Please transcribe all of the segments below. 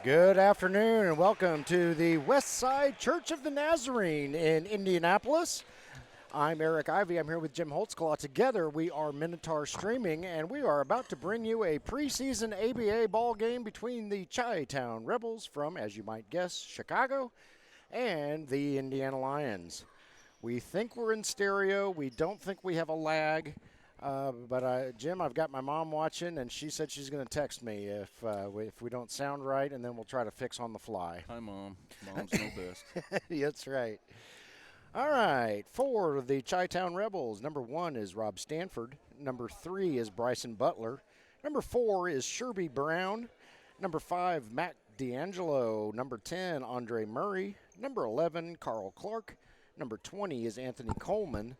Good afternoon and welcome to the Westside Church of the Nazarene in Indianapolis. I'm Eric Ivey. I'm here with Jim Holtzclaw. Together we are Minotaur Streaming, and we are about to bring you a preseason ABA ball game between the Chi-Town Rebels from, as you might guess, Chicago, and the Indiana Lyons. We think we're in stereo. We don't think we have a lag. But Jim, I've got my mom watching, and she said she's going to text me if we don't sound right, and then we'll try to fix on the fly. Hi, Mom. Moms know best. That's right. All right, for the Chi-Town Rebels, number 1 is Rob Stanford. Number 3 is Bryson Butler. Number 4 is Sherby Brown. Number 5, Matt D'Angelo. Number 10, Andre Murray. Number 11, Carl Clark. Number 20 is Anthony Coleman.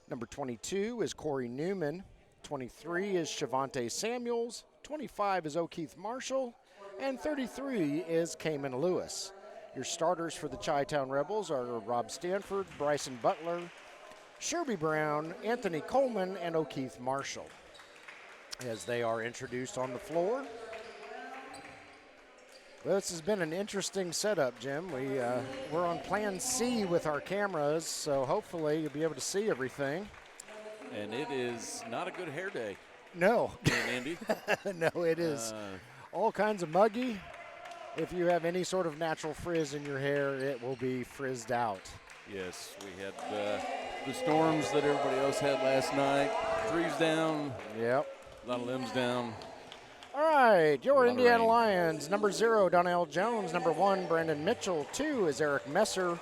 Number 22 is Corey Newman. 23 is Shavante Samuels. 25 is O'Keith Marshall. And 33 is Cayman Lewis. Your starters for the Chi-Town Rebels are Rob Stanford, Bryson Butler, Sherby Brown, Anthony Coleman, and O'Keith Marshall. As they are introduced on the floor. Well, this has been an interesting setup, Jim. We're on Plan C with our cameras, so hopefully you'll be able to see everything. And it is not a good hair day. No. In Indy. No, it is all kinds of muggy. If you have any sort of natural frizz in your hair, it will be frizzed out. Yes, we had the storms that everybody else had last night. Trees down. Yep. A lot of limbs down. All right, your Indiana Lyons. Number 0, Donnell Jones. Number 1, Brandon Mitchell. 2 is Eric Messer.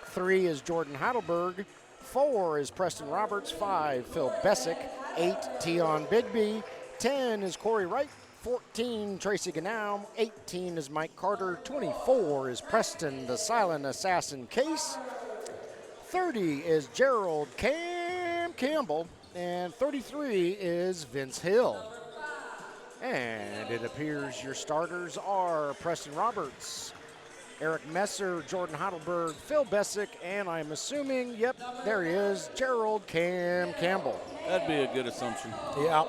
3 is Jordan Heidelberg. 4 is Preston Roberts. 5, Phil Bessick. 8, Tion Bigby. 10 is Corey Wright. 14, Tracy Ganaum. 18 is Mike Carter. 24 is Preston, the silent assassin Case. 30 is Gerald Cam Campbell. And 33 is Vince Hill. And it appears your starters are Preston Roberts, Eric Messer, Jordan Heidelberg, Phil Bessick, and I'm assuming, yep, there he is, Gerald Cam Campbell. That'd be a good assumption. Yeah.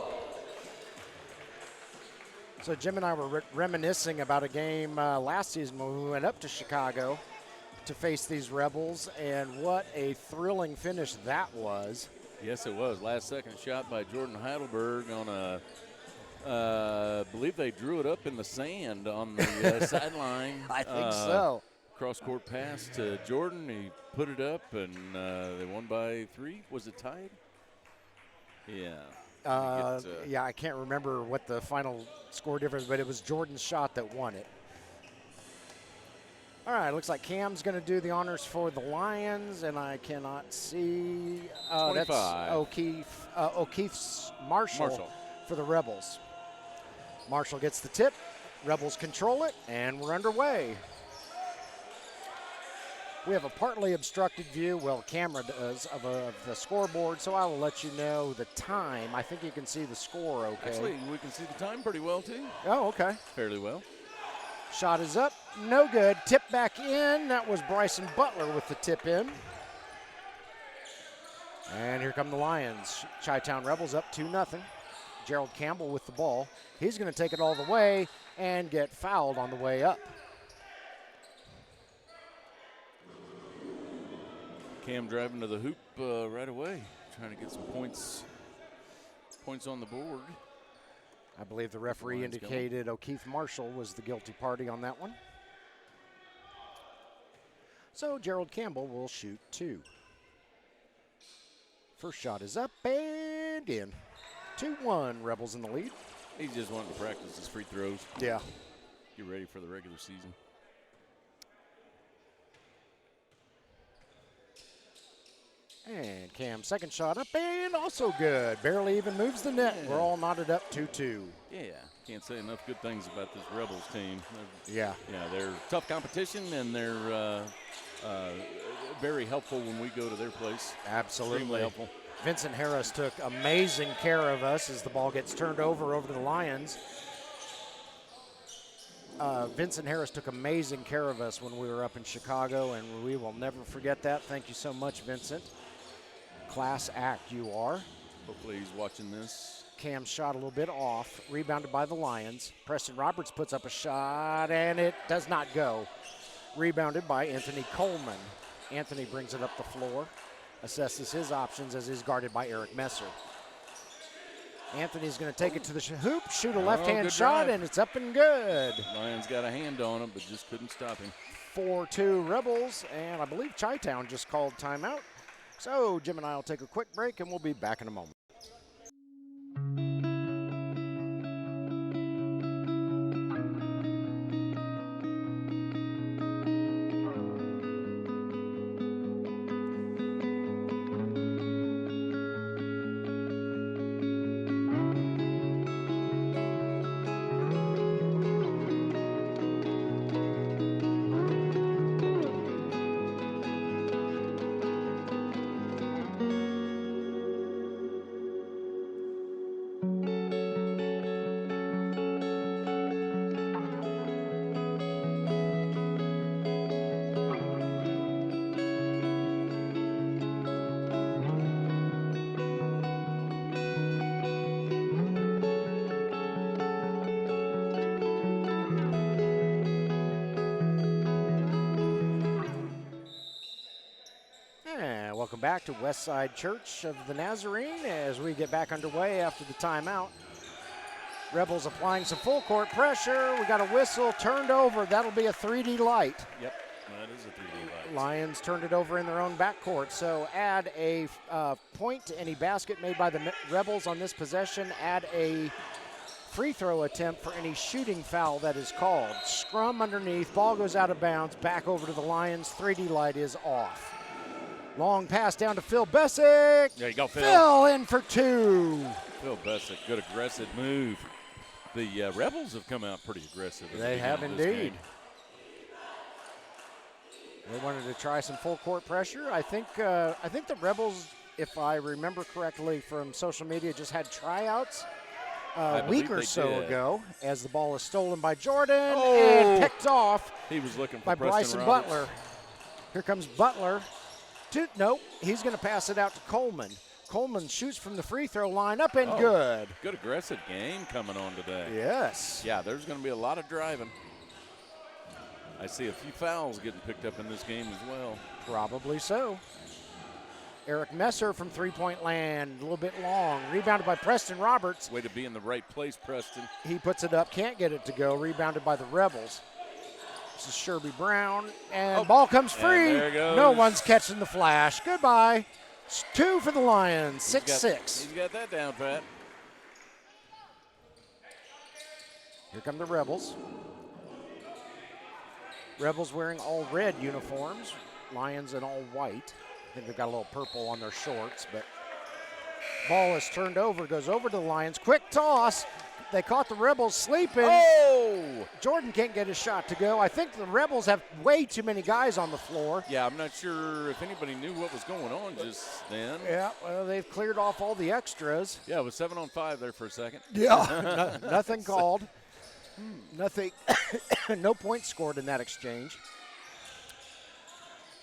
So Jim and I were reminiscing about a game last season when we went up to Chicago to face these Rebels, and what a thrilling finish that was. Yes, it was. Last second shot by Jordan Heidelberg on a I believe they drew it up in the sand on the sideline. I think so. Cross-court pass to Jordan. He put it up, and they won by 3. Was it tied? Yeah. Yeah, I can't remember what the final score difference, but it was Jordan's shot that won it. All right, looks like Cam's going to do the honors for the Lions, and I cannot see. That's O'Keith's Marshall for the Rebels. Marshall gets the tip. Rebels control it, and we're underway. We have a partly obstructed view, well, camera does, of the scoreboard, so I will let you know the time. I think you can see the score okay. Actually, we can see the time pretty well, too. Oh, okay. Fairly well. Shot is up. No good. Tip back in. That was Bryson Butler with the tip in. And here come the Lions. Chi-Town Rebels up 2-0. Gerald Campbell with the ball. He's going to take it all the way and get fouled on the way up. Cam driving to the hoop right away, trying to get some points on the board. I believe the referee indicated O'Keith Marshall was the guilty party on that one. So Gerald Campbell will shoot 2. First shot is up and in. 2-1, Rebels in the lead. He's just wanting to practice his free throws. Yeah. Get ready for the regular season. And Cam's second shot up and also good. Barely even moves the net. Yeah. We're all knotted up 2-2. Yeah, can't say enough good things about this Rebels team. Yeah, they're tough competition, and they're very helpful when we go to their place. Absolutely. Extremely helpful. Vincent Harris took amazing care of us as the ball gets turned over to the Lions. Vincent Harris took amazing care of us when we were up in Chicago, and we will never forget that. Thank you so much, Vincent. Class act you are. Hopefully he's watching this. Cam's shot a little bit off. Rebounded by the Lions. Preston Roberts puts up a shot, and it does not go. Rebounded by Anthony Coleman. Anthony brings it up the floor. Assesses his options as he's guarded by Eric Messer. Anthony's going to take it to the hoop, shoot a left-hand shot, and it's up and good. Lions got a hand on him, but just couldn't stop him. 4-2 Rebels, and I believe Chi-Town just called timeout. So Jim and I will take a quick break, and we'll be back in a moment. Welcome back to Westside Church of the Nazarene as we get back underway after the timeout. Rebels applying some full court pressure. We got a whistle turned over. That'll be a 3D light. Yep, that is a 3D light. Lions turned it over in their own backcourt. So add a point to any basket made by the Rebels on this possession. Add a free throw attempt for any shooting foul that is called. Scrum underneath. Ball goes out of bounds. Back over to the Lions. 3D light is off. Long pass down to Phil Bessick. There you go, Phil. Phil in for two. Phil Bessick, good aggressive move. The Rebels have come out pretty aggressive. They have indeed. They wanted to try some full court pressure. I think the Rebels, if I remember correctly from social media, just had tryouts a week or so ago as the ball is stolen by Jordan and picked off. He was looking for by Preston Bryson Roberts. Butler. Here comes Butler. No, he's going to pass it out to Coleman. Coleman shoots from the free throw line, up and good. Good aggressive game coming on today. Yes. Yeah, there's going to be a lot of driving. I see a few fouls getting picked up in this game as well. Probably so. Eric Messer from three-point land, a little bit long. Rebounded by Preston Roberts. Way to be in the right place, Preston. He puts it up, can't get it to go. Rebounded by the Rebels. This is Sherby Brown, and ball comes free. And there goes. No one's catching the flash. Goodbye. It's 2 for the Lions, 6-6. He's got that down, Pat. Here come the Rebels. Rebels wearing all red uniforms. Lions in all white. I think they've got a little purple on their shorts, but ball is turned over, goes over to the Lions. Quick toss. They caught the Rebels sleeping. Oh! Jordan can't get his shot to go. I think the Rebels have way too many guys on the floor. Yeah, I'm not sure if anybody knew what was going on just then. Yeah, well, they've cleared off all the extras. Yeah, it was 7-on-5 there for a second. Yeah, nothing called. Nothing, no points scored in that exchange.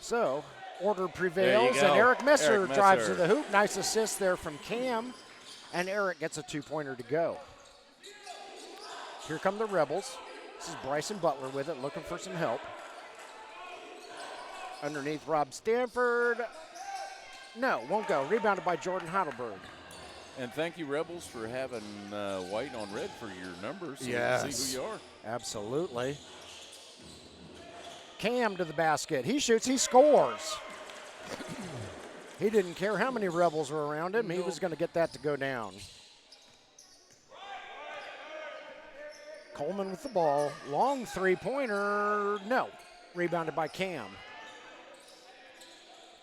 So, order prevails, and Eric Messer drives to the hoop. Nice assist there from Cam, and Eric gets a two-pointer to go. Here come the Rebels. This is Bryson Butler with it, looking for some help. Underneath Rob Stanford. No, won't go. Rebounded by Jordan Heidelberg. And thank you, Rebels, for having white on red for your numbers so we can see who you are. Absolutely. Cam to the basket. He shoots, he scores. He didn't care how many Rebels were around him. He was going to get that to go down. Coleman with the ball. Long three-pointer. No. Rebounded by Cam.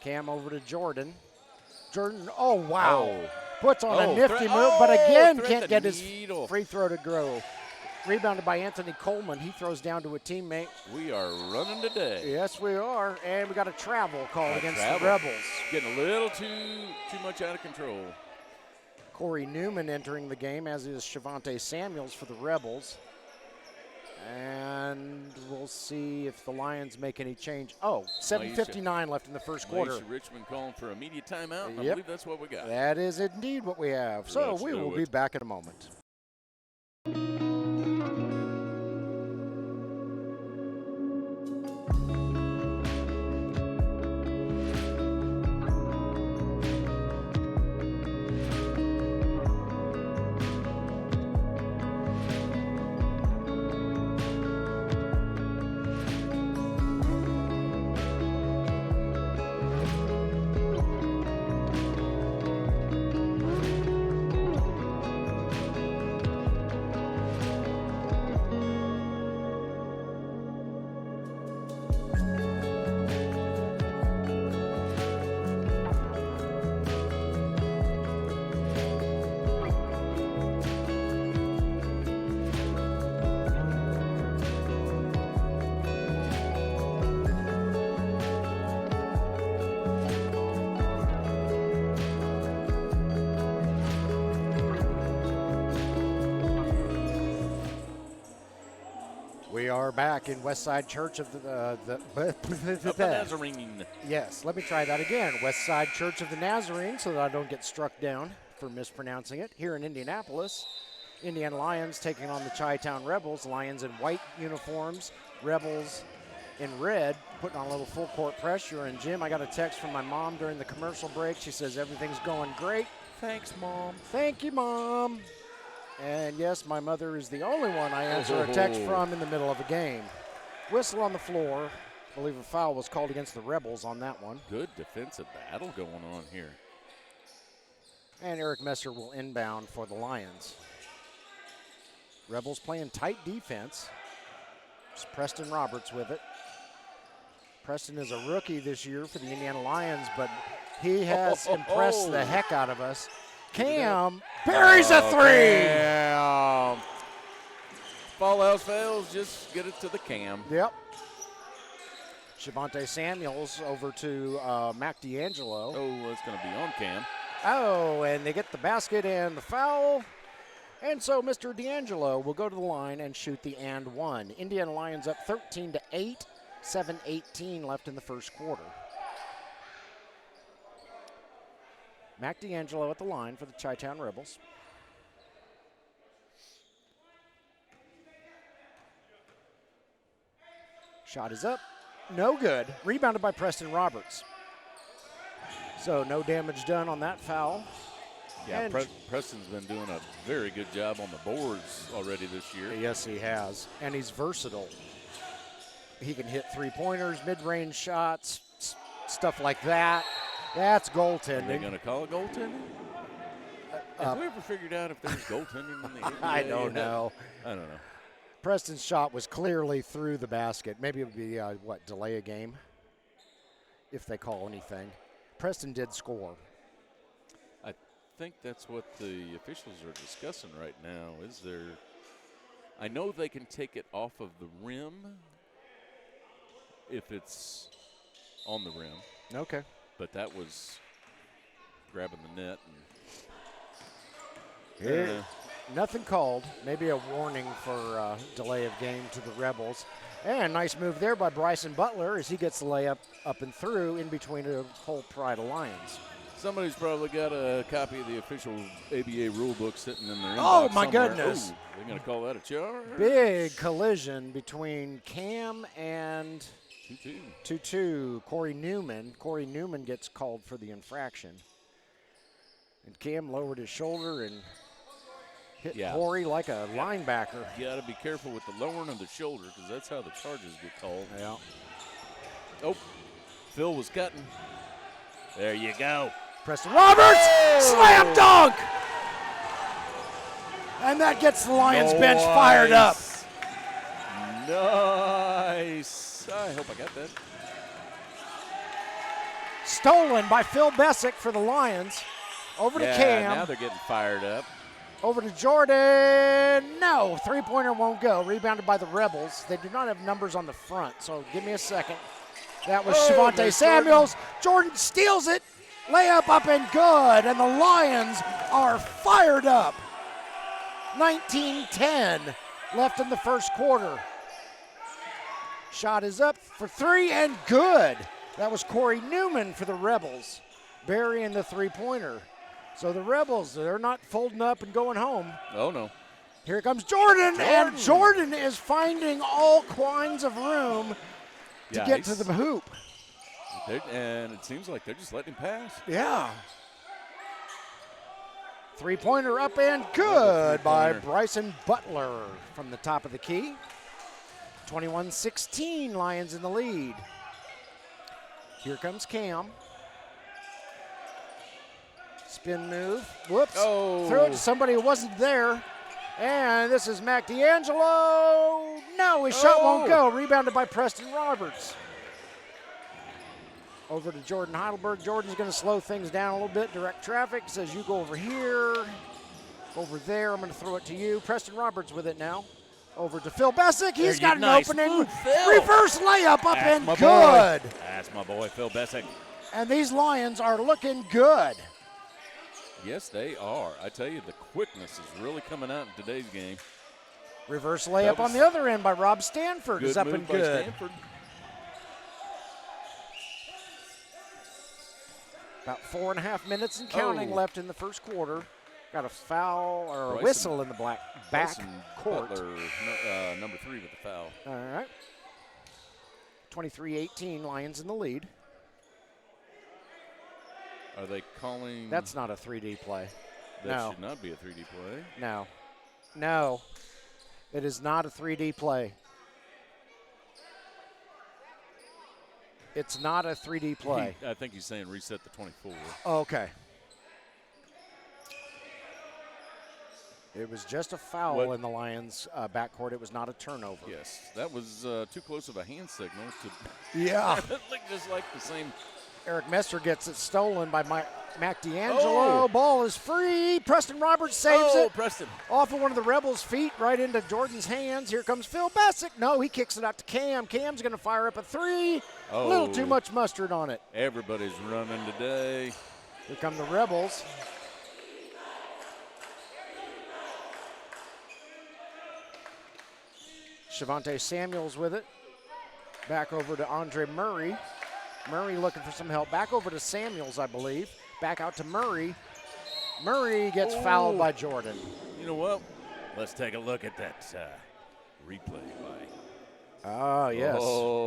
Cam over to Jordan. Jordan, oh, wow. Puts on a nifty move, but again can't get his free throw to grow. Rebounded by Anthony Coleman. He throws down to a teammate. We are running today. Yes, we are. And we got a travel call against the Rebels. Getting a little too much out of control. Corey Newman entering the game, as is Shavonte Samuels for the Rebels. And we'll see if the Lions make any change. Oh, 7:59 left in the first quarter. Maisha Richmond calling for immediate timeout, and I Yep. believe that's what we got. That is indeed what we have. So Let's we do will it. be back in a moment. We are back in Westside Church of the Nazarene. Yes, let me try that again. Westside Church of the Nazarene, so that I don't get struck down for mispronouncing it. Here in Indianapolis, Indiana Lyons taking on the Chi-Town Rebels. Lions in white uniforms, Rebels in red, putting on a little full court pressure. And Jim, I got a text from my mom during the commercial break. She says everything's going great. Thanks, Mom. Thank you, Mom. And yes, my mother is the only one I answer a text from in the middle of a game. Whistle on the floor. I believe a foul was called against the Rebels on that one. Good defensive battle going on here. And Eric Messer will inbound for the Lions. Rebels playing tight defense. It's Preston Roberts with it. Preston is a rookie this year for the Indiana Lions, but he has impressed the heck out of us. Cam buries a three. Cam. If all else fails, just get it to the Cam. Yep. Shavonte Samuels over to Mac D'Angelo. Oh, it's going to be on Cam. Oh, and they get the basket and the foul. And so Mr. D'Angelo will go to the line and shoot the and one. Indiana Lions up 13-8, 7:18 left in the first quarter. Mac D'Angelo at the line for the Chi-Town Rebels. Shot is up. No good. Rebounded by Preston Roberts. So no damage done on that foul. Yeah, And Preston's been doing a very good job on the boards already this year. yes, he has. And he's versatile. He can hit three-pointers, mid-range shots, stuff like that. That's goaltending. Are they going to call it goaltending? Have we ever figured out if there's goaltending in the NBA? I don't know. I don't know. Preston's shot was clearly through the basket. Maybe it would be, delay a game, if they call anything. Preston did score. I think that's what the officials are discussing right now. I know they can take it off of the rim if it's on the rim. Okay. But that was grabbing the net. Nothing called. Maybe a warning for delay of game to the Rebels. And nice move there by Bryson Butler as he gets the layup up and through in between a whole pride of Lions. Somebody's probably got a copy of the official ABA rule book sitting in their inbox Oh, my somewhere. goodness. Ooh, they're going to call that a charge? Big collision between Cam and 2-2. 2-2, Corey Newman. Corey Newman gets called for the infraction. And Cam lowered his shoulder and hit Corey like a linebacker. You got to be careful with the lowering of the shoulder because that's how the charges get called. Yeah. Oh, Phil was cutting. There you go. Preston Roberts, slam dunk! And that gets the Lions bench fired up. Nice. I hope I got that. Stolen by Phil Bessick for the Lions. Over to Cam. Now they're getting fired up. Over to Jordan. No, three-pointer won't go. Rebounded by the Rebels. They do not have numbers on the front, so give me a second. That was Shavonte Samuels. Jordan steals it. Layup up and good, and the Lions are fired up. 19-10 left in the first quarter. Shot is up for three and good. That was Corey Newman for the Rebels, burying the three-pointer. So the Rebels, they're not folding up and going home. Oh, no. Here comes Jordan, and Jordan is finding all kinds of room to get to the hoop. And it seems like they're just letting him pass. Yeah. Three-pointer up and good by Bryson Butler from the top of the key. 21-16, Lions in the lead. Here comes Cam. Spin move. Whoops. Oh. Threw it to somebody who wasn't there. And this is Mac D'Angelo. No, his shot won't go. Rebounded by Preston Roberts. Over to Jordan Heidelberg. Jordan's going to slow things down a little bit. Direct traffic. Says you go over here. Over there. I'm going to throw it to you. Preston Roberts with it now. Over to Phil Bessick. He's got an opening. Ooh, reverse layup up and good. That's my boy, Phil Bessick. And these Lions are looking good. Yes, they are. I tell you, the quickness is really coming out in today's game. Reverse layup on the other end by Rob Stanford is up and good. Stanford. About 4.5 minutes and counting left in the first quarter. Got a foul or a whistle in the back court. Butler, number 3 with the foul. All right. 23-18, Lions in the lead. Are they calling? That's not a 3D play. That should not be a 3D play. No. No. It is not a 3D play. It's not a 3D play. I think he's saying reset the 24. Okay. It was just a foul in the Lions' backcourt. It was not a turnover. Yes, that was too close of a hand signal to. Yeah. Just like the same. Eric Messer gets it stolen by Mac D'Angelo. Ball is free. Preston Roberts saves it. Preston. Off of one of the Rebels' feet, right into Jordan's hands. Here comes Phil Bessick. No, he kicks it out to Cam. Cam's going to fire up a three. A little too much mustard on it. Everybody's running today. Here come the Rebels. Shavonte Samuels with it. Back over to Andre Murray. Murray looking for some help. Back over to Samuels, I believe. Back out to Murray. Murray gets fouled by Jordan. You know what? Let's take a look at that replay by. Oh, yes.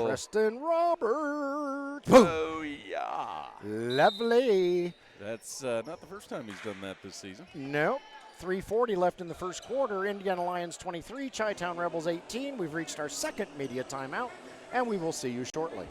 Preston Roberts. Oh, yeah. Lovely. That's not the first time he's done that this season. Nope. 3:40 left in the first quarter. Indiana Lions 23, Chi-Town Rebels 18. We've reached our second media timeout, and we will see you shortly.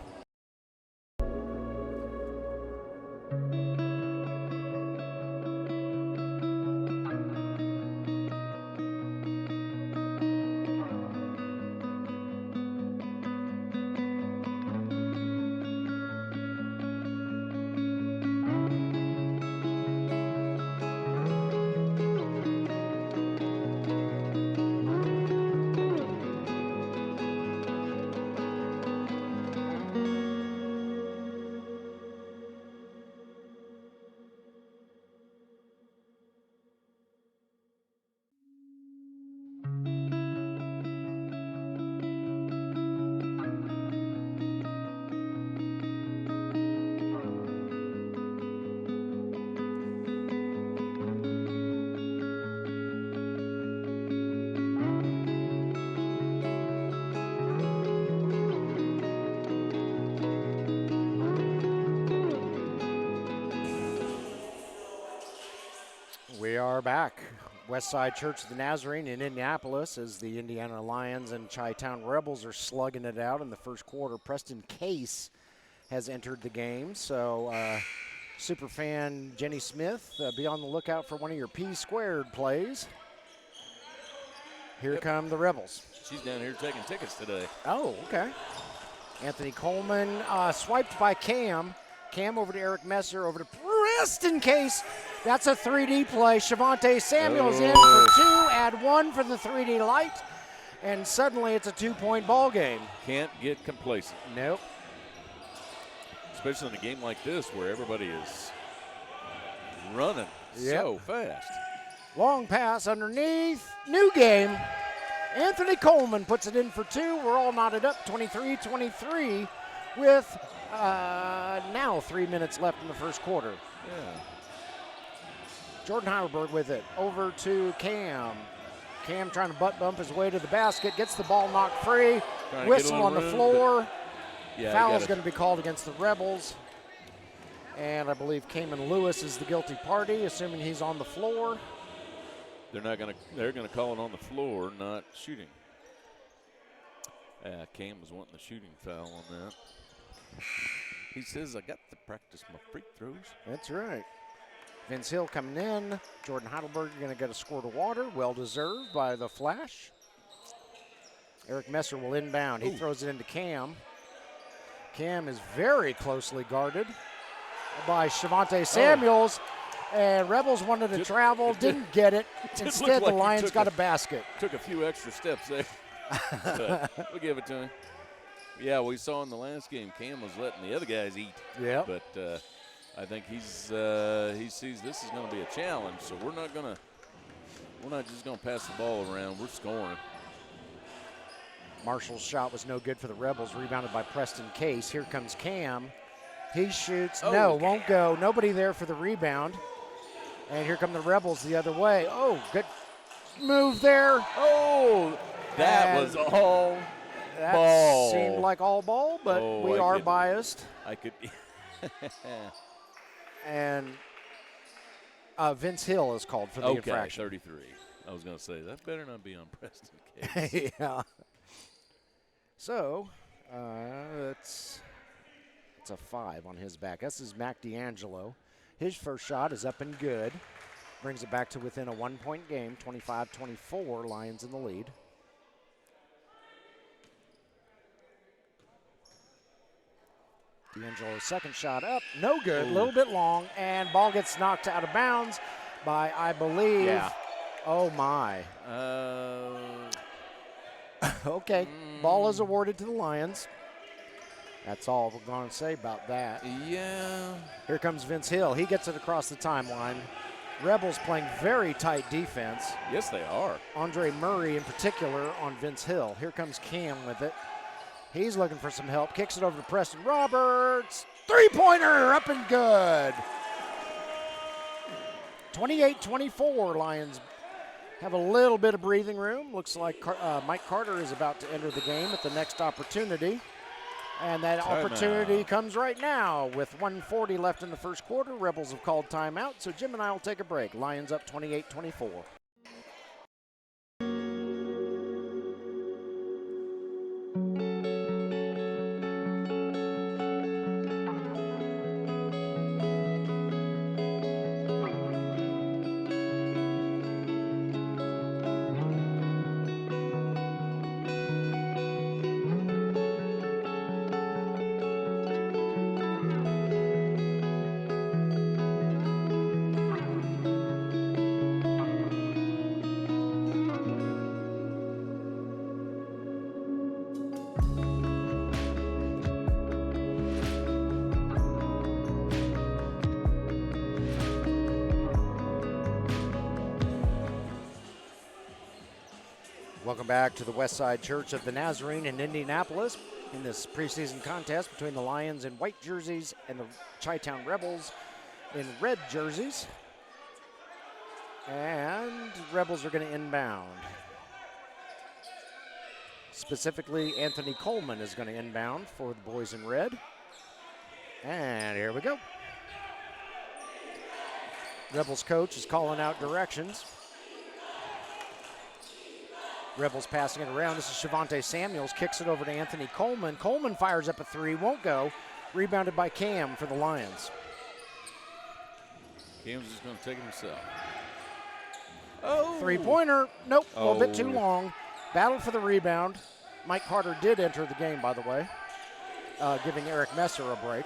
We are back. Westside Church of the Nazarene in Indianapolis as the Indiana Lions and Chi-Town Rebels are slugging it out in the first quarter. Preston Case has entered the game, so superfan Jenny Smith, be on the lookout for one of your P-squared plays. Here come the Rebels. She's down here taking tickets today. Oh, okay. Anthony Coleman swiped by Cam. Cam over to Eric Messer, over to Preston Case. That's a 3D play. Shavonte Samuels in for two, add one for the 3D light, and suddenly it's a 2-point ball game. Can't get complacent. Nope. Especially in a game like this where everybody is running so fast. Long pass underneath. New game. Anthony Coleman puts it in for 2. We're all knotted up, 23-23, with now 3 minutes left in the first quarter. Yeah. Jordan Heidelberg with it. Over to Cam. Cam trying to butt bump his way to the basket. Gets the ball knocked free. Whistle on the floor. Yeah, Foul is going to be called against the Rebels. And I believe Cayman Lewis is the guilty party, assuming he's on the floor. They're going to call it on the floor, not shooting. Cam was wanting the shooting foul on that. He says, I got to practice my free throws. That's right. Vince Hill coming in. Jordan Heidelberg going to get a squirt of water. Well-deserved by the Flash. Eric Messer will inbound. He throws it into Cam. Cam is very closely guarded by Shavonte Samuels. And Rebels wanted to travel, didn't get it. Instead, the Lions got a basket. Took a few extra steps there. But we'll give it to him. Yeah, we saw in the last game, Cam was letting the other guys eat. Yeah. But I think he sees this is going to be a challenge, so we're not just going to pass the ball around. We're scoring. Marshall's shot was no good for the Rebels, rebounded by Preston Case. Here comes Cam. He shoots. No, won't go. Nobody there for the rebound. And here come the Rebels the other way. Oh, good move there. Oh, that was all that ball. Seemed like all ball, but we are biased. I could. And Vince Hill is called for the infraction. 33. I was going to say, that better not be on Preston Case. Yeah. So, it's a 5 on his back. This is Mac D'Angelo. His first shot is up and good. Brings it back to within a 1-point game, 25-24, Lions in the lead. D'Angelo's second shot up, no good, a little bit long, and ball gets knocked out of bounds by, I believe, oh my. Okay, ball is awarded to the Lions. That's all we're going to say about that. Yeah. Here comes Vince Hill. He gets it across the timeline. Rebels playing very tight defense. Yes, they are. Andre Murray in particular on Vince Hill. Here comes Cam with it. He's looking for some help. Kicks it over to Preston Roberts. Three-pointer up and good. 28-24, Lions have a little bit of breathing room. Looks like Mike Carter is about to enter the game at the next opportunity. And that opportunity comes right now with 1:40 left in the first quarter. Rebels have called timeout, so Jim and I will take a break. Lions up 28-24. Welcome back to the Westside Church of the Nazarene in Indianapolis in this preseason contest between the Lions in white jerseys and the Chi-Town Rebels in red jerseys. And Rebels are going to inbound. Specifically, Anthony Coleman is going to inbound for the boys in red. And here we go. Rebels coach is calling out directions. Rebels passing it around. This is Shavonte Samuels. Kicks it over to Anthony Coleman. Coleman fires up a three. Won't go. Rebounded by Cam for the Lions. Cam's just going to take it himself. Three-pointer. Nope. A little bit too long. Battle for the rebound. Mike Carter did enter the game, by the way, giving Eric Messer a break.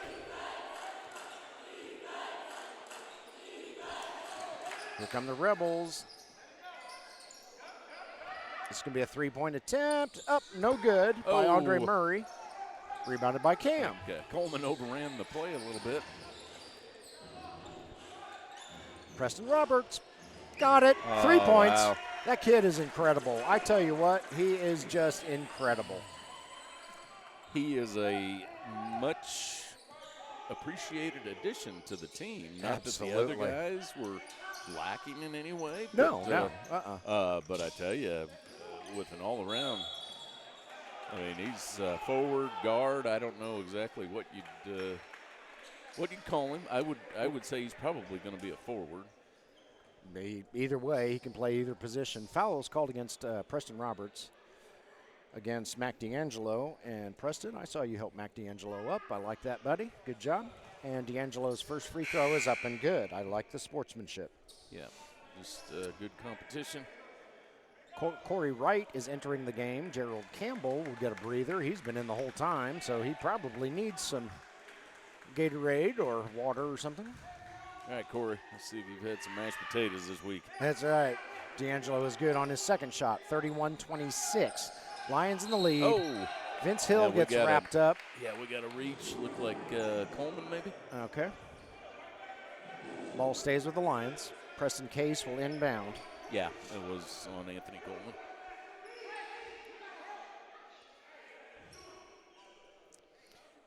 Here come the Rebels. This is going to be a three-point attempt. Up, no good by Andre Murray. Rebounded by Cam. Okay. Coleman overran the play a little bit. Preston Roberts got it. 3 points. Wow. That kid is incredible. I tell you what, he is just incredible. He is a much appreciated addition to the team. Not Absolutely. that the other guys were lacking in any way. No. But I tell you, with an all-around, I mean, he's forward, guard. I don't know exactly what you'd call him. I would say he's probably going to be a forward. Either way, he can play either position. Foul is called against Preston Roberts against Mac D'Angelo. And Preston, I saw you help Mac D'Angelo up. I like that, buddy. Good job. And D'Angelo's first free throw is up and good. I like the sportsmanship. Yeah, just good competition. Corey Wright is entering the game. Gerald Campbell will get a breather. He's been in the whole time, so he probably needs some Gatorade or water or something. All right, Corey, let's see if you've had some mashed potatoes this week. That's right. D'Angelo is good on his second shot, 31-26. Lions in the lead. Oh. Vince Hill gets wrapped up. Yeah, we got a reach. Look like Coleman maybe. Okay. Ball stays with the Lions. Preston Case will inbound. Yeah, it was on Anthony Coleman.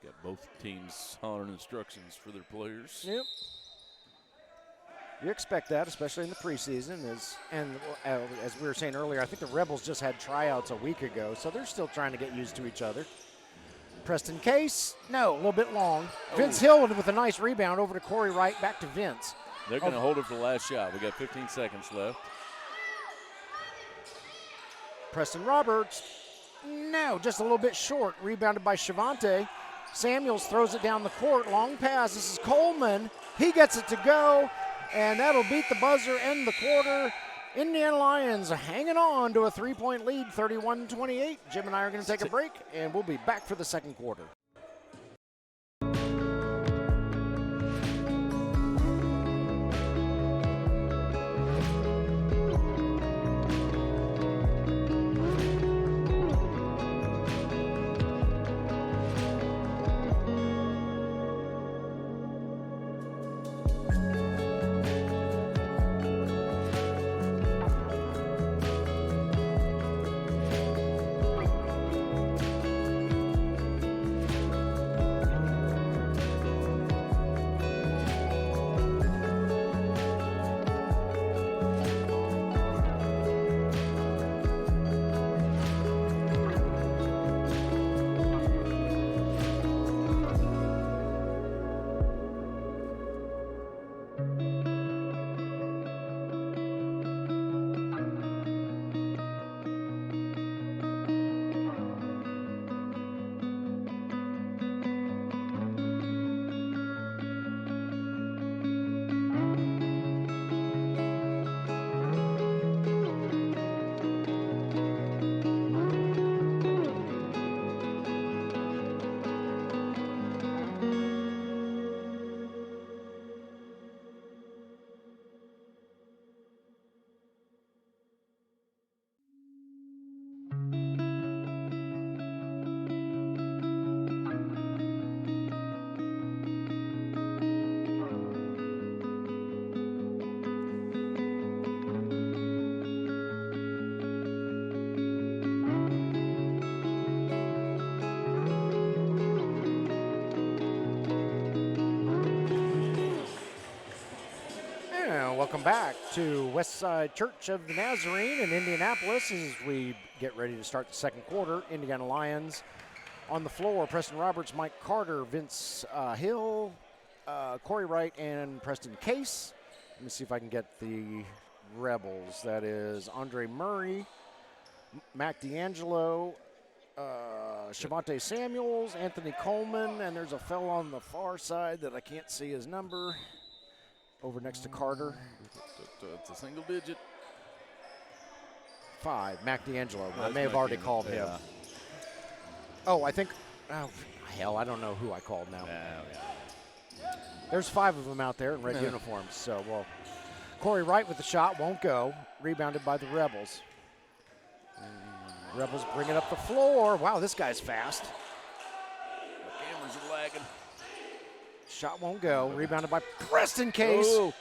Got both teams hollering instructions for their players. Yep. You expect that, especially in the preseason. As we were saying earlier, I think the Rebels just had tryouts a week ago, so they're still trying to get used to each other. Preston Case, no, a little bit long. Oh. Vince Hill with a nice rebound over to Corey Wright, back to Vince. They're going to hold it for the last shot. We got 15 seconds left. Preston Roberts, no, just a little bit short. Rebounded by Shavante. Samuels throws it down the court. Long pass. This is Coleman. He gets it to go, and that'll beat the buzzer, end the quarter. Indiana Lions hanging on to a 3-point lead, 31-28. Jim and I are going to take a break, and we'll be back for the second quarter. Welcome back to Westside Church of the Nazarene in Indianapolis as we get ready to start the second quarter. Indiana Lions on the floor. Preston Roberts, Mike Carter, Vince Hill, Corey Wright, and Preston Case. Let me see if I can get the Rebels. That is Andre Murray, Mac D'Angelo, Shavante Samuels, Anthony Coleman, and there's a fellow on the far side that I can't see his number. Over next to Carter. It's a single digit. 5, Mac D'Angelo. I may have already called him. Oh, I think, hell, I don't know who I called now. There's 5 of them out there in red uniforms. So, well, Corey Wright with the shot won't go. Rebounded by the Rebels. Rebels bring it up the floor. Wow, this guy's fast. The cameras are lagging. Shot won't go. Rebounded by Preston Case. Oh.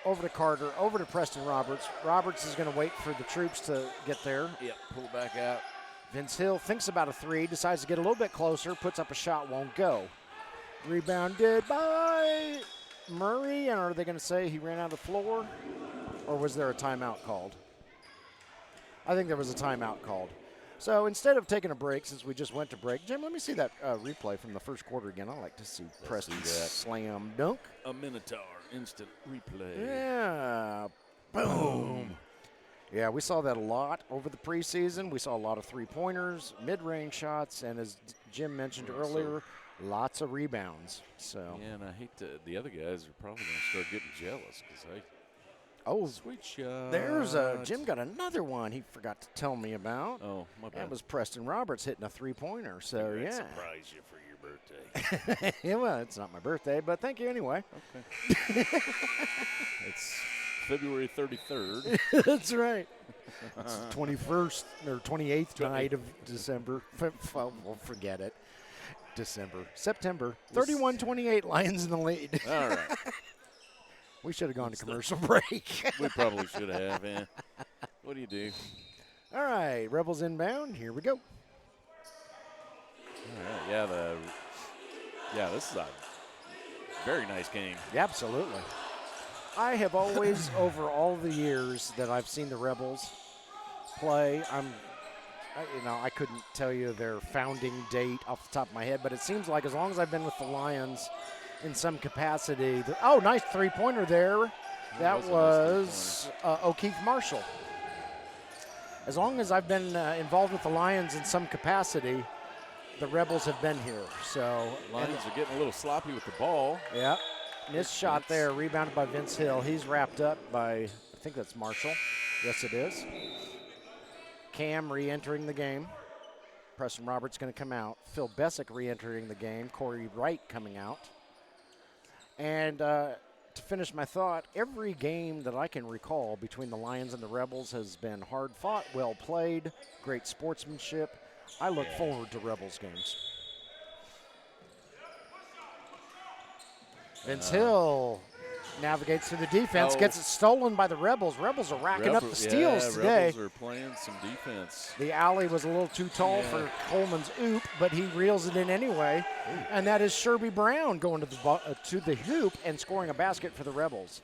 over to Carter, over to Preston Roberts. Roberts is going to wait for the troops to get there. Yep, pull back out. Vince Hill thinks about a three, decides to get a little bit closer, puts up a shot, won't go. Rebounded by Murray, and are they going to say he ran out of the floor? Or was there a timeout called? I think there was a timeout called. So instead of taking a break, since we just went to break, Jim, let me see that replay from the first quarter again. I like to see Preston slam dunk. A Minotaur instant replay. Yeah. Boom. Yeah, we saw that a lot over the preseason. We saw a lot of three-pointers, mid-range shots, and as Jim mentioned earlier, lots of rebounds. So. Yeah, and I hate to. The other guys are probably going to start getting jealous because sweet shot. There's Jim got another one he forgot to tell me about. Oh, my bad. That was Preston Roberts hitting a three-pointer. So yeah. Surprise you for your birthday. Yeah, well, it's not my birthday, but thank you anyway. Okay. It's February 33rd. That's right. It's the 21st or 28th night of December. We'll forget it. September. 31-28, Lions in the lead. All right. We should have gone to commercial break. We probably should have, man. What do you do? All right, Rebels inbound. Here we go. All right, this is a very nice game. Yeah, absolutely. I have always, over all the years that I've seen the Rebels play, I couldn't tell you their founding date off the top of my head, but it seems like as long as I've been with the Lions in some capacity. Nice three-pointer there. That was O'Keefe Marshall. As long as I've been involved with the Lions in some capacity, the Rebels have been here. So Lions are getting a little sloppy with the ball. Yeah. Missed shot there, rebounded by Vince Hill. He's wrapped up by, I think that's Marshall. Yes, it is. Cam re-entering the game. Preston Roberts going to come out. Phil Bessick re-entering the game. Corey Wright coming out. And to finish my thought, every game that I can recall between the Lions and the Rebels has been hard fought, well played, great sportsmanship. I look forward to Rebels games. Vince Hill navigates through the defense, gets it stolen by the Rebels. Rebels are racking up the steals today. Rebels are playing some defense. The alley was a little too tall for Coleman's oop, but he reels it in anyway. And that is Sherby Brown going to the hoop and scoring a basket for the Rebels.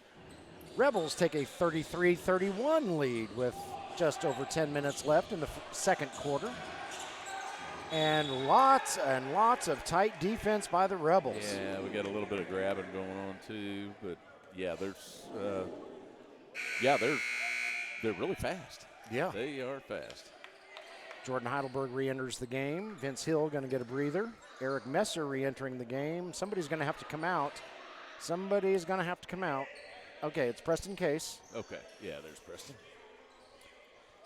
Rebels take a 33-31 lead with just over 10 minutes left in the second quarter. And lots of tight defense by the Rebels. Yeah, we got a little bit of grabbing going on too, but they're really fast. Yeah, they are fast. Jordan Heidelberg re-enters the game. Vince Hill going to get a breather. Eric Messer re-entering the game. Somebody's going to have to come out. Okay, it's Preston Case. Okay, yeah, there's Preston.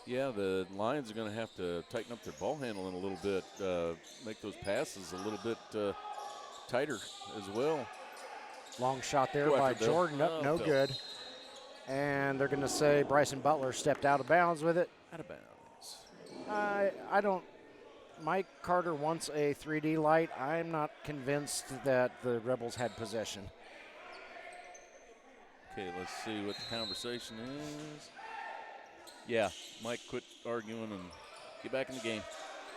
Yeah, the Lions are going to have to tighten up their ball handling a little bit, make those passes a little bit tighter as well. Long shot there by Jordan. No good. And they're going to say Bryson Butler stepped out of bounds with it. Out of bounds. I don't. Mike Carter wants a 3D light. I'm not convinced that the Rebels had possession. Okay, let's see what the conversation is. Yeah, Mike, quit arguing and get back in the game.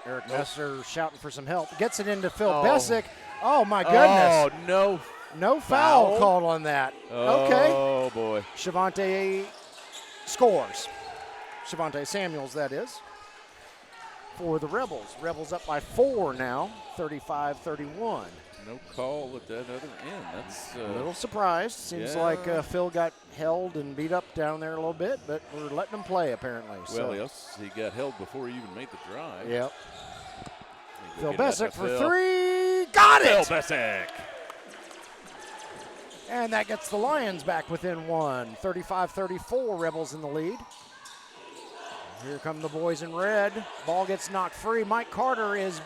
Eric Messer shouting for some help. Gets it into Phil Bessick. Oh, my goodness. Oh, no. No foul called on that. Okay. Oh, boy. Shavonte scores. Shavonte Samuels, that is, for the Rebels. Rebels up by 4 now, 35-31. No call at that other end. That's a little surprised. Seems like Phil got held and beat up down there a little bit, but we're letting him play apparently. Well, yes, he got held before he even made the drive. Yep. Phil Bessick for 3. Got it! Phil Bessick. And that gets the Lions back within 1. 35-34, Rebels in the lead. Here come the boys in red. Ball gets knocked free. Mike Carter is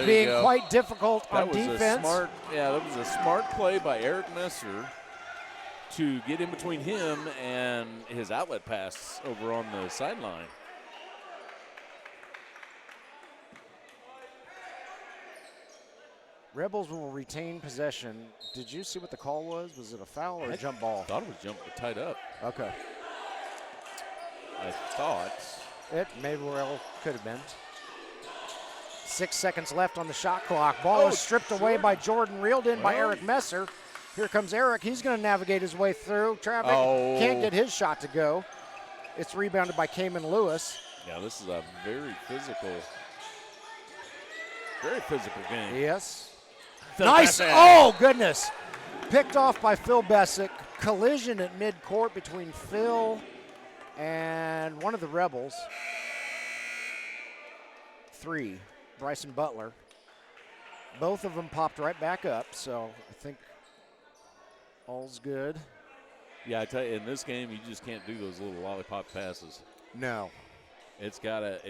being quite difficult on defense. That was a smart play by Eric Messer to get in between him and his outlet pass over on the sideline. Rebels will retain possession. Did you see what the call was? Was it a foul or a jump ball? I thought it was tied up. Okay. I thought. It may well could have been. 6 seconds left on the shot clock. Ball is stripped away by Jordan, reeled in by Eric Messer. Here comes Eric. He's going to navigate his way through traffic. Can't get his shot to go. It's rebounded by Kamen Lewis. Yeah, this is a very physical game. Yes. Nice. Oh, goodness. Picked off by Phil Bessick. Collision at midcourt between Phil and one of the Rebels. 3, Bryson Butler. Both of them popped right back up, so I think all's good. Yeah, I tell you, in this game, you just can't do those little lollipop passes. No. It's gotta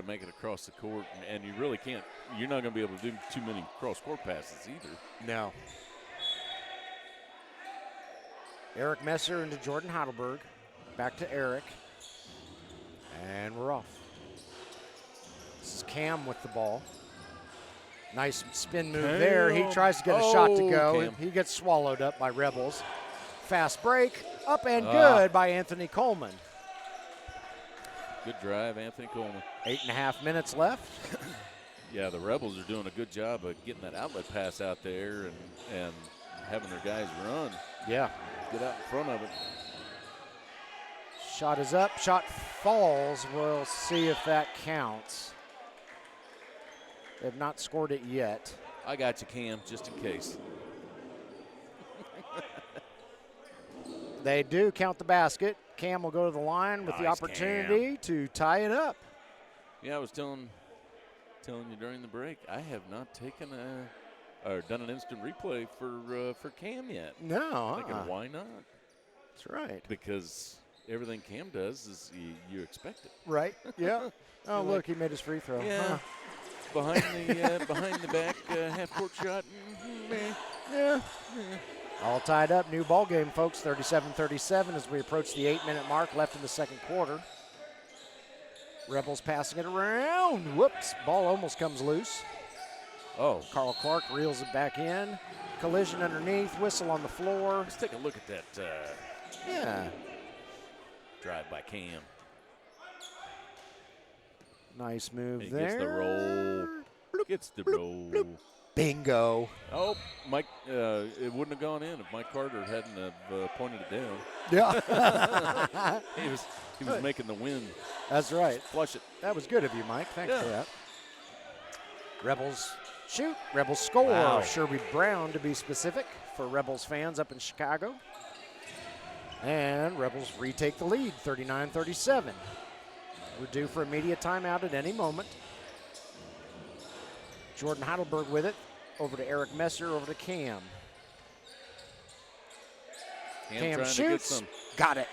make it across the court, and you really can't. You're not going to be able to do too many cross-court passes either. No. Eric Messer into Jordan Heidelberg. Back to Eric. And we're off. This is Cam with the ball. Nice spin move there. He tries to get a shot to go. Cam. He gets swallowed up by Rebels. Fast break. Up and good by Anthony Coleman. Good drive, Anthony Coleman. 8.5 minutes left. Yeah, the Rebels are doing a good job of getting that outlet pass out there and having their guys run. Yeah. Get out in front of it. Shot is up. Shot falls. We'll see if that counts. They've not scored it yet. I got you, Cam, just in case. They do count the basket. Cam will go to the line with the opportunity to tie it up. Yeah, I was telling you during the break, I have not taken or done an instant replay for Cam yet. No. Thinking, why not? That's right. Because everything Cam does is you expect it. Right. Yeah. Oh, look, he made his free throw. Yeah. Behind the back half court shot. Yeah. All tied up. New ball game, folks. 37-37 as we approach the 8-minute mark left in the second quarter. Rebels passing it around. Whoops. Ball almost comes loose. Oh. Carl Clark reels it back in. Collision underneath. Whistle on the floor. Let's take a look at that. Drive by Cam. Nice move he there. Gets the roll. Gets the roll. Bingo. Oh, Mike, it wouldn't have gone in if Mike Carter hadn't have pointed it down. Yeah. he was making the wind. That's right. Flush it. That was good of you, Mike. Thanks for that. Rebels shoot. Rebels score. Wow. Sherby Brown, to be specific, for Rebels fans up in Chicago. And Rebels retake the lead, 39-37. We're due for a media timeout at any moment. Jordan Heidelberg with it. Over to Eric Messer, over to Cam. Cam shoots. Got it.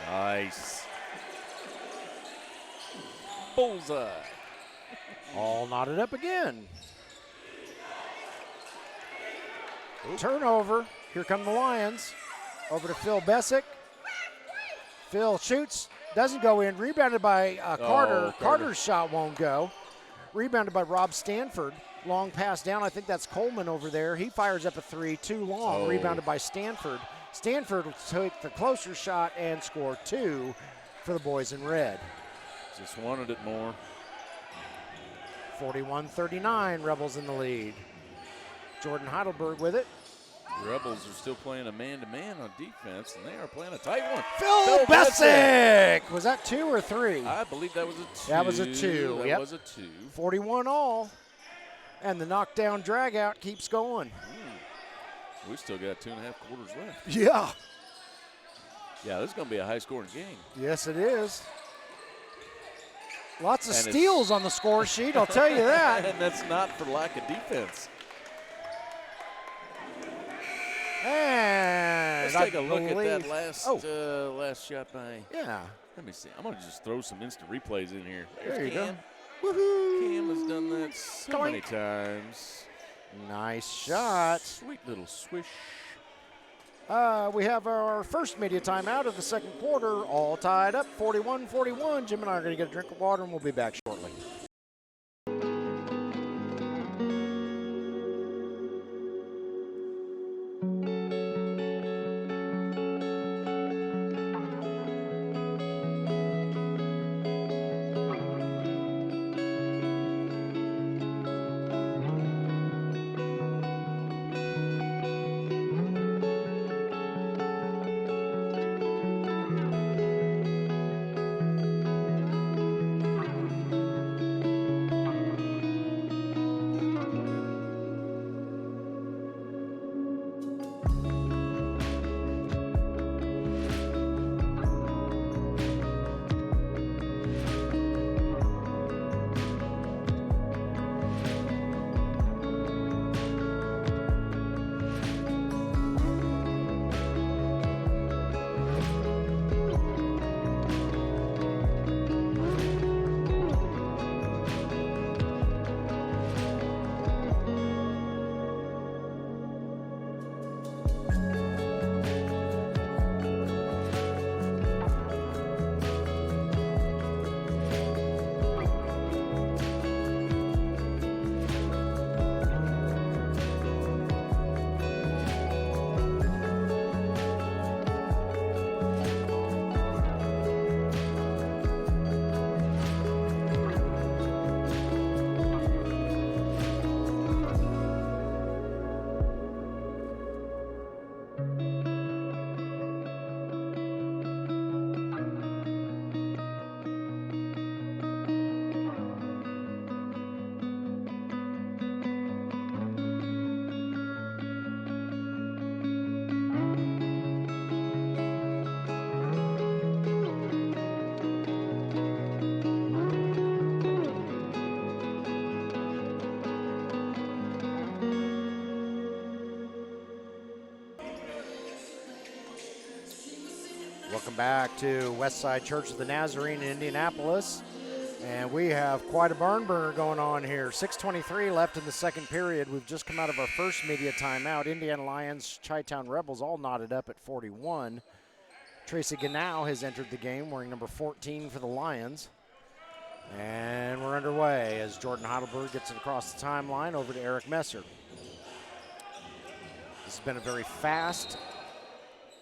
Nice. Bullseye. All knotted up again. Turnover. Here come the Lions. Over to Phil Bessick. Phil shoots. Doesn't go in. Rebounded by Carter. Carter's shot won't go. Rebounded by Rob Stanford. Long pass down. I think that's Coleman over there. He fires up a three. Too long. Rebounded by Stanford. Stanford will take the closer shot and score 2 for the boys in red. Just wanted it more. 41-39. Rebels in the lead. Jordan Heidelberg with it. Rebels are still playing a man-to-man on defense, and they are playing a tight one. Phil Bessick! Was that 2 or 3? I believe that was a 2. That was a 2. That was a 2. 41 all. And the knockdown drag-out keeps going. We still got 2.5 quarters left. Yeah. Yeah, this is going to be a high-scoring game. Yes, it is. Lots of steals on the score sheet, I'll tell you that. And that's not for lack of defense. And let's take a look at that last shot by. Yeah. Let me see. I'm going to just throw some instant replays in here. There you Cam. go. Woohoo. Cam has done that so many times. Nice shot. Sweet little swish. We have our first media timeout of the second quarter, all tied up, 41-41. Jim and I are going to get a drink of water, and we'll be back shortly. Welcome back to Westside Church of the Nazarene in Indianapolis. And we have quite a barn burner going on here. 6:23 left in the second period. We've just come out of our first media timeout. Indiana Lyons, Chi-Town Rebels all knotted up at 41. Tracy Gannow has entered the game wearing number 14 for the Lions. And we're underway as Jordan Heidelberg gets it across the timeline over to Eric Messer. This has been a very fast,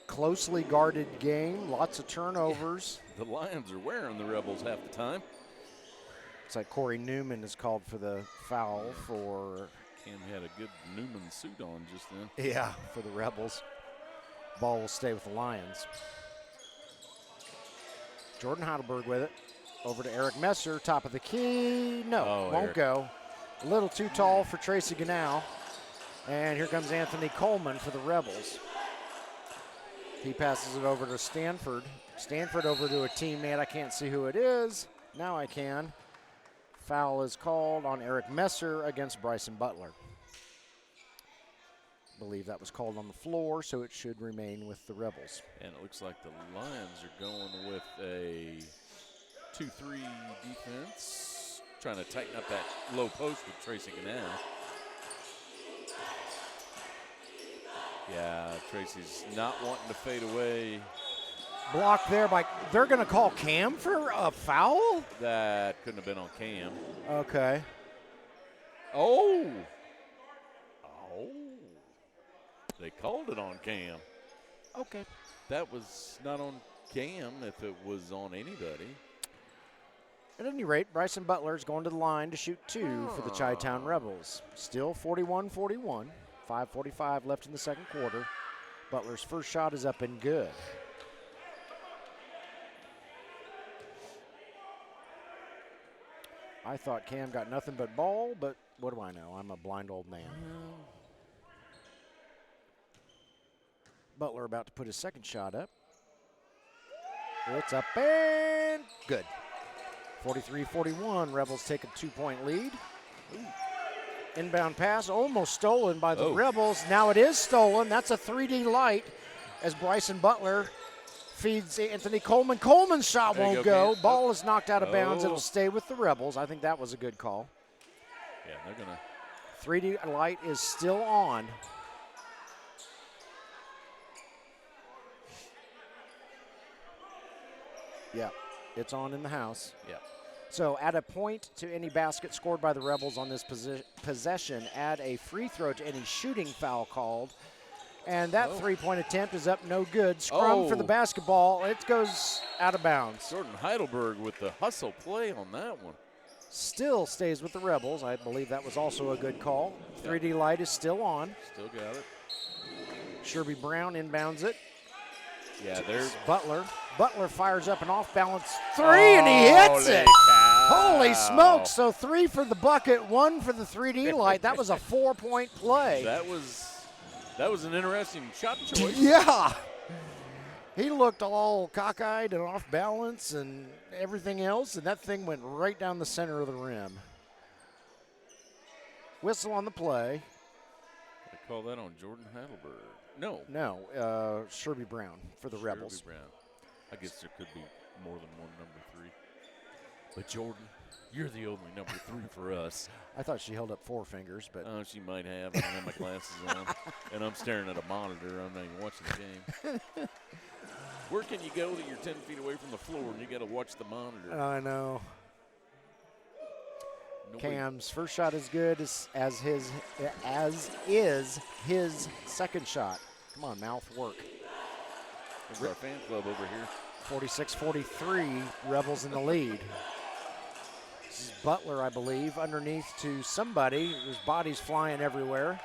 closely guarded game, lots of turnovers. The Lions are wearing the Rebels half the time. It's like Corey Newman is called for the foul for... Cam had a good Newman suit on just then. Yeah, for the Rebels. Ball will stay with the Lions. Jordan Heidelberg with it. Over to Eric Messer, top of the key. No, won't go. A little too tall for Tracy Gannow. And here comes Anthony Coleman for the Rebels. He passes it over to Stanford. Stanford over to a teammate. I can't see who it is. Now I can. Foul is called on Eric Messer against Bryson Butler. I believe that was called on the floor, so it should remain with the Rebels. And it looks like the Lions are going with a 2-3 defense, trying to tighten up that low post with Tracy Gannow. Yeah, Tracy's not wanting to fade away. Blocked there by, they're going to call Cam for a foul? That couldn't have been on Cam. Okay. Oh. They called it on Cam. Okay. That was not on Cam if it was on anybody. At any rate, Bryson Butler is going to the line to shoot two for the Chi-Town Rebels. Still 41-41. 5:45 left in the second quarter. Butler's first shot is up and good. I thought Cam got nothing but ball, but what do I know? I'm a blind old man. Butler about to put his second shot up. It's up and good. 43-41, Rebels take a 2-point lead. Ooh. Inbound pass almost stolen by the Rebels. Now it is stolen. That's a 3D light as Bryson Butler feeds Anthony Coleman. Coleman's shot won't go. Ball is knocked out of bounds. It'll stay with the Rebels. I think that was a good call. Yeah, they're going to. 3D light is still on. Yeah, it's on in the house. Yeah. So add a point to any basket scored by the Rebels on this possession. Add a free throw to any shooting foul called. And that three-point attempt is up no good. Scrum for the basketball. It goes out of bounds. Jordan Heidelberg with the hustle play on that one. Still stays with the Rebels. I believe that was also a good call. 3D light is still on. Still got it. Sherby Brown inbounds it. Yeah, there's Butler. Butler fires up an off-balance three, and he hits it. Holy smokes. So 3 for the bucket, 1 for the 3D light. That was a 4-point play. That was an interesting shot choice. Yeah. He looked all cockeyed and off balance and everything else, and that thing went right down the center of the rim. Whistle on the play. I call that on Jordan Heidelberg. No. No, Sherby Brown for the Rebels. Brown. I guess there could be more than one number 3. But Jordan, you're the only number 3 for us. I thought she held up 4 fingers, but. Oh, she might have. I don't have my glasses on. And I'm staring at a monitor. I'm not even watching the game. Where can you go that you're 10 feet away from the floor and you got to watch the monitor? I know. Cam's first shot is good as is his second shot. Come on, mouth work. There's our fan club over here. 46-43, Rebels in the lead. This is Butler, I believe, underneath to somebody. His body's flying everywhere.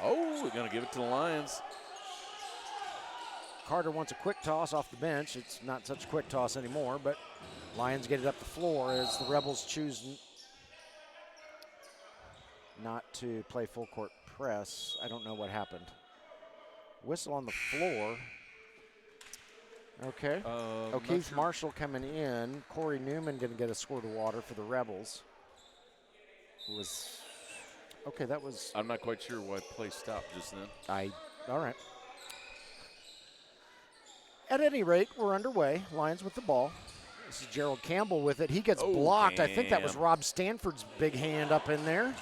Oh, we're going to give it to the Lions. Carter wants a quick toss off the bench. It's not such a quick toss anymore, but Lions get it up the floor as the Rebels choose not to play full court press. I don't know what happened. Whistle on the floor. Okay. O'Keefe Marshall coming in. Corey Newman going to get a squirt of water for the Rebels. Okay, that was. I'm not quite sure why play stopped just then. All right. At any rate, we're underway. Lions with the ball. This is Gerald Campbell with it. He gets blocked. I think that was Rob Stanford's big hand up in there.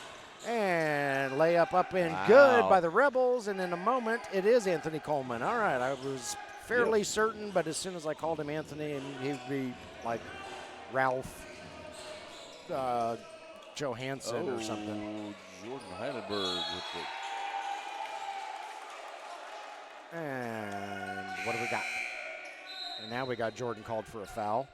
And layup up in good by the Rebels. And in a moment, it is Anthony Coleman. All right, I was fairly certain, but as soon as I called him Anthony, and he'd be like Ralph Johansson or something. Jordan Heidelberg with it. And what do we got? And now we got Jordan called for a foul.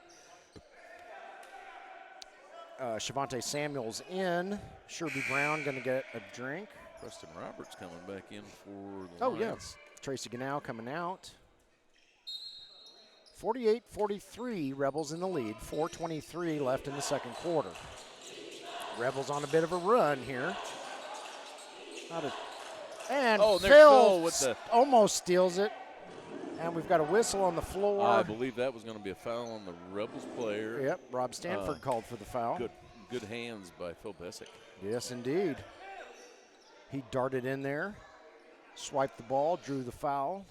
Shavonte Samuels in. Sherby Brown going to get a drink. Preston Roberts coming back in for the Lions. Yes. Tracy Gannow coming out. 48-43, Rebels in the lead. 4:23 left in the second quarter. Rebels on a bit of a run here. And Phil with the almost steals it. And we've got a whistle on the floor. I believe that was going to be a foul on the Rebels player. Yep, Rob Stanford called for the foul. Good hands by Phil Bessick. Yes, indeed. He darted in there, swiped the ball, drew the foul.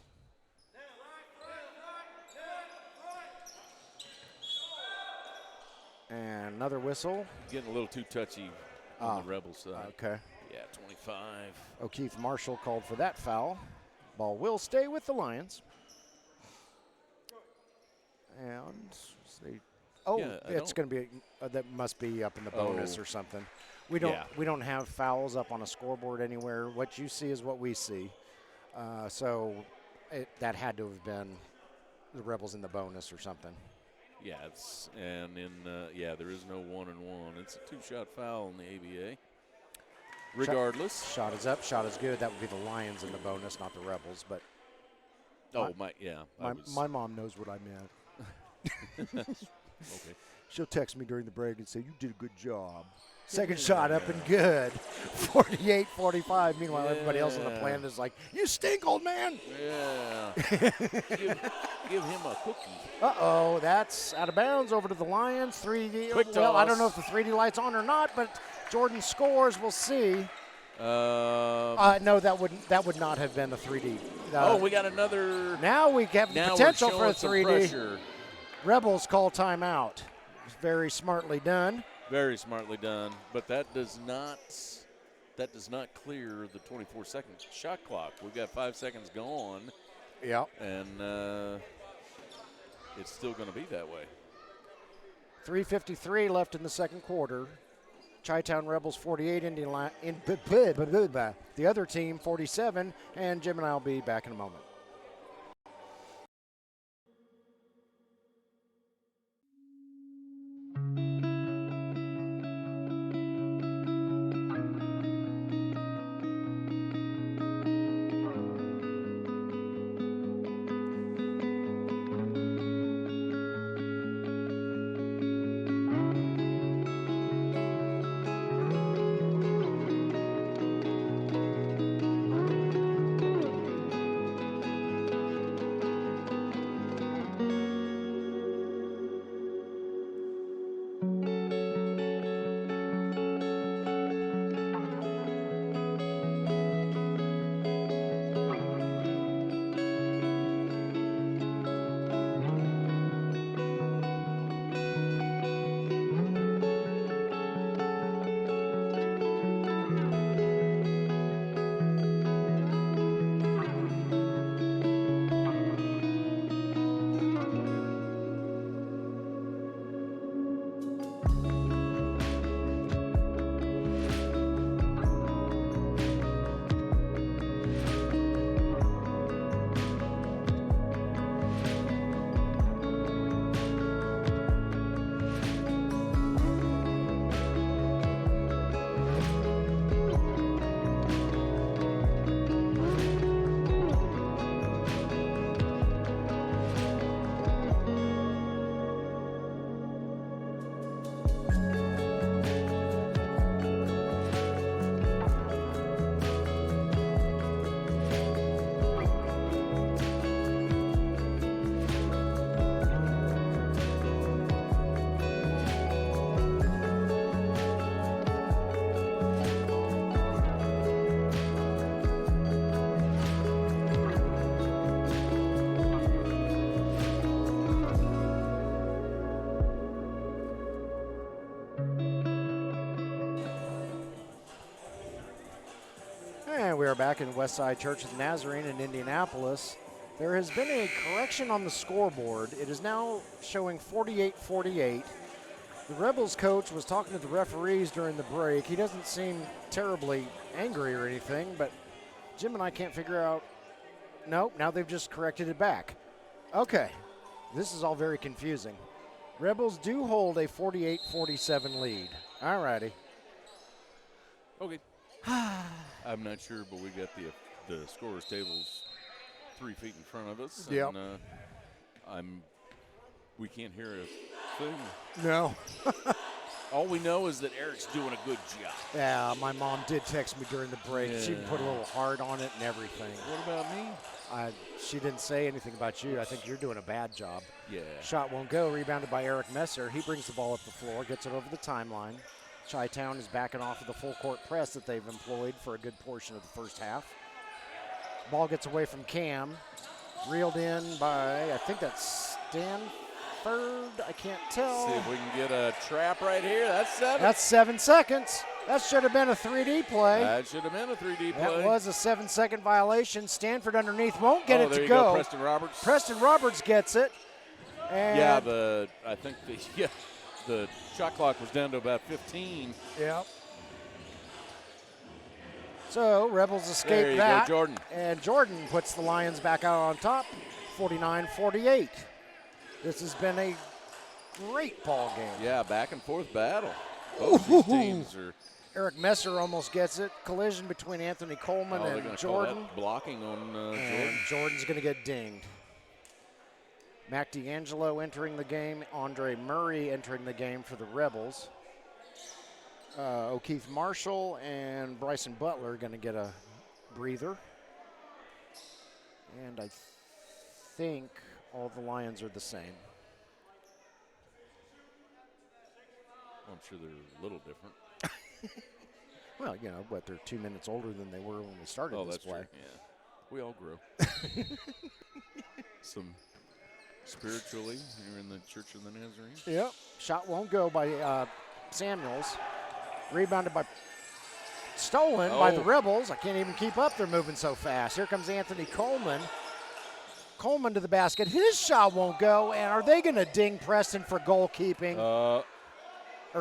And another whistle. Getting a little too touchy on the Rebels side. Okay. Yeah, 25. O'Keefe Marshall called for that foul. Ball will stay with the Lions. And it's going to be that must be up in the bonus or something. We don't have fouls up on a scoreboard anywhere. What you see is what we see. So that had to have been the Rebels in the bonus or something. Yeah, there is no 1-and-1. It's a two-shot foul in the ABA. Regardless, shot is up, shot is good. That would be the Lions in the bonus, not the Rebels. But my mom knows what I meant. Okay. She'll text me during the break and say, "You did a good job." Second shot up and good. 48-45. Meanwhile, everybody else on the planet is like, "You stink, old man." Yeah. give him a cookie. Uh-oh, that's out of bounds over to the Lions. 3D. Quick well, I toss. don't know if the 3D light's on or not, but Jordan scores. We'll see. No, that would not have been a 3D. We got another. Now we have the potential for a 3D. Pressure. Rebels call timeout. Very smartly done. Very smartly done, but that does not clear the 24-second shot clock. We've got 5 seconds gone. Yeah. And it's still going to be that way. 3:53 left in the second quarter. Chi-Town Rebels 48, the other team 47, and Jim and I will be back in a moment. And we are back in Westside Church of the Nazarene in Indianapolis. There has been a correction on the scoreboard. It is now showing 48-48. The Rebels coach was talking to the referees during the break. He doesn't seem terribly angry or anything, but Jim and I can't figure out. Nope, now they've just corrected it back. Okay, this is all very confusing. Rebels do hold a 48-47 lead. All righty. Okay. I'm not sure, but we got the scorer's tables 3 feet in front of us. Yep. And we can't hear a thing. No. All we know is that Eric's doing a good job. Yeah, my mom did text me during the break. Yeah. She put a little heart on it and everything. What about me? She didn't say anything about you. I think you're doing a bad job. Yeah. Shot won't go. Rebounded by Eric Messer. He brings the ball up the floor, gets it over the timeline. Chi-Town is backing off of the full court press that they've employed for a good portion of the first half. Ball gets away from Cam. Reeled in by, I think that's Stanford. I can't tell. See if we can get a trap right here. That's 7. That's 7 seconds. That should have been a 3D play. That should have been a 3D play. That was a 7-second violation. Stanford underneath won't get it there to you go. Preston Roberts. Preston Roberts gets it. And Yeah, I think the shot clock was down to about 15. Yep. So Rebels escape There you that. go, Jordan. And Jordan puts the Lions back out on top, 49-48. This has been a great ball game. Yeah, back and forth battle. Both these teams are. Eric Messer almost gets it. Collision between Anthony Coleman They're and gonna call Jordan. that blocking on And Jordan. Jordan's going to get dinged. Mac D'Angelo entering the game. Andre Murray entering the game for the Rebels. O'Keefe Marshall and Bryson Butler are going to get a breather. And I think all the Lions are the same. Well, I'm sure they're a little different. Well, you know, but they're 2 minutes older than they were when we started Oh, this that's play. true. Yeah, we all grow. Some spiritually here in the Church of the Nazarene. Yep. Shot won't go by Samuels. Rebounded by, stolen by the Rebels. I can't even keep up. They're moving so fast. Here comes Anthony Coleman. Coleman to the basket. His shot won't go. And are they going to ding Preston for goalkeeping or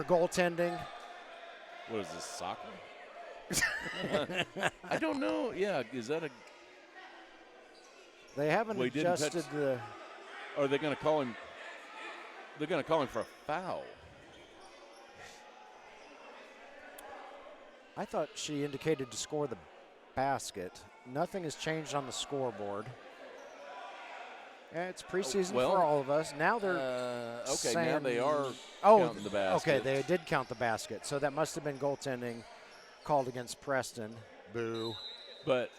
goaltending? What is this, soccer? I don't know. Yeah, is that a? They haven't Well, he didn't adjusted touch- the. Are they going to call him? They're going to call him for a foul. I thought she indicated to score the basket. Nothing has changed on the scoreboard. It's preseason well, for all of us. Now they're okay. saying, Now they are counting the basket. Okay, they did count the basket. So that must have been goaltending called against Preston. Boo. But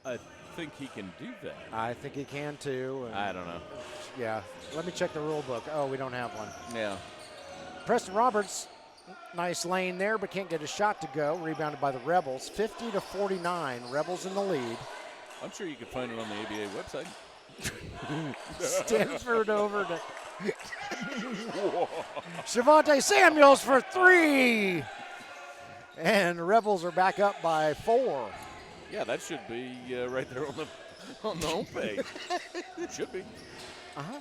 I think he can do that. I think he can too. And I don't know. yeah, let me check the rule book. Oh, we don't have one. Yeah. Preston Roberts, nice lane there, but can't get a shot to go. Rebounded by the Rebels, 50-49. Rebels in the lead. I'm sure you can find it on the ABA website. Stanford over to Shavonte Samuels for 3. And the Rebels are back up by 4. Yeah, that should be right there on the homepage. Should be. Uh-huh.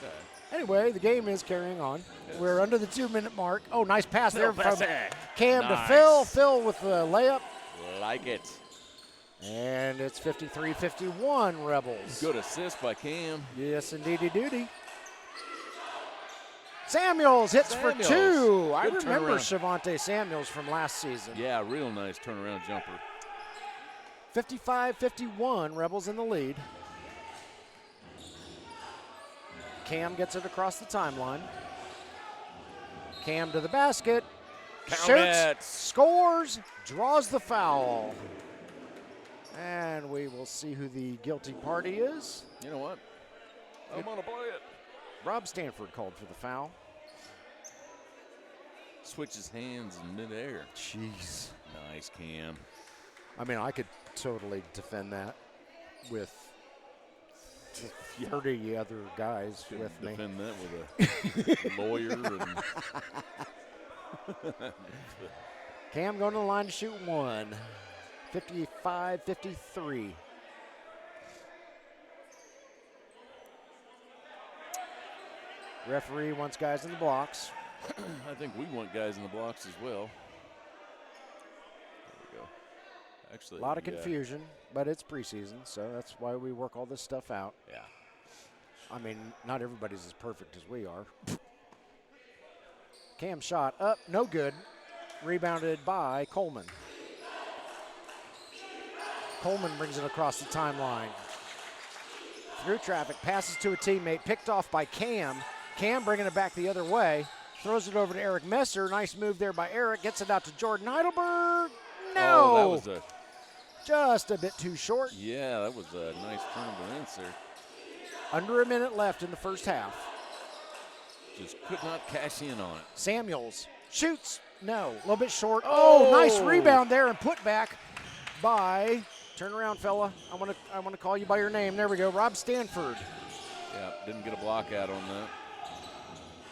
Okay. Anyway, the game is carrying on. Yes. We're under the 2-minute mark. Oh, nice pass there from Bassett. Cam Nice. to Phil. Phil with the layup. Like it. And it's 53-51 Rebels. Good assist by Cam. Yes, indeedy doody. Samuels hits for 2. I Good remember turnaround. Shavonte Samuels from last season. Yeah, real nice turnaround jumper. 55-51, Rebels in the lead. Cam gets it across the timeline. Cam to the basket. Count Shoots, it. scores, draws the foul. And we will see who the guilty party is. You know what? I'm going to play it. Rob Stanford called for the foul. Switches hands in midair. Jeez. Nice, Cam. I mean, I could totally defend that with 30 other guys with me. Defend that with a lawyer. And Cam going to the line to shoot 1. 55-53. Referee wants guys in the blocks. I think we want guys in the blocks as well. There we go. Actually, A lot of confusion, but it's preseason, so that's why we work all this stuff out. Yeah. I mean, not everybody's as perfect as we are. Cam shot up, no good. Rebounded by Coleman. Coleman brings it across the timeline. Through traffic, passes to a teammate, picked off by Cam. Cam bringing it back the other way. Throws it over to Eric Messer. Nice move there by Eric. Gets it out to Jordan Heidelberg. No. Oh, that was just a bit too short. Yeah, that was a nice turn of events there. Under a minute left in the first half. Just could not cash in on it. Samuels shoots. No, a little bit short. Oh, nice rebound there and put back by, turn around, fella. I want to call you by your name. There we go, Rob Stanford. Yeah, didn't get a block out on that.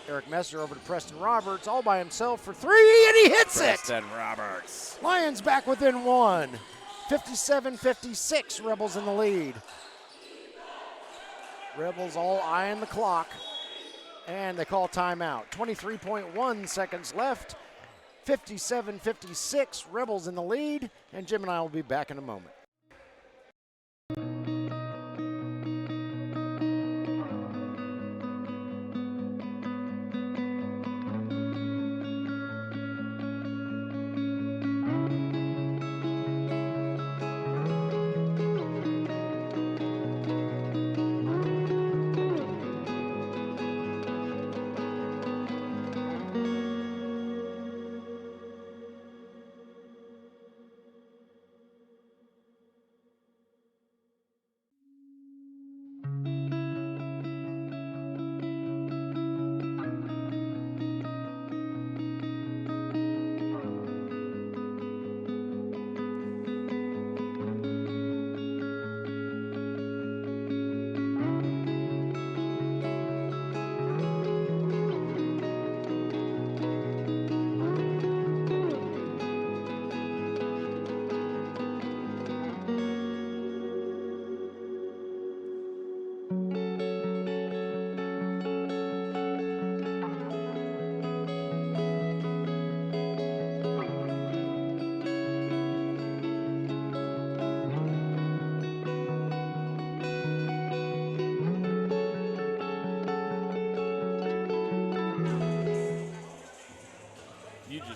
Eric Messer over to Preston Roberts, all by himself for three, and he hits Preston Roberts. Lions back within one. 57-56, Rebels in the lead. Rebels all eyeing the clock, and they call timeout. 23.1 seconds left. 57-56, Rebels in the lead, and Jim and I will be back in a moment.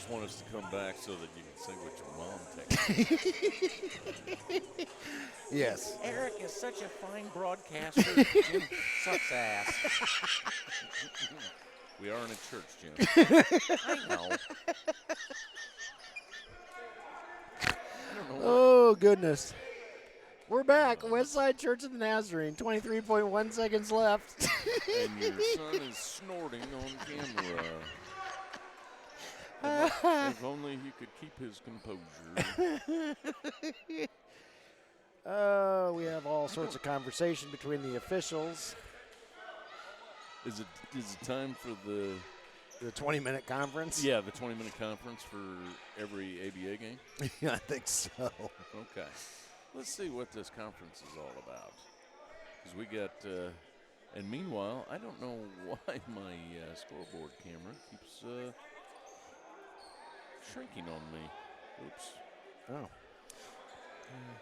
Want us to come back so that you can say what your mom texted. Yes. Eric is such a fine broadcaster. Jim sucks ass. We are in a church, Jim. I know. Oh, goodness. We're back. Westside Church of the Nazarene. 23.1 seconds left. And your son is snorting on camera. If only he could keep his composure. We have all sorts of conversation between the officials. Is it time for the 20-minute conference? Yeah, the 20-minute conference for every ABA game? Yeah, I think so. Okay. Let's see what this conference is all about. Because we got, and meanwhile, I don't know why my scoreboard camera keeps shrinking on me. Oops. Oh.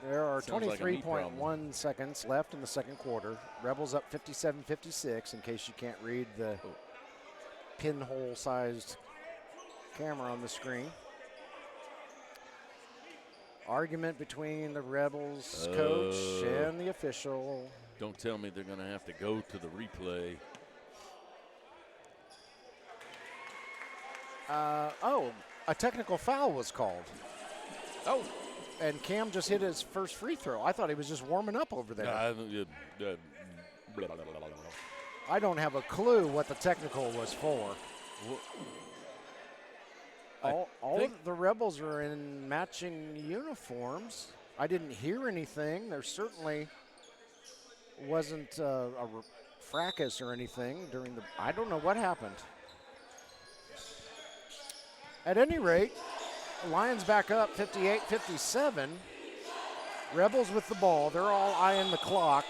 There are Sounds like a me 23.1 seconds left in the second quarter. Rebels up 57-56 in case you can't read the pinhole-sized camera on the screen. Argument between the Rebels coach and the official. Don't tell me they're going to have to go to the replay. A technical foul was called. Oh. And Cam just hit his first free throw. I thought he was just warming up over there. I don't have a clue what the technical was for. All of the Rebels are in matching uniforms. I didn't hear anything. There certainly wasn't a fracas or anything during the. I don't know what happened. At any rate, the Lions back up 58-57. Rebels with the ball. They're all eyeing the clock.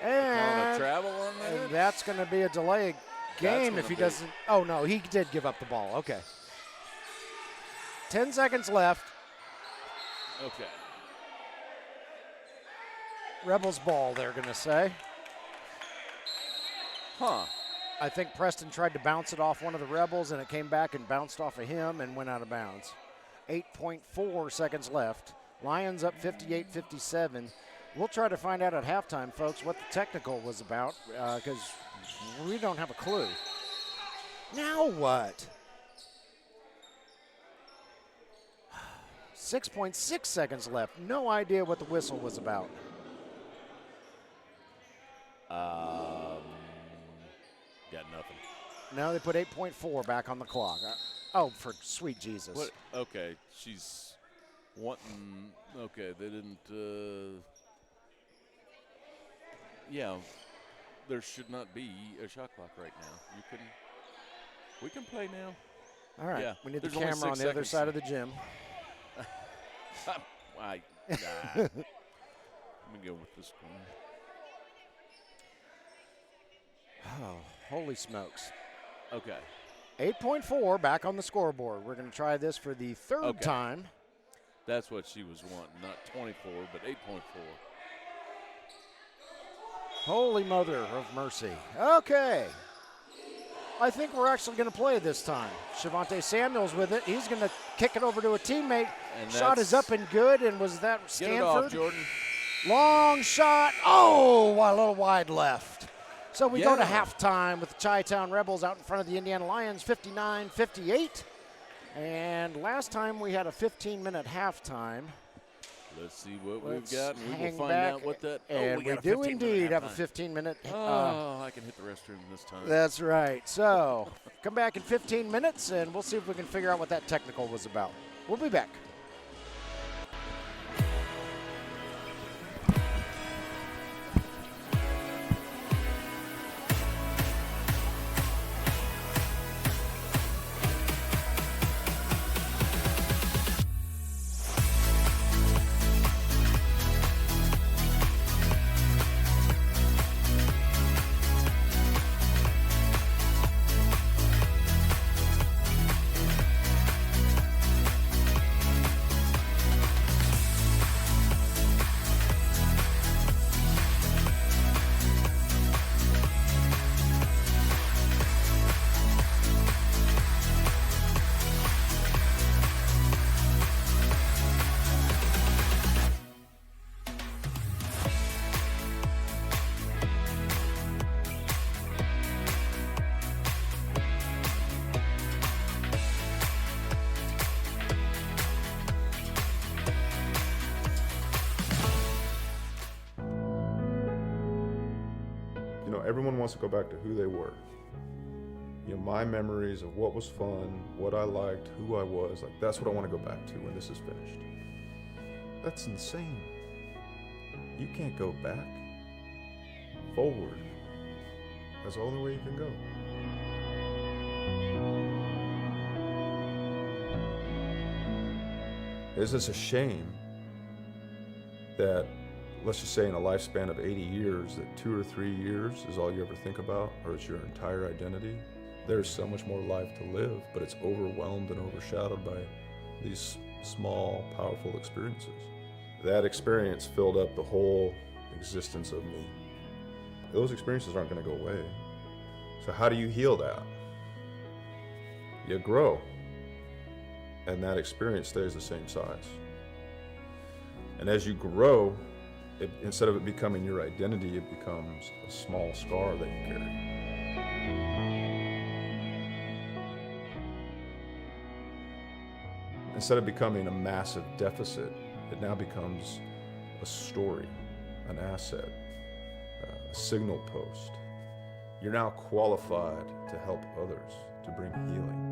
On a travel on that? And that's going to be a delay game if he doesn't. Oh, no, he did give up the ball. Okay. 10 seconds left. Okay. Rebels ball, they're going to say. Huh. I think Preston tried to bounce it off one of the Rebels, and it came back and bounced off of him and went out of bounds. 8.4 seconds left. Lions up 58-57. We'll try to find out at halftime, folks, what the technical was about, because we don't have a clue. Now what? 6.6 seconds left. No idea what the whistle was about. Got nothing. No, they put 8.4 back on the clock. Oh, for sweet Jesus. What? Okay, she's wanting. Okay, they didn't. Yeah, there should not be a shot clock right now. We can play now. All right. Yeah, We need the there's only camera on 6 the other seconds. side of the gym. Let me go with this one. Oh, holy smokes. Okay. 8.4 back on the scoreboard. We're going to try this for the third time. That's what she was wanting, not 24, but 8.4. Holy Mother of Mercy. Okay. I think we're actually going to play this time. Shavonte Samuels with it. He's going to kick it over to a teammate. And Shot is up and good, and was that Get Stanford? it off, Jordan. Long shot. Oh, a little wide left. So we go to Yeah. halftime with the Chi-Town Rebels out in front of the Indiana Lions, 59-58. And last time we had a 15-minute halftime. Let's see what Let's we've got, and we will hang find back. out what that. And we we got a do 15-minute indeed have a halftime. 15-minute. I can hit the restroom this time. That's right. So come back in 15 minutes, and we'll see if we can figure out what that technical was about. We'll be back. You know, everyone wants to go back to who they were. You know, my memories of what was fun, what I liked, who I was, like that's what I want to go back to when this is finished. That's insane. You can't go back. Forward. That's the only way you can go. Is this a shame that, let's just say in a lifespan of 80 years, that 2 or 3 years is all you ever think about, or it's your entire identity? There's so much more life to live, but it's overwhelmed and overshadowed by these small, powerful experiences. That experience filled up the whole existence of me. Those experiences aren't going to go away. So how do you heal that? You grow, and that experience stays the same size. And as you grow, instead of it becoming your identity, it becomes a small scar that you carry. Instead of becoming a massive deficit, it now becomes a story, an asset, a signal post. You're now qualified to help others, to bring healing.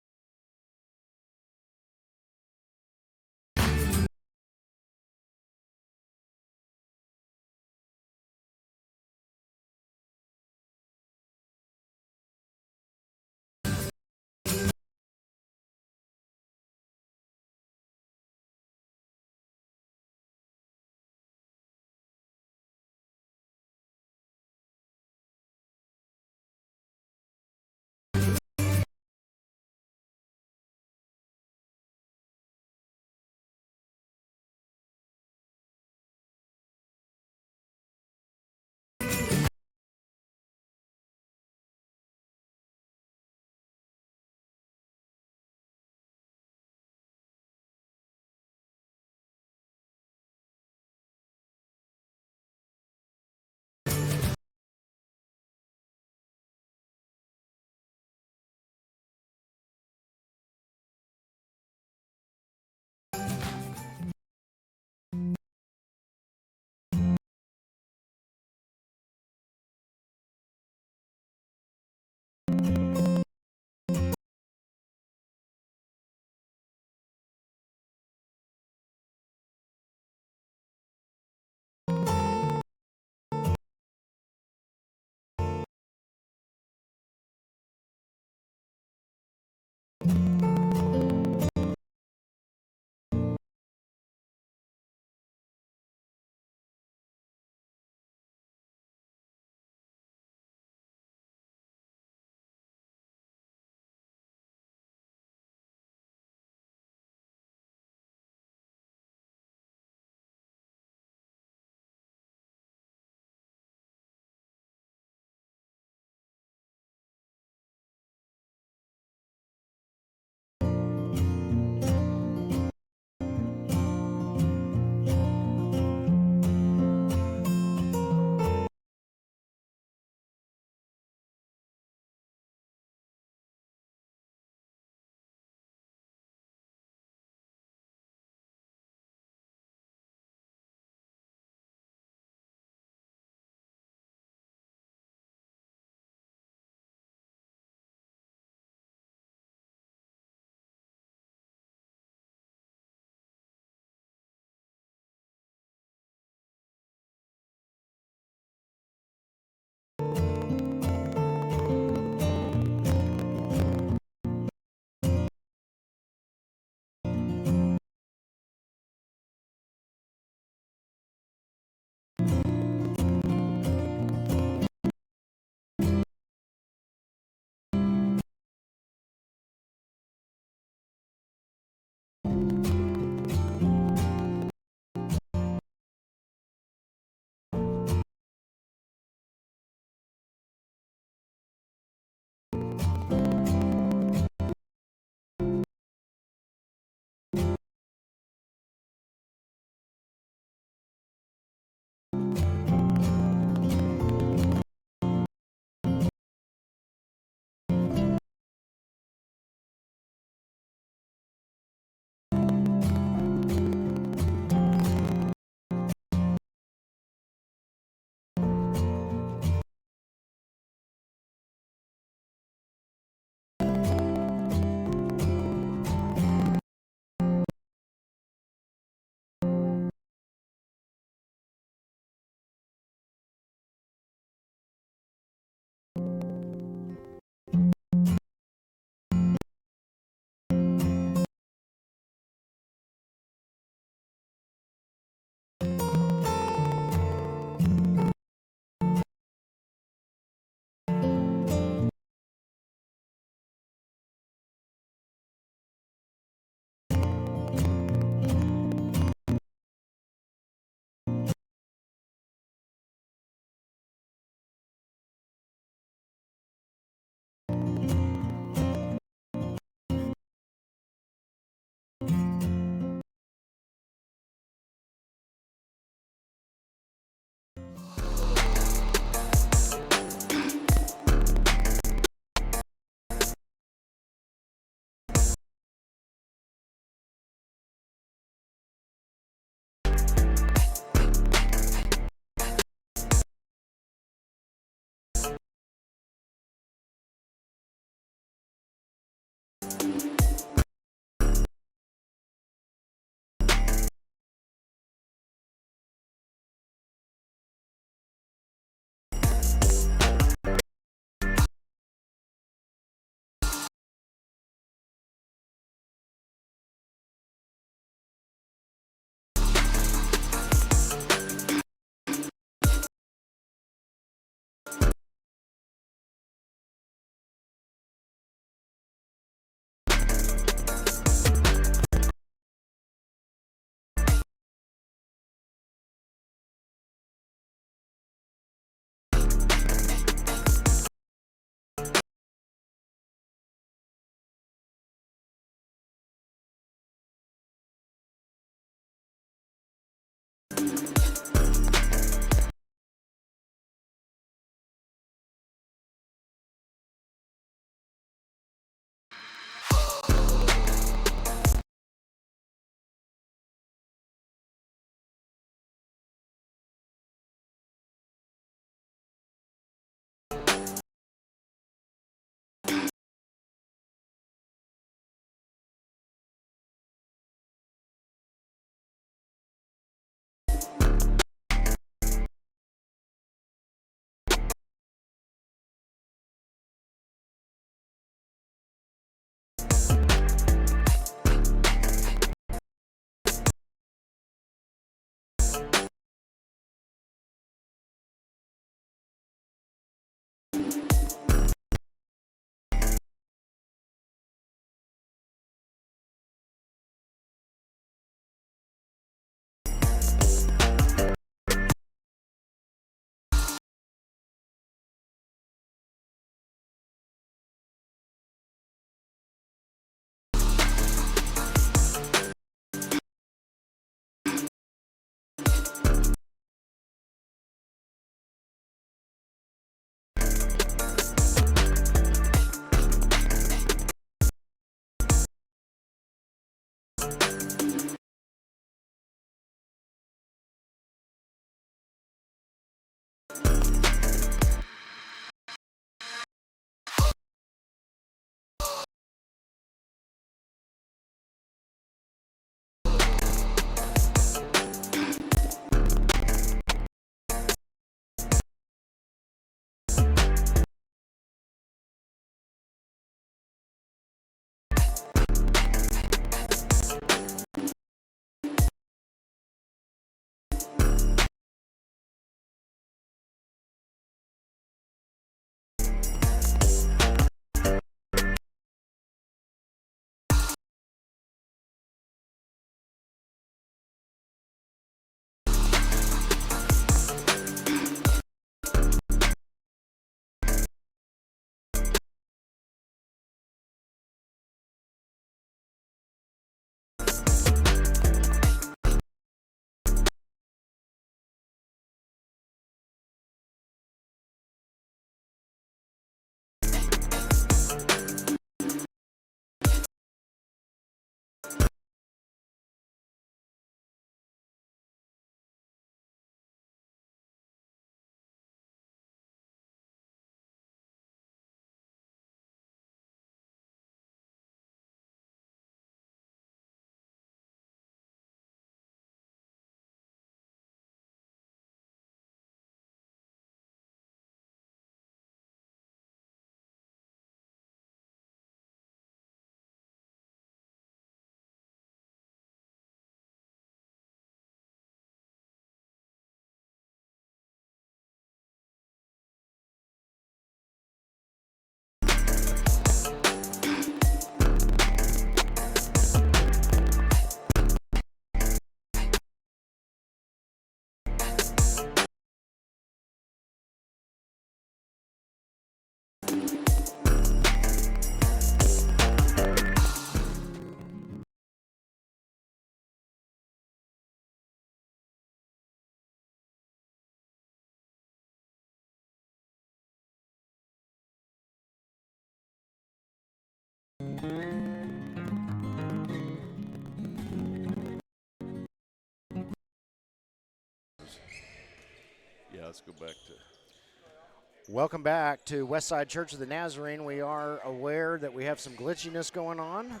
Yeah, let's go back to. Welcome back to Westside Church of the Nazarene. We are aware that we have some glitchiness going on.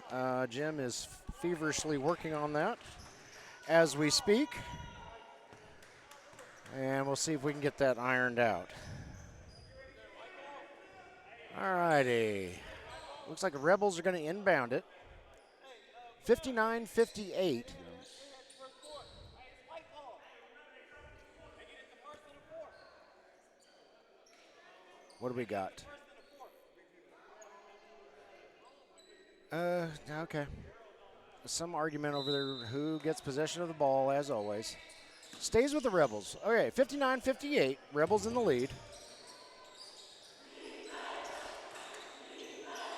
Jim is feverishly working on that as we speak. And we'll see if we can get that ironed out. All righty. Looks like the Rebels are going to inbound it. 59-58. What do we got? Okay. Some argument over there who gets possession of the ball, as always. Stays with the Rebels. Okay, 59-58. Rebels in the lead.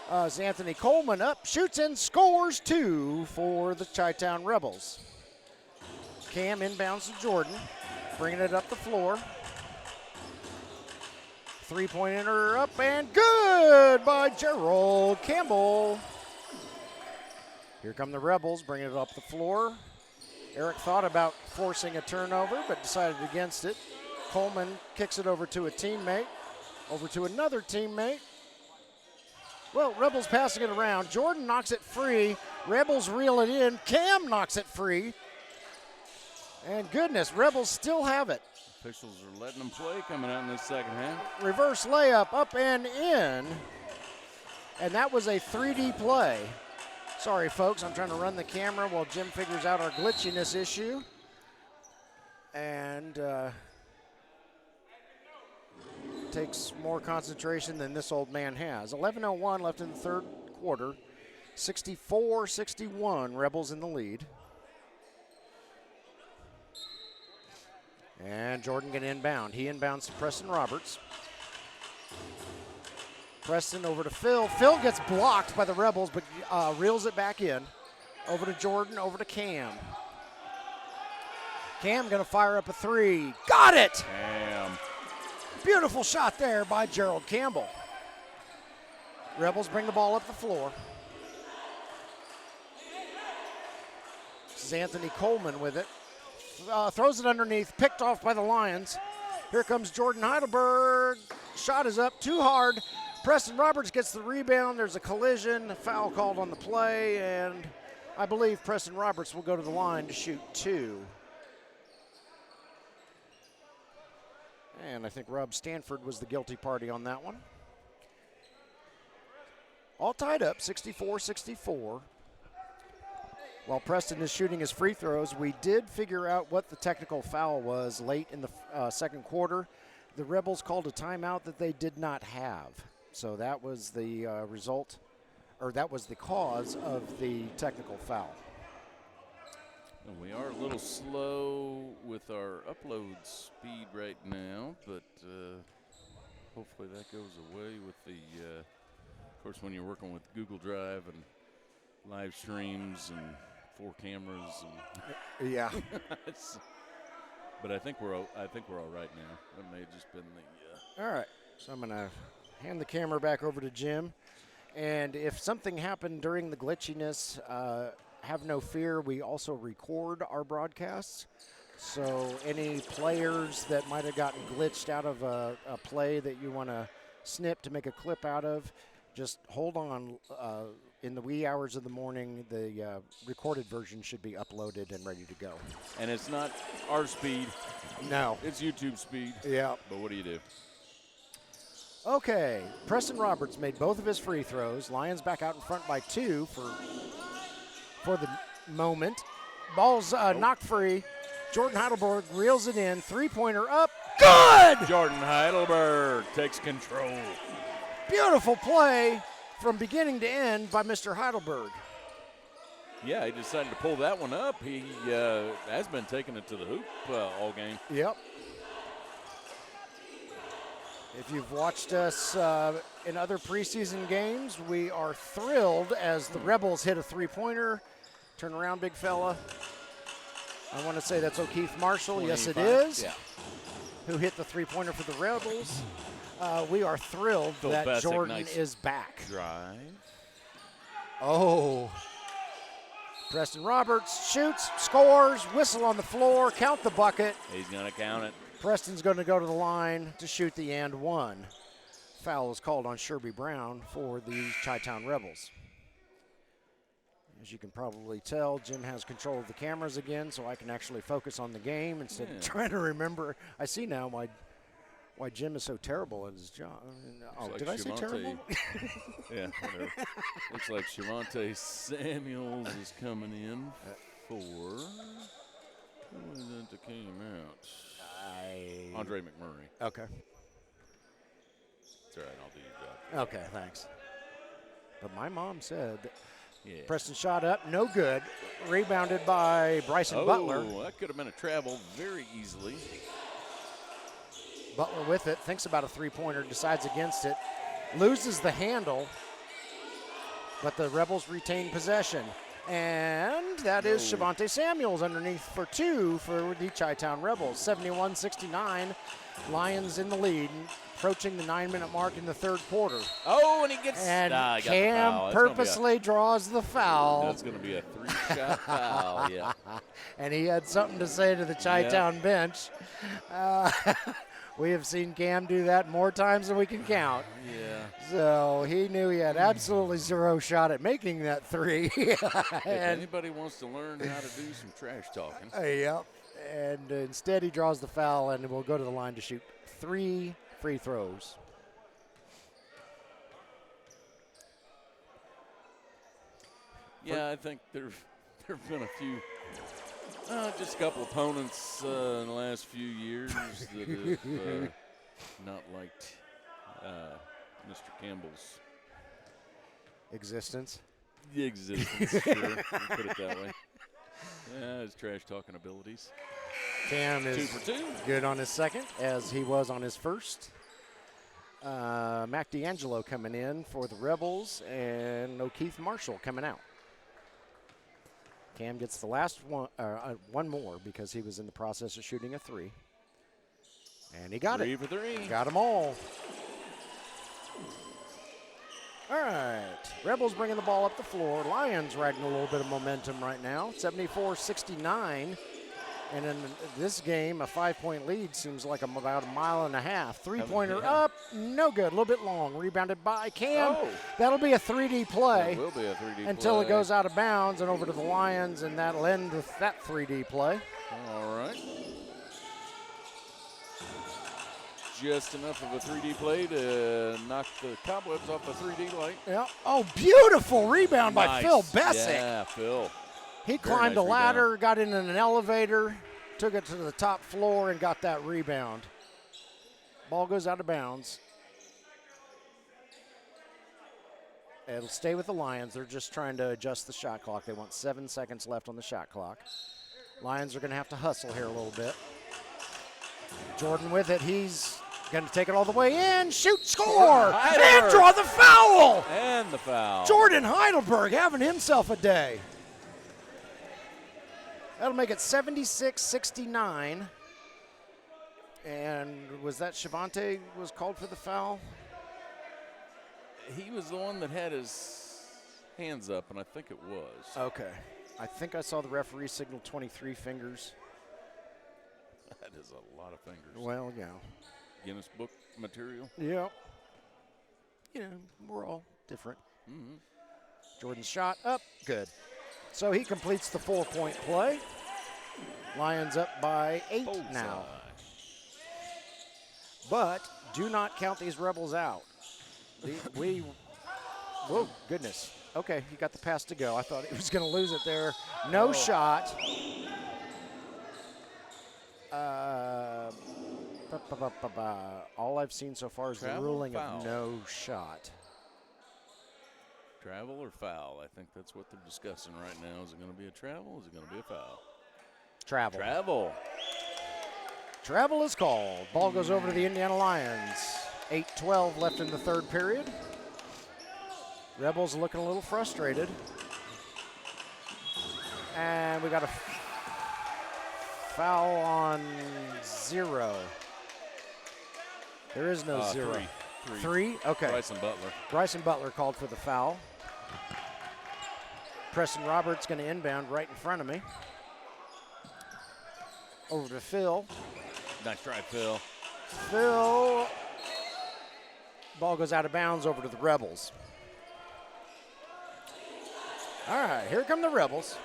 It's Anthony Coleman up, shoots and scores 2 for the Chi-Town Rebels. Cam inbounds to Jordan, bringing it up the floor. Three-pointer up and good by Gerald Campbell. Here come the Rebels, bringing it up the floor. Eric thought about forcing a turnover, but decided against it. Coleman kicks it over to a teammate, over to another teammate. Well, Rebels passing it around. Jordan knocks it free. Rebels reel it in. Cam knocks it free. And goodness, Rebels still have it. Officials are letting them play coming out in this second half. Reverse layup up and in. And that was a 3D play. Sorry, folks, I'm trying to run the camera while Jim figures out our glitchiness issue. And takes more concentration than this old man has. 11:01 left in the third quarter. 64-61, Rebels in the lead. And Jordan can inbound. He inbounds to Preston Roberts. Preston over to Phil. Phil gets blocked by the Rebels, but reels it back in. Over to Jordan, over to Cam. Cam gonna fire up a three. Got it! Damn. Beautiful shot there by Gerald Campbell. Rebels bring the ball up the floor. This is Anthony Coleman with it. Throws it underneath, picked off by the Lions. Here comes Jordan Heidelberg. Shot is up too hard. Preston Roberts gets the rebound. There's a collision, a foul called on the play, and I believe Preston Roberts will go to the line to shoot 2. And I think Rob Stanford was the guilty party on that one. All tied up, 64-64. While Preston is shooting his free throws, we did figure out what the technical foul was late in the second quarter. The Rebels called a timeout that they did not have. So that was the result, or that was the cause of the technical foul. And we are a little slow with our upload speed right now, but hopefully that goes away with the, of course, when you're working with Google Drive and live streams and 4 cameras and yeah. But I think we're all right now. It may have just been the. All right, so I'm gonna hand the camera back over to Jim, and if something happened during the glitchiness, have no fear. We also record our broadcasts, so any players that might have gotten glitched out of a play that you want to snip to make a clip out of, just hold on. In the wee hours of the morning, the recorded version should be uploaded and ready to go. And it's not our speed. No. It's YouTube speed. Yeah. But what do you do? Okay. Preston Roberts made both of his free throws. Lions back out in front by 2 for the moment. Ball's knocked free. Jordan Heidelberg reels it in. 3-pointer up. Good! Jordan Heidelberg takes control. Beautiful play from beginning to end by Mr. Heidelberg. Yeah, he decided to pull that one up. He has been taking it to the hoop all game. Yep. If you've watched us in other preseason games, we are thrilled as the Rebels hit a 3-pointer. Turn around, big fella. I want to say that's O'Keefe Marshall. 25. Yes, it is. Yeah. Who hit the 3-pointer for the Rebels. We are thrilled Phil that Bessick, Jordan nice is back. Drive. Oh. Preston Roberts shoots, scores, whistle on the floor, count the bucket. He's going to count it. Preston's going to go to the line to shoot the and 1. Foul is called on Sherby Brown for the Chi-Town Rebels. As you can probably tell, Jim has control of the cameras again, so I can actually focus on the game instead of trying to remember. I see now why Jim is so terrible at his job. Oh, like did I say terrible? Yeah, whatever. Looks like Shavonte Samuels is coming in for. Who was it that came out? Andre McMurray. Okay. It's all right, I'll do your job. Okay, thanks. But my mom said Yeah. Preston shot up, no good. Rebounded by Bryson Butler. Oh, that could have been a travel very easily. Butler with it, thinks about a 3-pointer, decides against it, loses the handle, but the Rebels retain possession. And that is Shavonte Samuels underneath for 2 for the Chi-Town Rebels. 71-69, Lions in the lead, approaching the 9-minute mark in the third quarter. Oh, and he gets And got Cam purposely draws the foul. That's going to be a 3-shot foul, yeah. And he had something to say to the Chi-Town bench. We have seen Cam do that more times than we can count. Yeah. So he knew he had absolutely 0 shot at making that 3. If anybody wants to learn how to do some trash talking. Yep. And instead he draws the foul and will go to the line to shoot 3 free throws. Yeah, I think there have been a few, just a couple opponents in the last few years that have not liked Mr. Campbell's Existence. sure, we'll put it that way. Yeah, his trash talking abilities. Cam 2 is for 2. good on his second, as he was on his first. Mac D'Angelo coming in for the Rebels, and O'Keefe Marshall coming out. Cam gets the last one more because he was in the process of shooting a 3. And he got 3 for 3. Got them all. All right, Rebels bringing the ball up the floor. Lions riding a little bit of momentum right now, 74-69. And in this game, a 5-point lead seems like about a mile and a half. Three-pointer Yeah. up, no good, a little bit long. Rebounded by Cam. Oh. That'll be a 3D play. It will be a 3D until play. it goes out of bounds and over to the Lions, and that'll end with that 3D play. All right. Just enough of a 3D play to knock the cobwebs off the 3D light. Yeah. Oh, beautiful rebound by Nice. Phil Bessick. Yeah, Phil. He Very climbed nice a ladder, got in an elevator, took it to the top floor, and got that rebound. Ball goes out of bounds. It'll stay with the Lions. They're just trying to adjust the shot clock. They want 7 seconds left on the shot clock. Lions are going to have to hustle here a little bit. Jordan with it. He's going to take it all the way in. Shoot, score, and draw the foul. And the foul. Jordan Heidelberg having himself a day. That'll make it 76-69. And was that Shavante was called for the foul? He was the one that had his hands up, and I think it was. Okay. I think I saw the referee signal 23 fingers. That is a lot of fingers. Well, yeah. Guinness Book material. Yeah. You know, we're all different. Mm-hmm. Jordan's shot up, good. So he completes the 4-point play. Lions up by 8 now. But do not count these Rebels out. Whoa, goodness. Okay, he got the pass to go. I thought he was going to lose it there. No shot. All I've seen so far is Travel, the ruling foul. of no shot. Travel or foul? I think that's what they're discussing right now. Is it going to be a travel? Is it going to be a foul? Travel. Travel. Travel is called. Ball goes over to the Indiana Lions. 8:12 left in the third period. Rebels looking a little frustrated. And we got a foul on 0. There is no 0. 3. 3? Okay. Bryson Butler called for the foul. Preston Roberts going to inbound right in front of me. Over to Phil. Nice try, Phil. Phil. Ball goes out of bounds over to the Rebels. All right, here come the Rebels.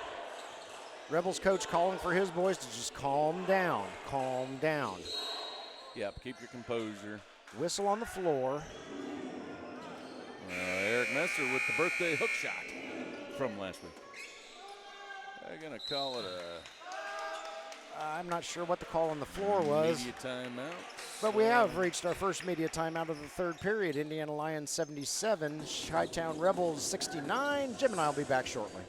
Rebels coach calling for his boys to just calm down, calm down. Yep, keep your composure. Whistle on the floor. Eric Messer with the birthday hook shot from last week. They're going to call it a... I'm not sure what the call on the floor was. Media timeout. But we have reached our first media timeout of the third period. Indiana Lions 77, Chi-Town Rebels 69. Jim and I will be back shortly.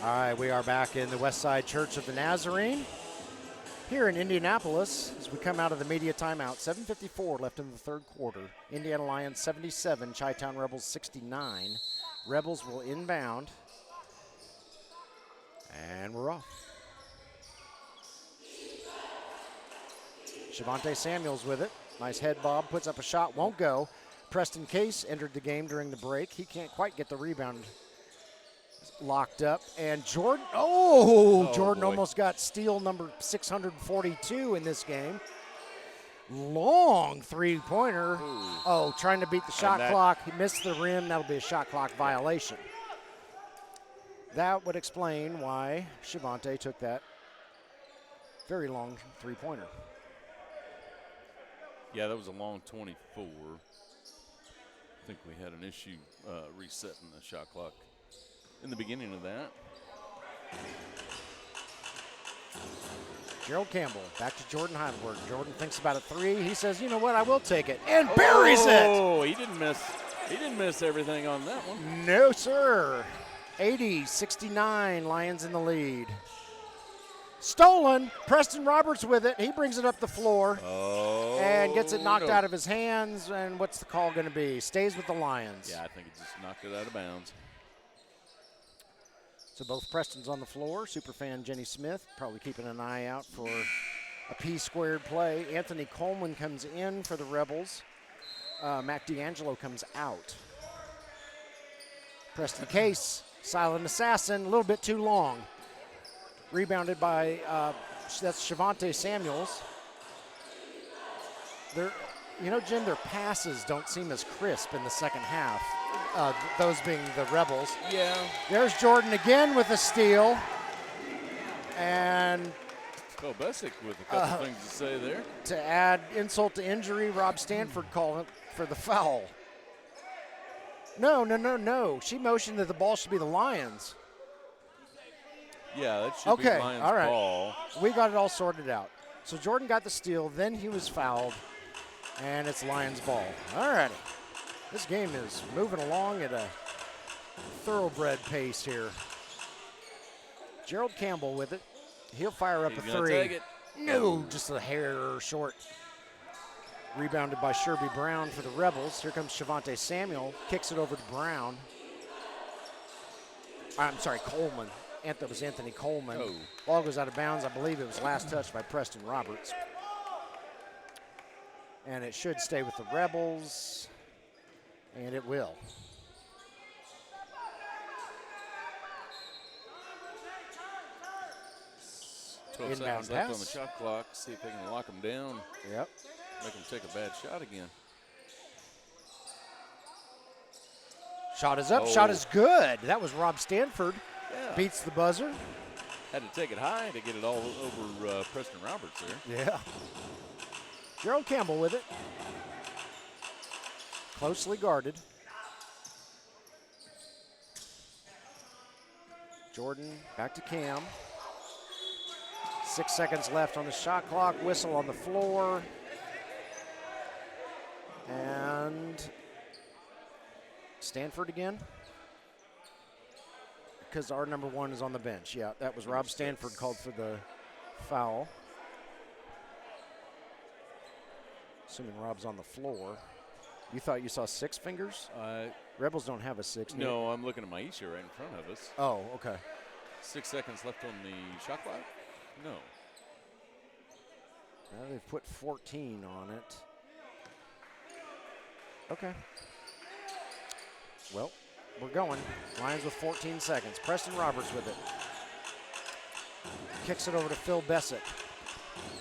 All right, we are back in the Westside Church of the Nazarene here in Indianapolis as we come out of the media timeout. 7:54 left in the third quarter. Indiana Lyons 77, Chi-Town Rebels 69. Rebels will inbound. And we're off. Shavonte Samuels with it. Nice head bob, puts up a shot, won't go. Preston Case entered the game during the break. He can't quite get the rebound locked up. And Jordan, Jordan boy. almost got steal number 642 in this game. Long three-pointer. Trying to beat the shot clock. He missed the rim. That'll be a shot clock violation. That would explain why Shavonte took that very long three-pointer. Yeah, that was a long 24. I think we had an issue resetting the shot clock in the beginning of that. Gerald Campbell back to Jordan Heidelberg. Jordan thinks about a three. He says, you know what, I will take it. And buries it. Oh, he didn't miss. He didn't miss everything on that one. No, sir. 80-69, Lions in the lead. Stolen. Preston Roberts with it. He brings it up the floor and gets it knocked out of his hands. And what's the call going to be? Stays with the Lions. Yeah, I think he just knocked it out of bounds. So both Prestons on the floor. Superfan Jenny Smith probably keeping an eye out for a P-squared play. Anthony Coleman comes in for the Rebels. Mac D'Angelo comes out. Preston Case, silent assassin, a little bit too long. Rebounded by, that's Shavonte Samuels. Jim, their passes don't seem as crisp in the second half, those being the Rebels. Yeah. There's Jordan again with a steal. And Besic with a couple things to say there. to add insult to injury, Rob Stanford called for the foul. No. She motioned that the ball should be the Lions. Yeah, that should be Lions all right. ball. We got it all sorted out. So Jordan got the steal, then he was fouled, and it's Lions ball. All righty. This game is moving along at a thoroughbred pace here. Gerald Campbell with it. He'll fire up He's a gonna three. take it. No, just a hair short. Rebounded by Sherby Brown for the Rebels. Here comes Shavonte Samuel. Kicks it over to Brown. I'm sorry, Coleman. That was Anthony Coleman. Ball goes out of bounds. I believe it was last touched by Preston Roberts. And it should stay with the Rebels. And it will. Inbound seconds left on the shot clock. See if they can lock them down. Yep. Make them take a bad shot again. Shot is up. Shot is good. That was Rob Stanford. Yeah. Beats the buzzer. Had to take it high to get it all over Preston Roberts there. Yeah. Gerald Campbell with it. Closely guarded. Jordan back to Cam. 6 seconds left on the shot clock. Whistle on the floor. And Stanford again. Because our number one is on the bench. Yeah, that was Rob Stanford called for the foul. Assuming Rob's on the floor. You thought you saw 6 fingers? Rebels don't have a 6. No, I'm looking at my issue right in front of us. Oh, okay. 6 seconds left on the shot clock? No. Now they've put 14 on it. Okay. Well, we're going. Lions with 14 seconds. Preston Roberts with it. Kicks it over to Phil Besic.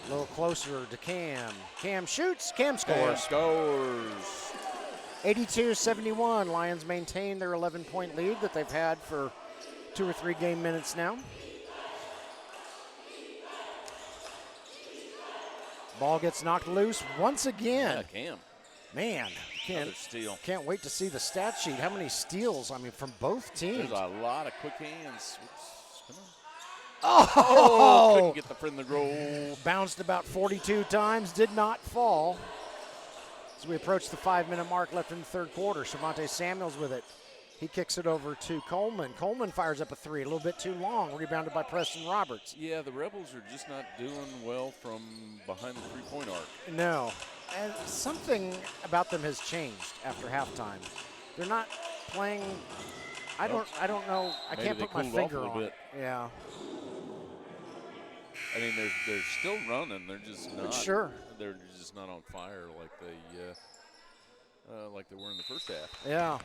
A little closer to Cam. Cam shoots. Cam scores. Scores. 82-71. Lions maintain their 11-point lead that they've had for 2 or 3 game minutes now. Ball gets knocked loose once again. Yeah, Cam. Man, can't wait to see the stat sheet. How many steals, from both teams. There's a lot of quick hands. Come on. Oh! Couldn't get the friendly roll. Bounced about 42 times, did not fall. As we approach the 5-minute mark left in the third quarter, Shavonte Samuels with it. He kicks it over to Coleman. Coleman fires up a three, a little bit too long, rebounded by Preston Roberts. Yeah, the Rebels are just not doing well from behind the three-point arc. No, and something about them has changed after halftime. They're not playing. I don't know. I can't put my finger on it. Yeah. I mean, they're still running. They're just not. Sure. They're just not on fire like they were in the first half. Yeah.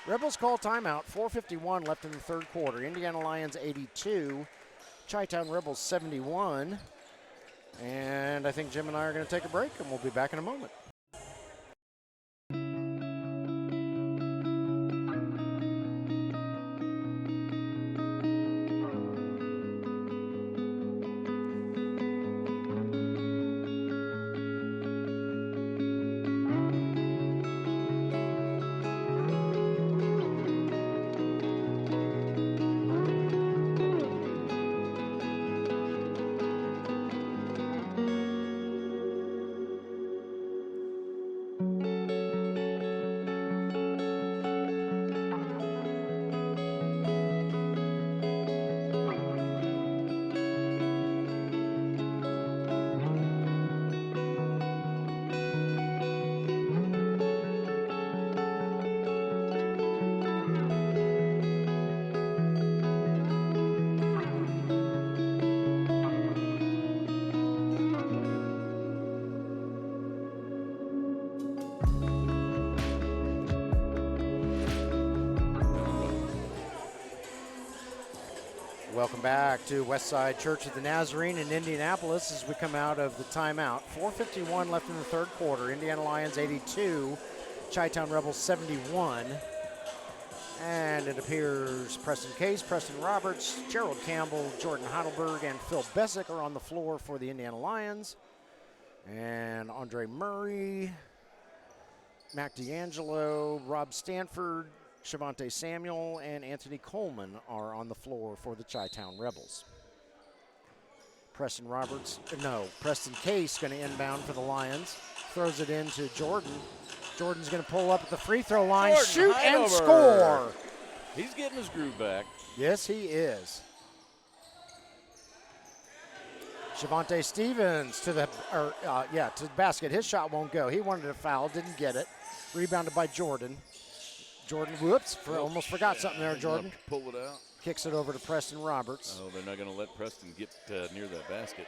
Rebels call timeout. 4:51 left in the third quarter. Indiana Lions 82, Chi-Town Rebels 71. And I think Jim and I are going to take a break, and we'll be back in a moment. Welcome back to Westside Church of the Nazarene in Indianapolis as we come out of the timeout. 4:51 left in the third quarter. Indiana Lions 82, Chi-Town Rebels 71. And it appears Preston Case, Preston Roberts, Gerald Campbell, Jordan Heidelberg, and Phil Bessick are on the floor for the Indiana Lions. And Andre Murray, Mac D'Angelo, Rob Stanford, Shavonte Samuel, and Anthony Coleman are on the floor for the Chi-Town Rebels. Preston Case going to inbound for the Lions. Throws it into Jordan. Jordan's going to pull up at the free throw line, shoot and score. He's getting his groove back. Yes, he is. Shavonte Stevens to the basket. His shot won't go. He wanted a foul, didn't get it. Rebounded by Jordan. Jordan, almost forgot something there, Jordan. Pull it out. Kicks it over to Preston Roberts. Oh, they're not going to let Preston get near that basket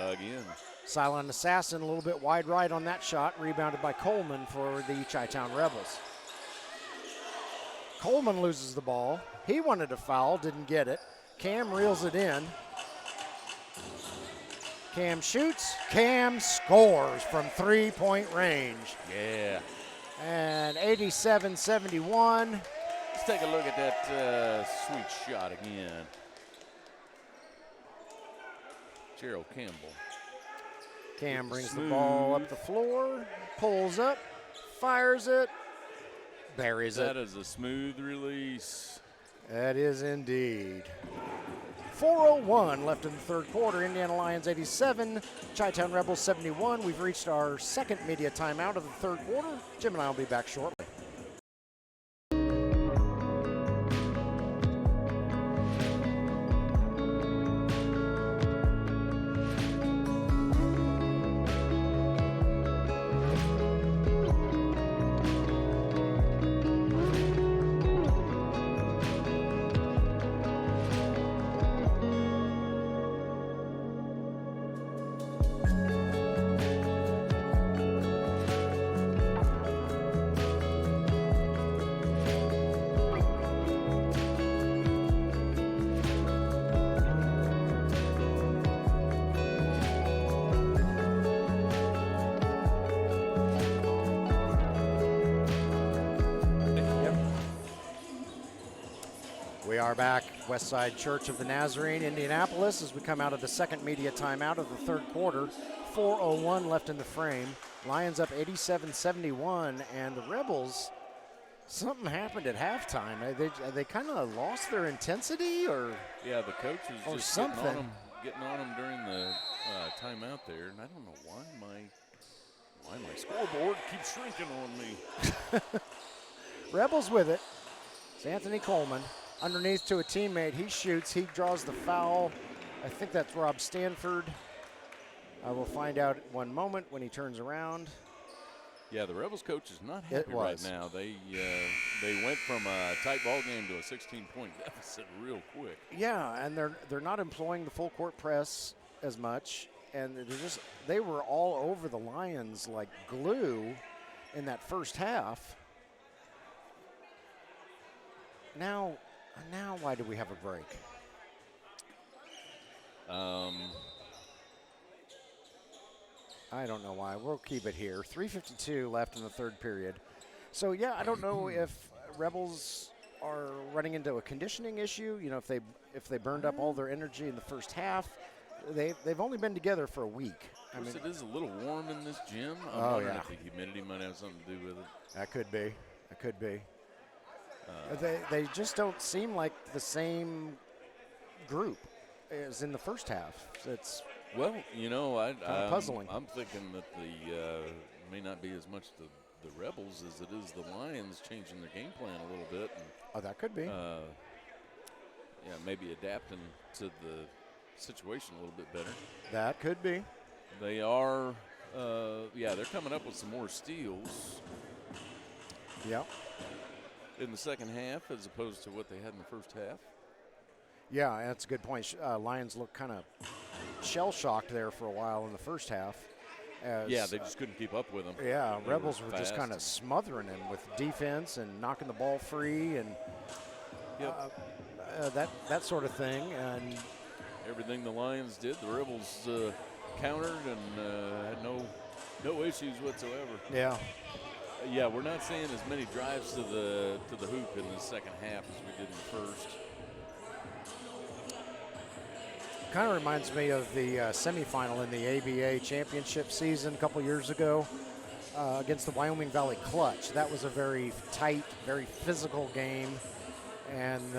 again. Silent Assassin a little bit wide right on that shot. Rebounded by Coleman for the Chi-Town Rebels. Coleman loses the ball. He wanted a foul, didn't get it. Cam reels it in. Cam shoots. Cam scores from three-point range. Yeah. And 87-71. Let's take a look at that sweet shot again. Gerald Campbell. Cam brings the ball up the floor, pulls up, fires it, buries it. That is a smooth release. That is indeed. 4:01 left in the third quarter. Indiana Lions 87, Chi-Town Rebels 71. We've reached our second media timeout of the third quarter. Jim and I will be back shortly. We are back, Westside Church of the Nazarene, Indianapolis, as we come out of the second media timeout of the third quarter. 4:01 left in the frame. Lions up 87-71, and the Rebels, something happened at halftime. They kind of lost their intensity, or yeah, the coach was just something getting on them during the timeout there, and I don't know why my scoreboard keeps shrinking on me. Rebels with it. It's Anthony Coleman underneath to a teammate. He shoots. He draws the foul. I think that's Rob Stanford. I will find out in one moment when he turns around. Yeah, the Rebels coach is not happy right now. They went from a tight ball game to a 16-point deficit real quick. Yeah, and they're not employing the full court press as much, and they were all over the Lions like glue in that first half. Now why do we have a break? I don't know why. We'll keep it here. 3:52 left in the third period. So, yeah, I don't know if Rebels are running into a conditioning issue. You know, if they burned up all their energy in the first half, they've only been together for a week. I mean, it is a little warm in this gym. I'm wondering if the humidity might have something to do with it. That could be. That could be. They just don't seem like the same group as in the first half. It's well, you know, puzzling. I'm thinking that may not be as much the Rebels as it is the Lions changing their game plan a little bit. And, that could be. Yeah, maybe adapting to the situation a little bit better. That could be. They are, they're coming up with some more steals. Yeah. In the second half as opposed to what they had in the first half. Yeah, that's a good point. Lions looked kind of shell-shocked there for a while in the first half. Yeah, they just couldn't keep up with them. Yeah, Rebels were just kind of smothering them with defense and knocking the ball free and that sort of thing. And everything the Lions did, the Rebels countered and had no issues whatsoever. Yeah. Yeah, we're not seeing as many drives to the hoop in the second half as we did in the first. Kind of reminds me of the semifinal in the ABA championship season a couple years ago against the Wyoming Valley Clutch. That was a very tight, very physical game. And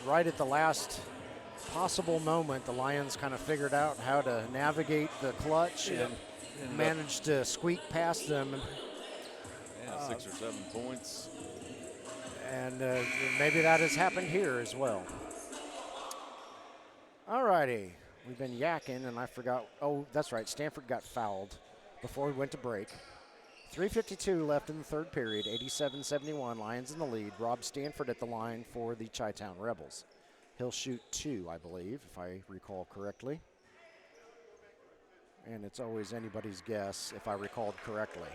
right at the last possible moment, the Lions kind of figured out how to navigate the Clutch and managed to squeak past them. 6 or 7 points. And maybe that has happened here as well. All righty. We've been yakking, and I forgot. Oh, that's right. Stanford got fouled before we went to break. 3:52 left in the third period. 87-71. Lions in the lead. Rob Stanford at the line for the Chi-Town Rebels. He'll shoot 2, I believe, if I recall correctly. And it's always anybody's guess if I recalled correctly.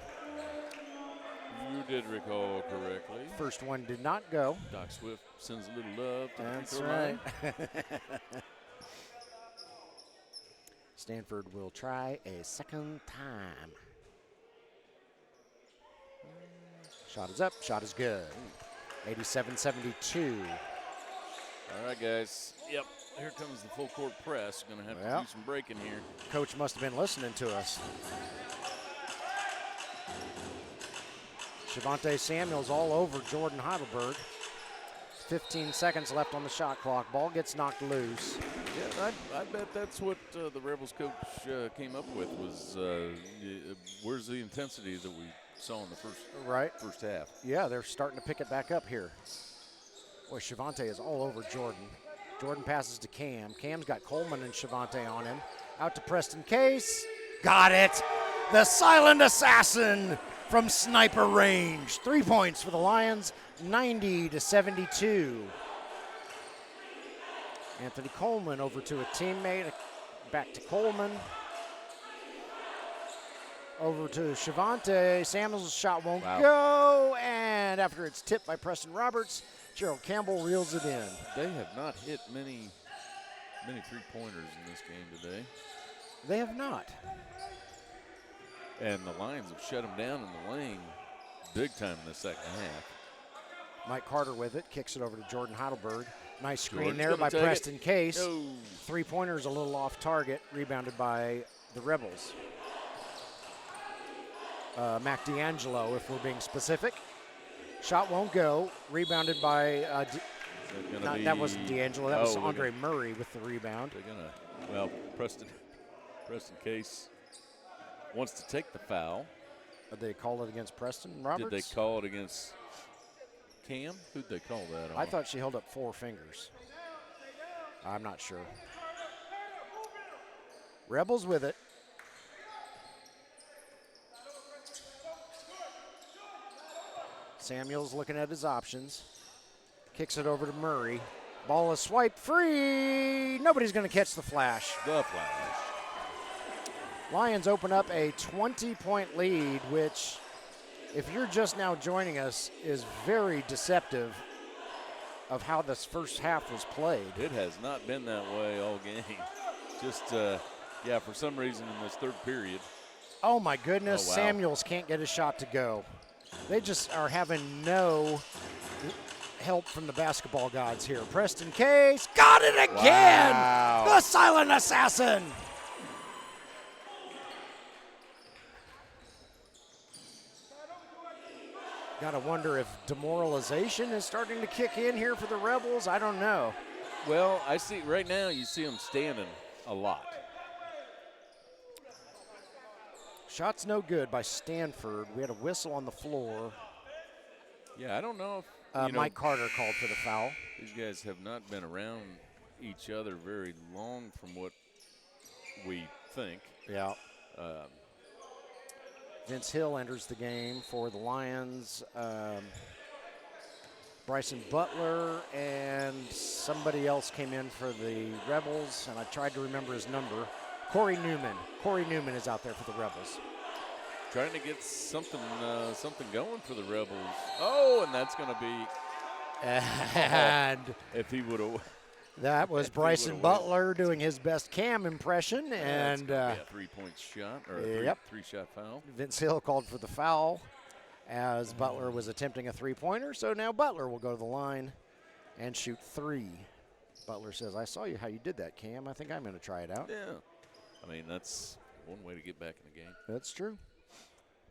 You did recall correctly. First one did not go. Doc Swift sends a little love to That's the right. Stanford will try a second time. Shot is up. Shot is good. 87-72. All right, guys. Yep. Here comes the full court press. Going to have to do some breaking here. Coach must have been listening to us. Shavonte Samuels all over Jordan Heidelberg. 15 seconds left on the shot clock. Ball gets knocked loose. Yeah, I bet that's what the Rebels coach came up with was where's the intensity that we saw in the first half. Yeah, they're starting to pick it back up here. Boy, Shavonte is all over Jordan. Jordan passes to Cam. Cam's got Coleman and Shavonte on him. Out to Preston Case. Got it. The silent assassin from sniper range. 3 points for the Lions, 90-72. Anthony Coleman over to a teammate. Back to Coleman. Over to Shavonte. Samuels' shot won't go. And after it's tipped by Preston Roberts, Gerald Campbell reels it in. They have not hit many three-pointers in this game today. They have not. And the Lions have shut them down in the lane big time in the second half. Mike Carter with it, kicks it over to Jordan Heidelberg. Nice screen there by Preston Case. No. Three-pointer's a little off target, rebounded by the Rebels. Mac D'Angelo, if we're being specific. Shot won't go. Rebounded by, that wasn't D'Angelo, that was Andre Murray with the rebound. Preston Case wants to take the foul. Did they call it against Preston Roberts? Did they call it against Cam? Who'd they call that on? I thought she held up 4 fingers. I'm not sure. Rebels with it. Samuels looking at his options. Kicks it over to Murray. Ball is swiped free. Nobody's going to catch the flash. The flash. Lions open up a 20-point lead, which, if you're just now joining us, is very deceptive of how this first half was played. It has not been that way all game. Just, yeah, for some reason in this third period. Oh, my goodness. Oh, wow. Samuels can't get a shot to go. They just are having no help from the basketball gods here. Preston Case got it again. Wow. The silent assassin. Got to wonder if demoralization is starting to kick in here for the Rebels. I don't know. Well, I see right now you see them standing a lot. Shot's no good by Stanford. We had a whistle on the floor. Yeah, I don't know if Mike Carter called for the foul. These guys have not been around each other very long from what we think. Yeah. Vince Hill enters the game for the Lions. Bryson Butler and somebody else came in for the Rebels, and I tried to remember his number. Corey Newman. Corey Newman is out there for the Rebels. Trying to get something going for the Rebels. Oh, and that's going to be. And if he would have. that was Bryson Butler doing his best Cam impression, and be a 3-point shot or a three-shot foul. Vince Hill called for the foul as Butler was attempting a three-pointer. So now Butler will go to the line and shoot 3. Butler says, "I saw you how you did that, Cam. I think I'm going to try it out." Yeah. I mean, that's one way to get back in the game. That's true.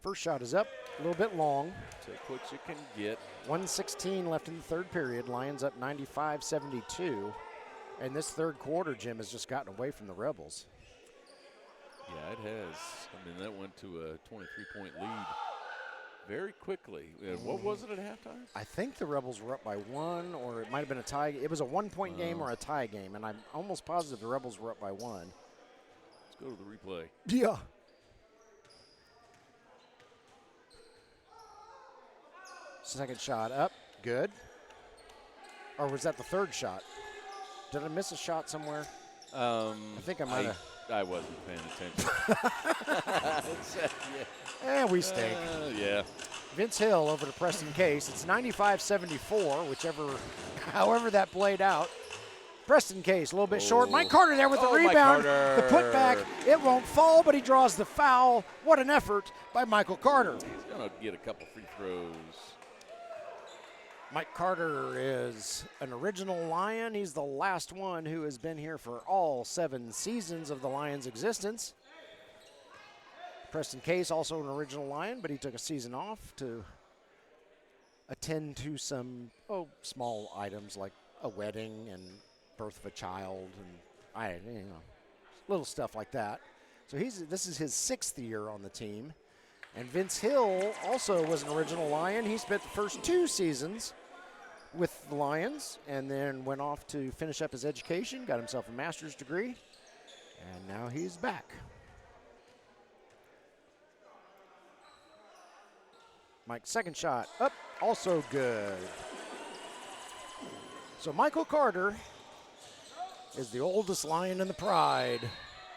First shot is up, a little bit long. Take what you can get. 1:16 left in the third period. Lions up 95-72. And this third quarter, Jim, has just gotten away from the Rebels. Yeah, it has. I mean, that went to a 23-point lead very quickly. What was it at halftime? I think the Rebels were up by 1, or it might have been a tie. It was a 1-point game or a tie game, and I'm almost positive the Rebels were up by 1. Let's go to the replay. Yeah. Second shot up, good. Or was that the third shot? Did I miss a shot somewhere? I think I might have. I wasn't paying attention. We stink. Yeah. Vince Hill over to Preston Case. It's 95-74, however that played out. Preston Case a little bit short. Mike Carter there with the rebound. The putback, it won't fall, but he draws the foul. What an effort by Michael Carter. He's going to get a couple free throws. Mike Carter is an original Lion. He's the last one who has been here for all 7 seasons of the Lions' existence. Preston Case, also an original Lion, but he took a season off to attend to some small items like a wedding and birth of a child and little stuff like that. So this is his 6th year on the team. And Vince Hill also was an original Lion. He spent the first 2 seasons with the Lions and then went off to finish up his education, got himself a master's degree, and now he's back. Mike's second shot up, also good. So Michael Carter is the oldest Lion in the Pride.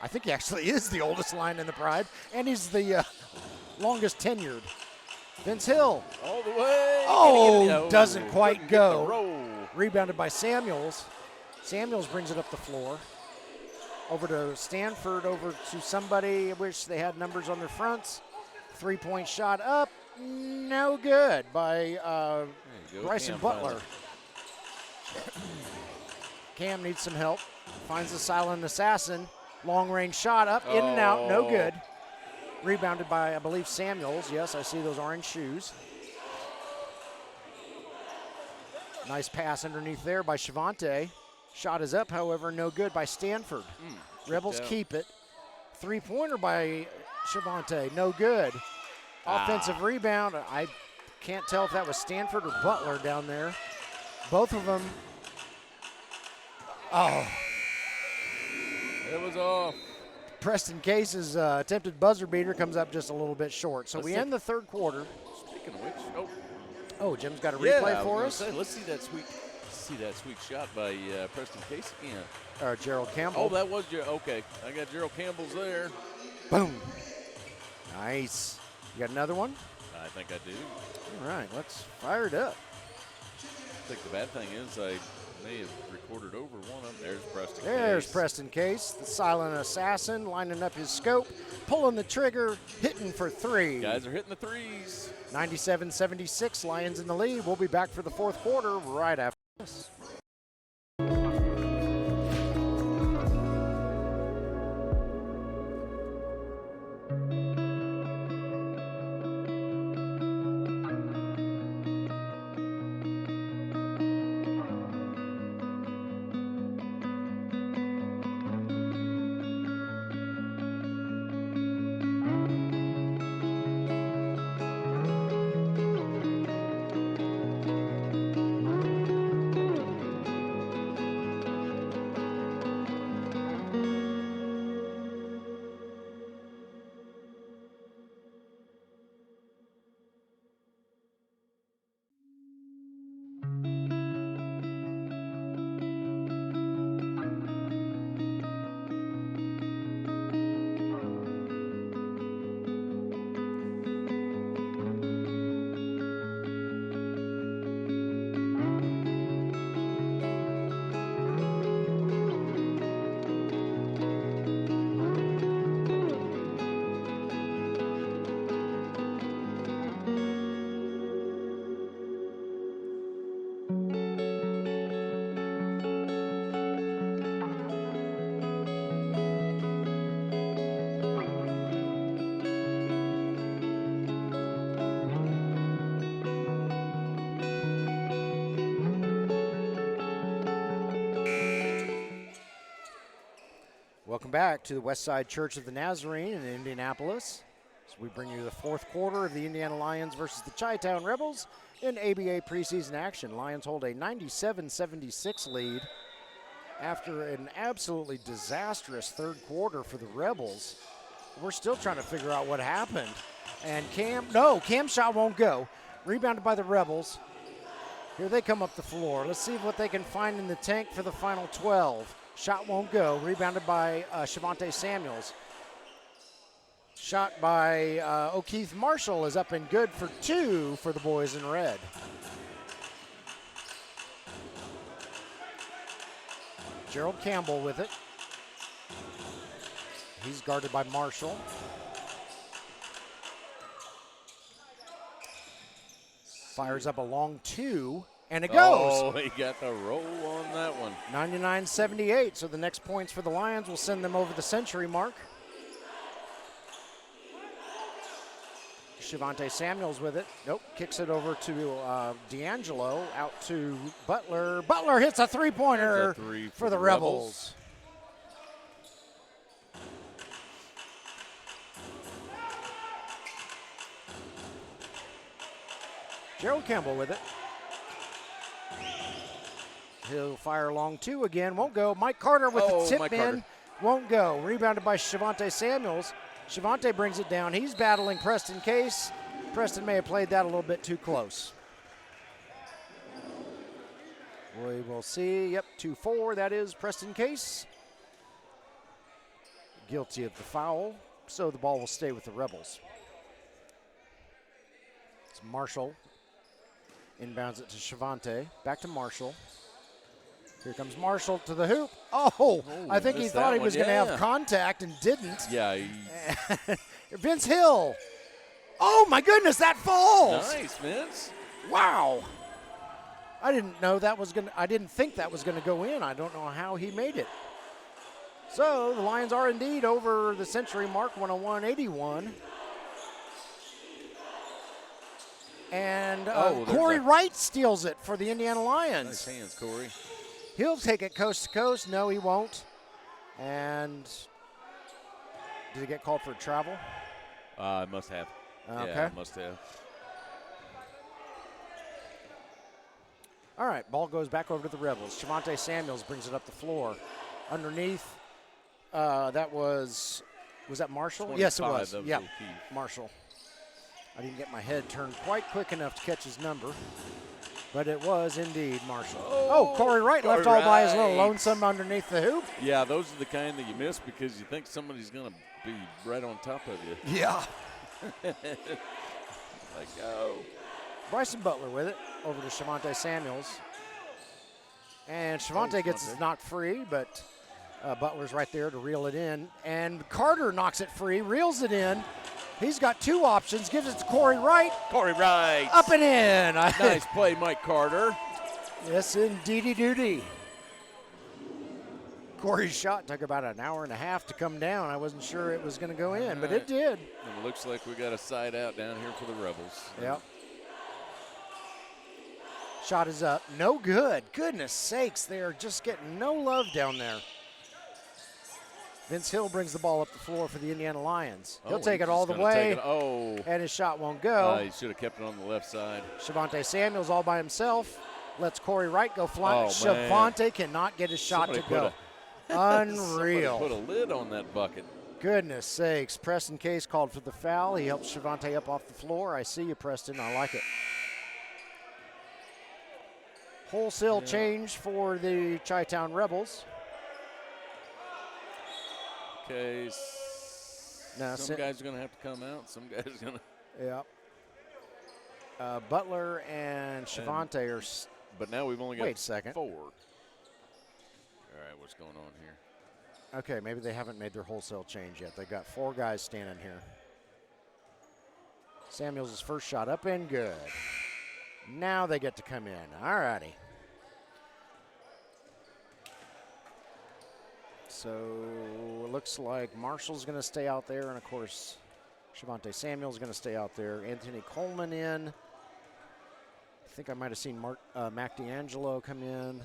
I think he actually is the oldest Lion in the Pride, and he's the longest tenured. Vince Hill. All the way. Doesn't quite go. Rebounded by Samuels. Samuels brings it up the floor. Over to Stanford, over to somebody. I wish they had numbers on their fronts. 3-point shot up. No good by Bryson Butler. Cam needs some help. Finds the silent assassin. Long-range shot up, in and out, no good. Rebounded by, I believe, Samuels. Yes, I see those orange shoes. Nice pass underneath there by Shavante. Shot is up, however, no good by Stanford. Rebels keep it. 3-pointer by Shavante, no good. Offensive rebound. I can't tell if that was Stanford or Butler down there. Both of them. Oh. It was off. Preston Case's attempted buzzer beater comes up just a little bit short. So we end the third quarter. Speaking of which, oh, Jim's got a replay for us. Let's see that sweet shot by Preston Case again. Or Gerald Campbell. Oh, that was okay. I got Gerald Campbell's there. Boom. Nice. You got another one? I think I do. All right, let's fire it up. I think the bad thing is I may have recorded over one of them. There's Preston There's Case. Preston Case, the silent assassin, lining up his scope, pulling the trigger, hitting for three. Guys are hitting the threes. 97-76, Lions in the lead. We'll be back for the fourth quarter right after this. Welcome back to the Westside Church of the Nazarene in Indianapolis. So we bring you the fourth quarter of the Indiana Lions versus the Chi-Town Rebels in ABA preseason action. Lions hold a 97-76 lead after an absolutely disastrous third quarter for the Rebels. We're still trying to figure out what happened. And Cam's shot won't go. Rebounded by the Rebels. Here they come up the floor. Let's see what they can find in the tank for the final 12. Shot won't go. Rebounded by Shavonte Samuels. Shot by O'Keith Marshall is up and good for two for the boys in red. Gerald Campbell with it. He's guarded by Marshall. Fires up a long two, and it goes. Oh, he got the roll on that one. 99-78, so the next points for the Lions will send them over the century mark. Shavonte Samuels with it. Nope, kicks it over to D'Angelo, out to Butler. Butler hits a three-pointer for the Rebels. Gerald Campbell with it. He'll fire long two again. Won't go. Mike Carter with the tip in. Won't go. Rebounded by Shavonte Samuels. Shavonte brings it down. He's battling Preston Case. Preston may have played that a little bit too close. We will see. Yep, 2-4. That is Preston Case. Guilty of the foul. So the ball will stay with the Rebels. It's Marshall. Inbounds it to Shavonte. Back to Marshall. Here comes Marshall to the hoop. Oh, I think he thought he was going to have contact and didn't. Yeah. Vince Hill. Oh, my goodness, that falls. Nice, Vince. Wow. I didn't think that was going to go in. I don't know how he made it. So the Lions are indeed over the century mark, 101-81. And Corey Wright steals it for the Indiana Lions. Nice hands, Corey. He'll take it coast to coast. No, he won't. And did he get called for travel? I must have. Okay. Yeah, I must have. All right, ball goes back over to the Rebels. Shavonte Samuels brings it up the floor. Underneath, that was that Marshall? Yes, it was. Yeah, Marshall. I didn't get my head turned quite quick enough to catch his number, but it was indeed Marshall. Oh, Corey Wright left all by his little lonesome underneath the hoop. Yeah, those are the kind that you miss because you think somebody's going to be right on top of you. Yeah. Like, oh. Bryson Butler with it over to Shavonte Samuels. And Shavonte gets it knocked free, but Butler's right there to reel it in. And Carter knocks it free, reels it in. He's got two options, gives it to Corey Wright. Corey Wright. Up and in. Nice play, Mike Carter. Yes, indeedy doody. Corey's shot took about an hour and a half to come down. I wasn't sure it was going to go in, but it did. And it looks like we got a side out down here for the Rebels. Yep. Shot is up. No good. Goodness sakes, they are just getting no love down there. Vince Hill brings the ball up the floor for the Indiana Lions. He'll take it all the way, and his shot won't go. He should have kept it on the left side. Shavonte Samuels all by himself. Lets Corey Wright go flying. Shavonte cannot get his shot to go. Unreal. Put a lid on that bucket. Goodness sakes. Preston Case called for the foul. He helps Shavonte up off the floor. I see you, Preston. I like it. Wholesale change for the Chi-Town Rebels. Okay. Some guys are going to have to come out. Some guys are going to. Yeah. Butler and Shavonte are. But now we've only got wait a second. 4. All right, what's going on here? Okay, maybe they haven't made their wholesale change yet. They got 4 guys standing here. Samuels' first shot up and good. Now they get to come in. All righty. So it looks like Marshall's going to stay out there, and of course, Shavonte Samuel's going to stay out there. Anthony Coleman in. I think I might have seen Mac D'Angelo come in.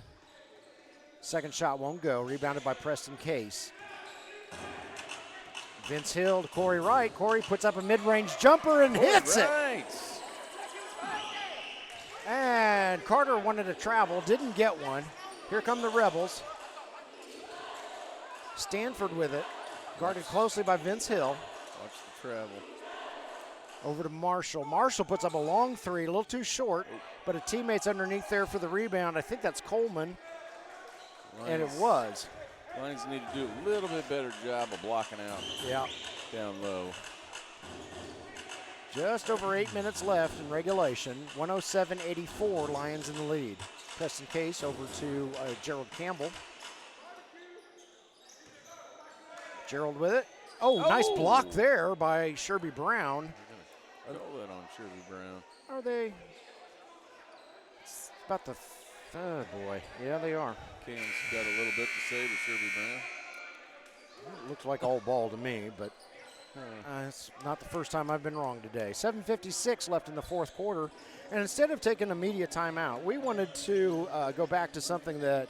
Second shot won't go. Rebounded by Preston Case. Vince Hill to Corey Wright. Corey puts up a mid-range jumper and hits it. And Carter wanted to travel, didn't get one. Here come the Rebels. Stanford with it, guarded closely by Vince Hill. Watch the travel. Over to Marshall. Marshall puts up a long three, a little too short, but a teammate's underneath there for the rebound. I think that's Coleman, and it was. Lions need to do a little bit better job of blocking out down low. Just over 8 minutes left in regulation. 107-84, Lions in the lead. Preston Case over to Gerald Campbell. Gerald with it. Oh, nice block there by Sherby Brown. Throw that on Sherby Brown. Are they? It's about the boy. Yeah, they are. Cam's got a little bit to say to Sherby Brown. It looks like all ball to me, but it's not the first time I've been wrong today. 7:56 left in the fourth quarter, and instead of taking a media timeout, we wanted to go back to something that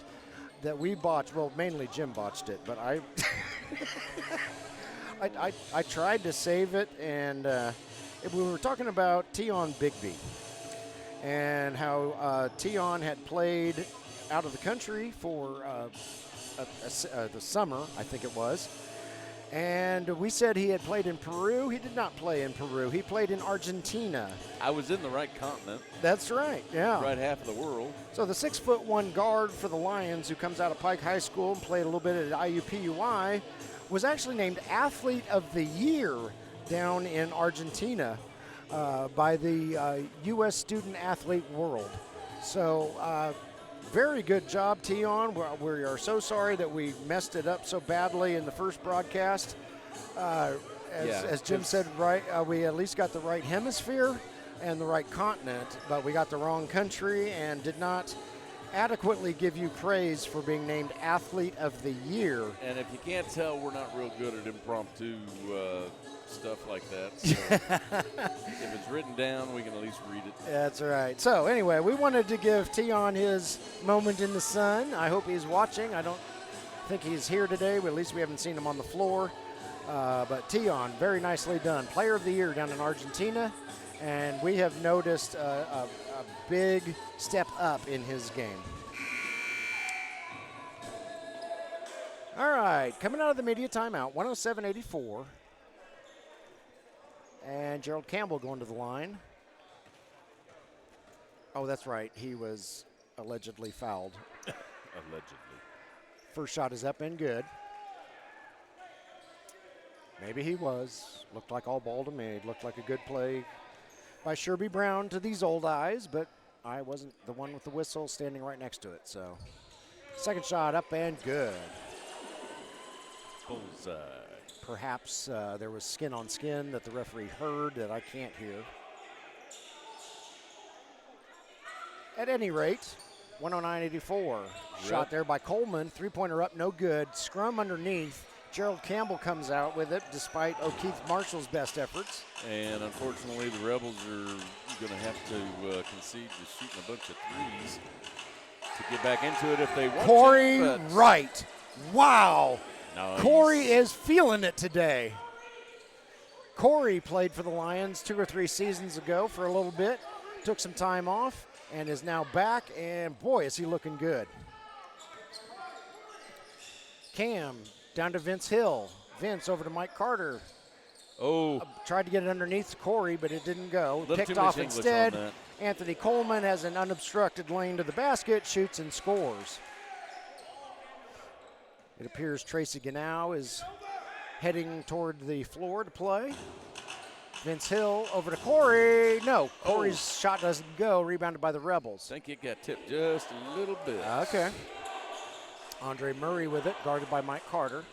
we botched. Well, mainly Jim botched it, but I tried to save it, and we were talking about Tion Bigby and how Tion had played out of the country for the summer, I think it was. And we said he had played in Peru. He did not play in Peru. He played in Argentina. I was in the right continent. That's right, yeah. Right half of the world. So the 6'1" guard for the Lions, who comes out of Pike High School and played a little bit at IUPUI, was actually named Athlete of the Year down in Argentina by the U.S. Student Athlete World. So very good job, Tion. We are so sorry that we messed it up so badly in the first broadcast. As Jim said, we at least got the right hemisphere and the right continent, but we got the wrong country and did not adequately give you praise for being named Athlete of the Year. And if you can't tell, we're not real good at impromptu stuff like that. So if it's written down, we can at least read it. That's right. So anyway, we wanted to give Tion his moment in the sun. I hope he's watching. I don't think he's here today, but at least we haven't seen him on the floor. But Tion, very nicely done. Player of the Year down in Argentina. And we have noticed a big step up in his game. All right, coming out of the media timeout, 107-84. And Gerald Campbell going to the line. Oh, that's right. He was allegedly fouled. Allegedly. First shot is up and good. Maybe he was. Looked like all ball to me. Looked like a good play by Sherby Brown to these old eyes, but I wasn't the one with the whistle standing right next to it. So second shot up and good. Bullseye. Perhaps there was skin on skin that the referee heard that I can't hear. At any rate, 109-84. Shot there by Coleman. Three-pointer up, no good. Scrum underneath. Gerald Campbell comes out with it despite O'Keefe Marshall's best efforts. And unfortunately, the Rebels are going to have to concede to shooting a bunch of threes to get back into it if they want Corey to. Wright. Wow. Nice. Corey is feeling it today. Corey played for the Lions 2 or 3 seasons ago for a little bit, took some time off, and is now back, and boy, is he looking good. Cam down to Vince Hill. Vince over to Mike Carter. Oh. Tried to get it underneath Corey, but it didn't go. Little Picked too much off English instead. on that. Anthony Coleman has an unobstructed lane to the basket, shoots and scores. It appears Tracy Ganow is heading toward the floor to play. Vince Hill over to Corey. No, Corey's shot doesn't go. Rebounded by the Rebels. I think it got tipped just a little bit. Okay. Andre Murray with it, guarded by Mike Carter.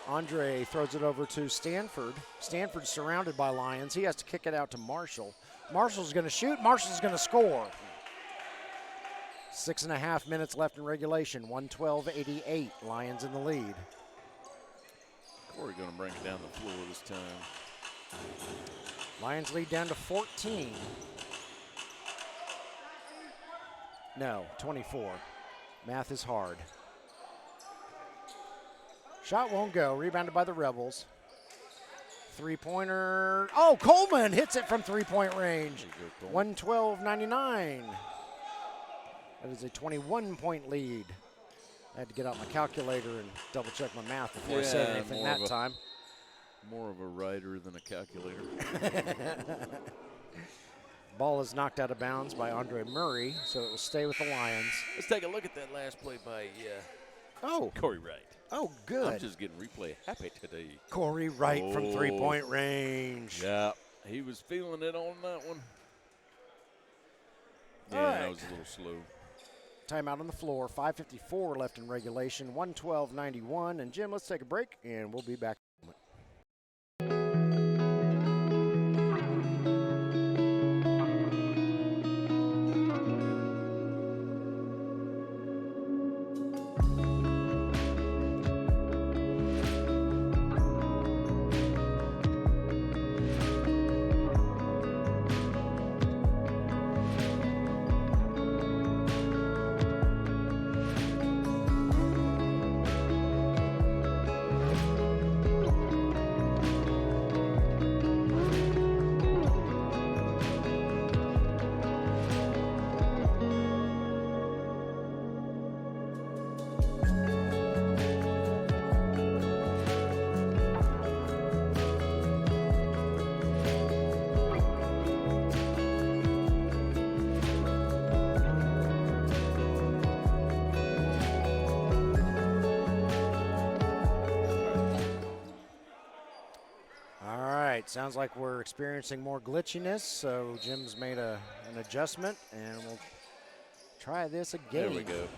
Andre throws it over to Stanford. Stanford's surrounded by Lions. He has to kick it out to Marshall. Marshall's going to shoot. Marshall's going to score. 6.5 minutes left in regulation. 112-88. Lions in the lead. Corey going to bring it down the floor this time. Lions lead down to 14. No, 24. Math is hard. Shot won't go. Rebounded by the Rebels. Three-pointer. Oh, Coleman hits it from three-point range. 112-99. That is a 21-point lead. I had to get out my calculator and double-check my math before I said anything that time. More of a writer than a calculator. Ball is knocked out of bounds by Andre Murray, so it will stay with the Lions. Let's take a look at that last play by Corey Wright. Oh, good. I'm just getting replay happy today. Corey Wright from three-point range. Yeah, he was feeling it on that one. Yeah, All right. that was a little slow. Timeout on the floor. 5:54 left in regulation. 112-91. And Jim, let's take a break, and we'll be back. Sounds like we're experiencing more glitchiness, so Jim's made an adjustment, and we'll try this again. There we go,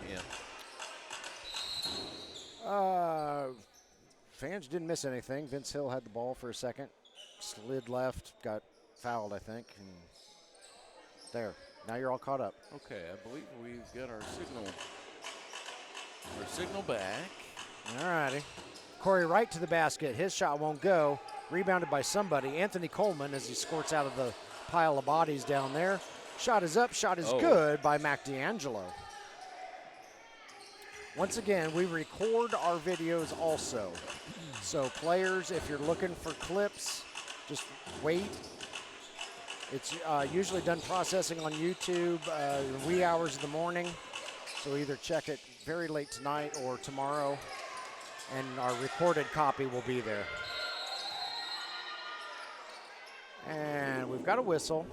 yeah. Fans didn't miss anything. Vince Hill had the ball for a second, slid left, got fouled, I think. And there, now you're all caught up. Okay, I believe we've got our signal back. All righty. Corey Wright to the basket. His shot won't go. Rebounded by somebody. Anthony Coleman as he squirts out of the pile of bodies down there. Shot is up. Shot is good by Mac D'Angelo. Once again, we record our videos also. So players, if you're looking for clips, just wait. It's usually done processing on YouTube wee hours of the morning. So either check it very late tonight or tomorrow, and our recorded copy will be there. And we've got a whistle.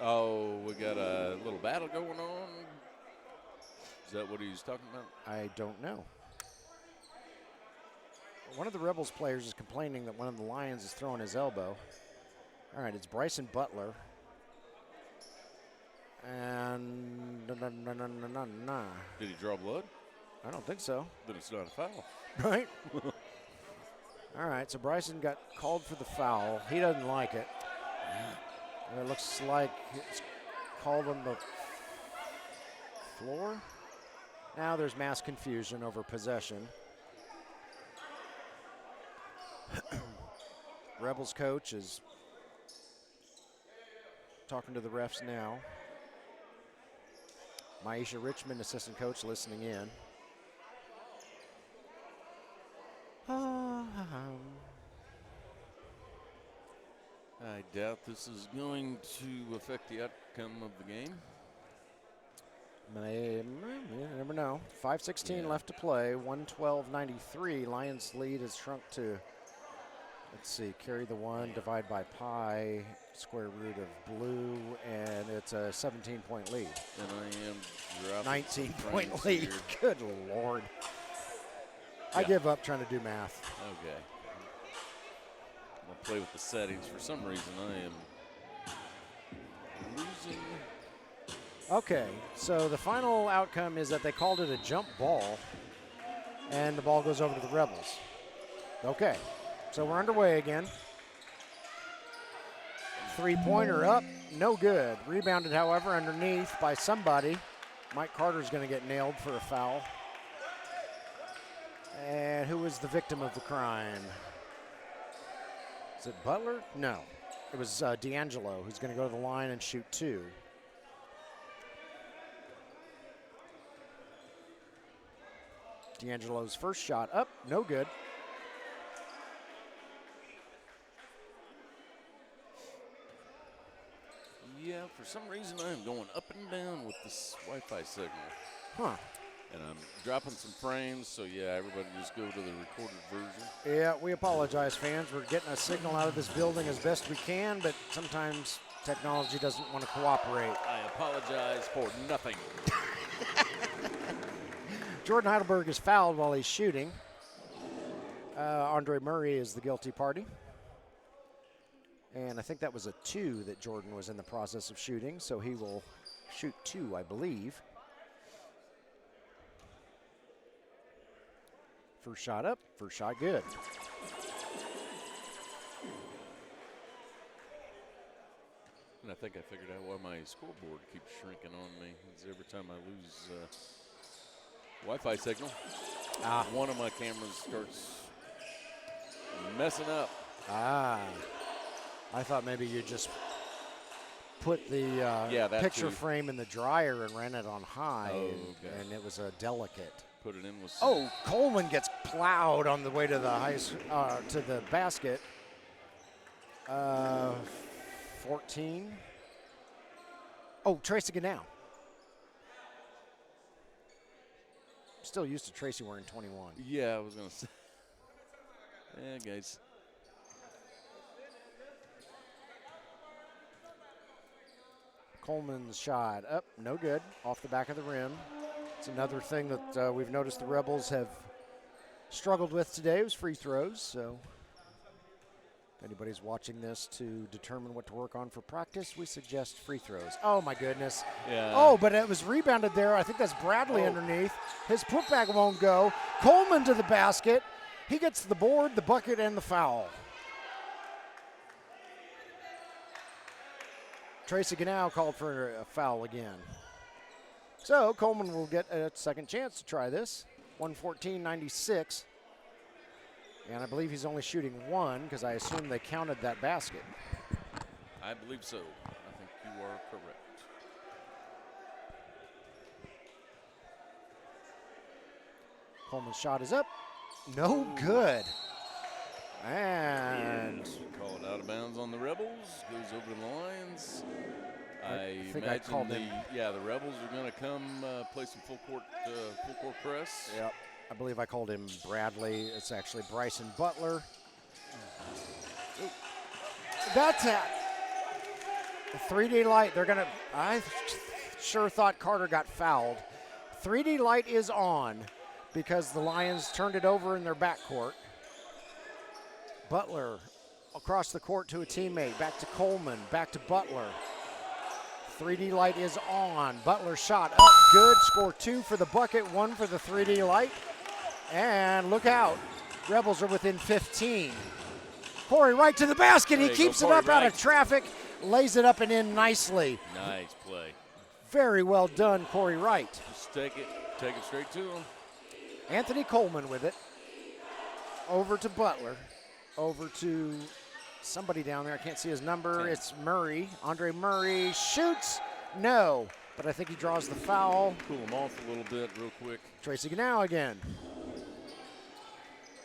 Oh, we got a little battle going on. Is that what he's talking about? I don't know. One of the Rebels players is complaining that one of the Lions is throwing his elbow. All right, it's Bryson Butler. And Did he draw blood? I don't think so. Then it's not a foul. Right? All right, so Bryson got called for the foul. He doesn't like it. And it looks like it's called on the floor. Now there's mass confusion over possession. Rebels coach is talking to the refs now. Maisha Richmond, assistant coach, listening in. I doubt this is going to affect the outcome of the game. You never know. 5:16 left to play. 112.93. Lions lead has shrunk to, let's see, carry the 1, divide by pi, square root of blue, and it's a 17-point lead. And I am dropping 19-point lead. here. Good Lord. I give up trying to do math. Okay. I'll play with the settings. For some reason, I am losing. Okay, so the final outcome is that they called it a jump ball, and the ball goes over to the Rebels. Okay, so we're underway again. Three-pointer up, no good. Rebounded, however, underneath by somebody. Mike Carter's going to get nailed for a foul. And who was the victim of the crime? Is it Butler? No, it was D'Angelo, who's going to go to the line and shoot 2. D'Angelo's first shot up, no good. Yeah, for some reason I am going up and down with this Wi-Fi signal. Huh. And I'm dropping some frames, so yeah, everybody just go to the recorded version. Yeah, we apologize, fans. We're getting a signal out of this building as best we can, but sometimes technology doesn't want to cooperate. I apologize for nothing. Jordan Heidelberg is fouled while he's shooting. Andre Murray is the guilty party. And I think that was a 2 that Jordan was in the process of shooting, so he will shoot 2, I believe. First shot up, first shot good. And I think I figured out why my scoreboard keeps shrinking on me. It's every time I lose Wi-Fi signal, one of my cameras starts messing up. I thought maybe you just put the picture frame in the dryer and ran it on high, and it was a delicate. Put it in with. Oh, Coleman gets plowed on the way to the to the basket. 14. Oh, Tracy Ganau. Still used to Tracy wearing 21. Yeah, I was gonna say. Yeah, guys. Coleman's shot up, no good, off the back of the rim. It's another thing that we've noticed the Rebels have struggled with today was free throws. So if anybody's watching this to determine what to work on for practice, we suggest free throws. Oh, my goodness. Yeah. Oh, but it was rebounded there. I think that's Bradley underneath. His putback won't go. Coleman to the basket. He gets the board, the bucket, and the foul. Tracy Ganau called for a foul again. So Coleman will get a second chance to try this. 114.96. And I believe he's only shooting 1 because I assume they counted that basket. I believe so. I think you are correct. Coleman's shot is up. No good. And call it out of bounds on the Rebels. Goes over to the Lions. I think imagine I called him. the Rebels are going to come play some full court press. Yep. I believe I called him Bradley. It's actually Bryson Butler. That's it. The 3D light, I sure thought Carter got fouled. 3D light is on because the Lions turned it over in their backcourt. Butler across the court to a teammate, back to Coleman, back to Butler. 3D light is on. Butler shot up good, score 2 for the bucket, 1 for the 3D light. And look out, Rebels are within 15. Corey Wright to the basket, he keeps it up out of traffic, lays it up and in nicely. Nice play. Very well done, Corey Wright. Just take it straight to him. Anthony Coleman with it. Over to Butler. Over to somebody down there. I can't see his number. 10. It's Murray. Andre Murray shoots. No, but I think he draws the foul. Cool him off a little bit real quick. Tracy Ganau again.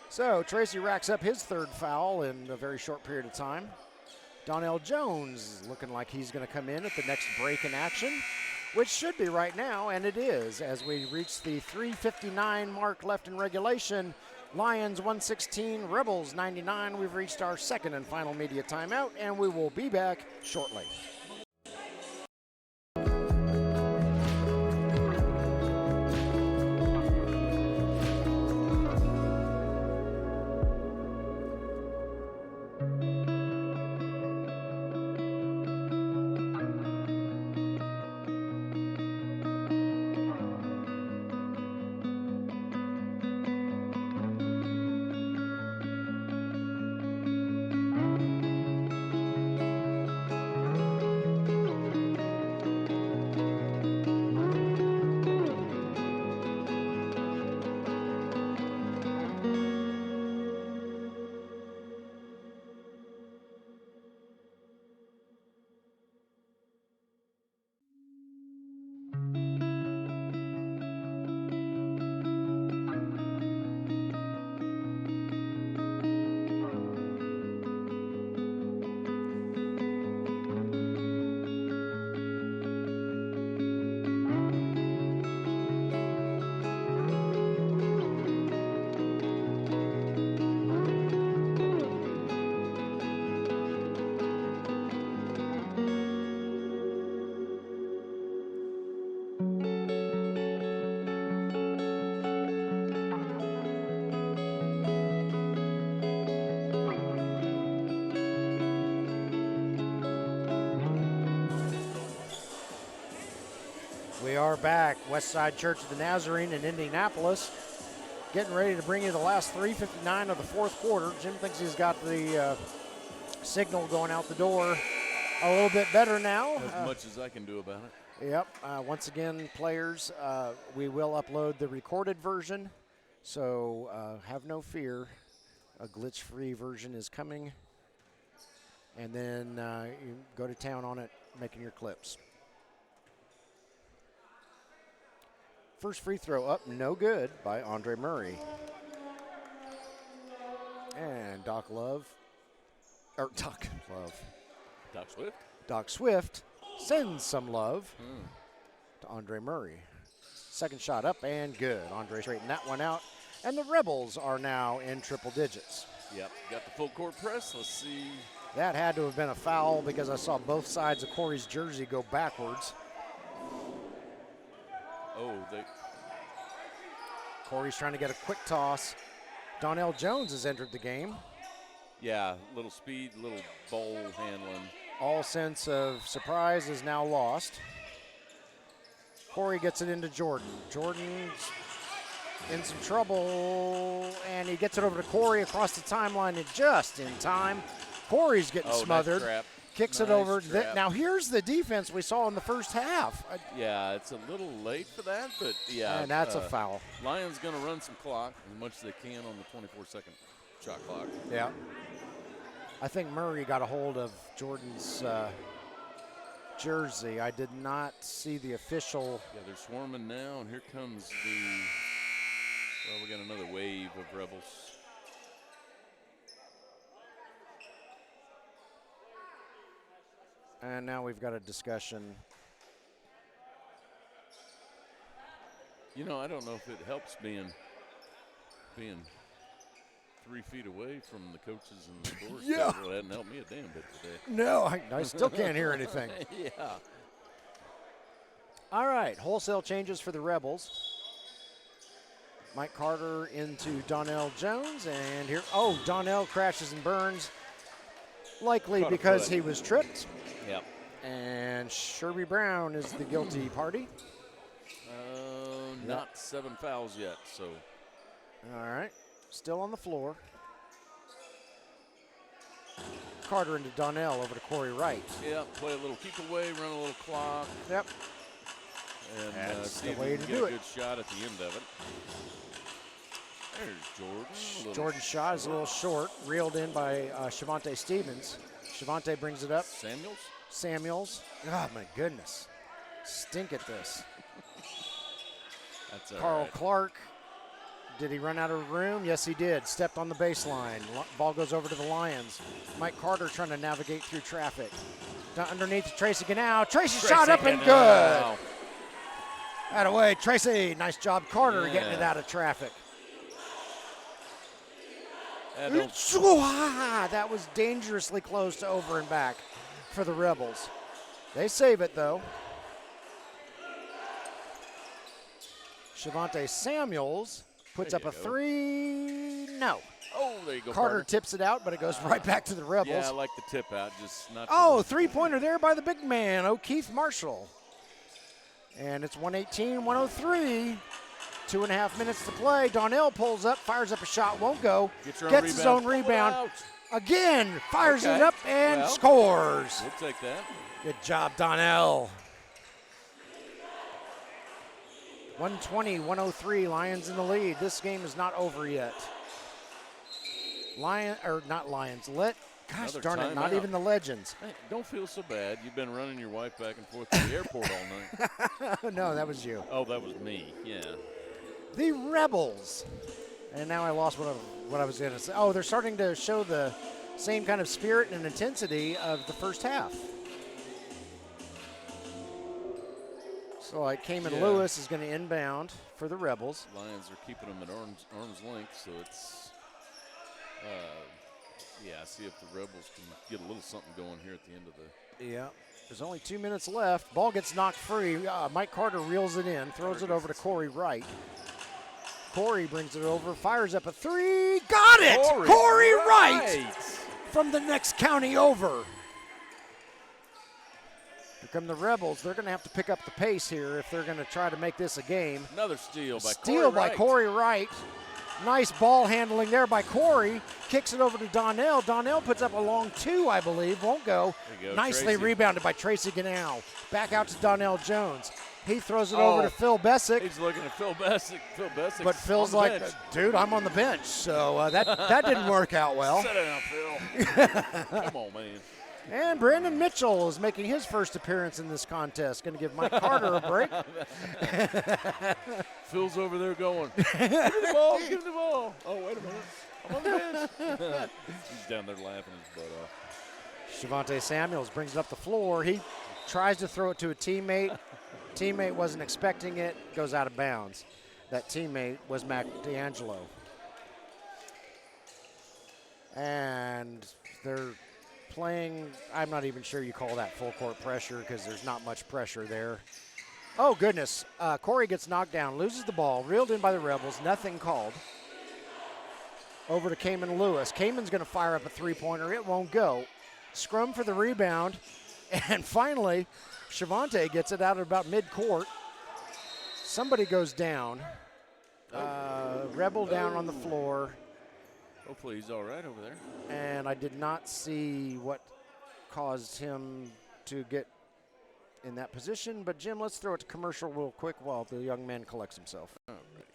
So Tracy racks up his third foul in a very short period of time. Donnell Jones looking like he's going to come in at the next break in action, which should be right now, and it is, as we reach the 3:59 mark left in regulation. Lions 116, Rebels 99. We've reached our second and final media timeout, and we will be back shortly. We are back. Westside Church of the Nazarene in Indianapolis. Getting ready to bring you the last 3:59 of the fourth quarter. Jim thinks he's got the signal going out the door a little bit better now. As much as I can do about it. Yep. Once again, players, we will upload the recorded version, so have no fear. A glitch-free version is coming, and then you go to town on it, making your clips. First free throw up, no good by Andre Murray. And Doc Swift sends some love to Andre Murray. Second shot up and good. Andre straightened that one out. And the Rebels are now in triple digits. Yep, got the full court press. Let's see. That had to have been a foul because I saw both sides of Corey's jersey go backwards. Oh, Corey's trying to get a quick toss. Donnell Jones has entered the game. Yeah, little speed, little ball handling. All sense of surprise is now lost. Corey gets it into Jordan. Jordan's in some trouble, and he gets it over to Corey across the timeline and just in time. Corey's getting smothered. Nice trap. Kicks it Nice over. trap. Now here's the defense we saw in the first half. Yeah, it's a little late for that, but yeah. And that's a foul. Lions going to run some clock as much as they can on the 24-second shot clock. Yeah. I think Murray got a hold of Jordan's jersey. I did not see the official. Yeah, they're swarming now, and here comes well, we got another wave of Rebels. And now we've got a discussion. You know, I don't know if it helps being 3 feet away from the coaches and the doors. Yeah. It hadn't helped me a damn bit today. No, I still can't hear anything. Yeah. All right, wholesale changes for the Rebels. Mike Carter into Donnell Jones, and here, Donnell crashes and burns, likely Caught a because foot. he was tripped. Yep. And Sherby Brown is the guilty party. Not 7 fouls yet, so. All right, still on the floor. Carter into Donnell, over to Corey Wright. Yeah, play a little keep away, run a little clock. Yep. And That's see the if way we to can do get a it. good shot at the end of it. There's Jordan. Jordan's shot is a little short, reeled in by Shavonte Stevens. Shavonte brings it up. Samuels. Oh, my goodness. Stink at this. That's all Carl right. Clark. Did he run out of room? Yes, he did. Stepped on the baseline. Ball goes over to the Lions. Mike Carter trying to navigate through traffic. Underneath to Tracy Ganau. Tracy shot up and good. Out of way, Tracy. Nice job, Carter, getting it out of traffic. That was dangerously close to over and back for the Rebels. They save it, though. Shavonte Samuels puts up a three. No. Oh, there you go, Carter tips it out, but it goes right back to the Rebels. Yeah, I like the tip out, just not. Three-pointer there by the big man, O'Keefe Marshall. And it's 118-103. 2.5 minutes to play. Donnell pulls up, fires up a shot, won't go. Gets his own rebound. Again, fires it up and scores. We'll take that. Good job, Donnell. 120-103, Lions in the lead. This game is not over yet. Gosh darn it, not even the Legends. Hey, don't feel so bad. You've been running your wife back and forth to the airport all night. No, that was you. Oh, that was me, yeah. The Rebels. And now I lost what I was going to say. Oh, they're starting to show the same kind of spirit and intensity of the first half. So like Cayman Lewis is going to inbound for the Rebels. Lions are keeping them at arm's length, so it's, see if the Rebels can get a little something going here at the end of the. Yeah, there's only 2 minutes left. Ball gets knocked free. Mike Carter reels it in, throws it over to Corey Wright. Corey brings it over, fires up a three. Got it! Corey Wright from the next county over. Here come the Rebels. They're going to have to pick up the pace here if they're going to try to make this a game. Another steal by Corey Wright. Nice ball handling there by Corey. Kicks it over to Donnell. Donnell puts up a long two, I believe. Won't go. Nicely rebounded by Tracy Ganau. Back out to Donnell Jones. He throws it over to Phil Bessick. He's looking at Phil Bessick. But Phil's like, dude, I'm on the bench. So that didn't work out well. Sit down, Phil. Come on, man. And Brandon Mitchell is making his first appearance in this contest. Going to give Mike Carter a break. Phil's over there going, give me the ball, give me the ball. Oh, wait a minute. I'm on the bench. He's down there laughing his butt off. Shavonte Samuels brings it up the floor. He tries to throw it to a teammate. Teammate wasn't expecting it. Goes out of bounds. That teammate was Mac D'Angelo. And they're playing, I'm not even sure you call that full court pressure because there's not much pressure there. Oh, goodness. Corey gets knocked down, loses the ball, reeled in by the Rebels, nothing called. Over to Cayman Lewis. Cayman's going to fire up a three-pointer. It won't go. Scrum for the rebound. And finally, Shavonte gets it out at about mid-court. Somebody goes down. Rebel down on the floor. Hopefully he's all right over there. And I did not see what caused him to get in that position. But, Jim, let's throw it to commercial real quick while the young man collects himself. All right.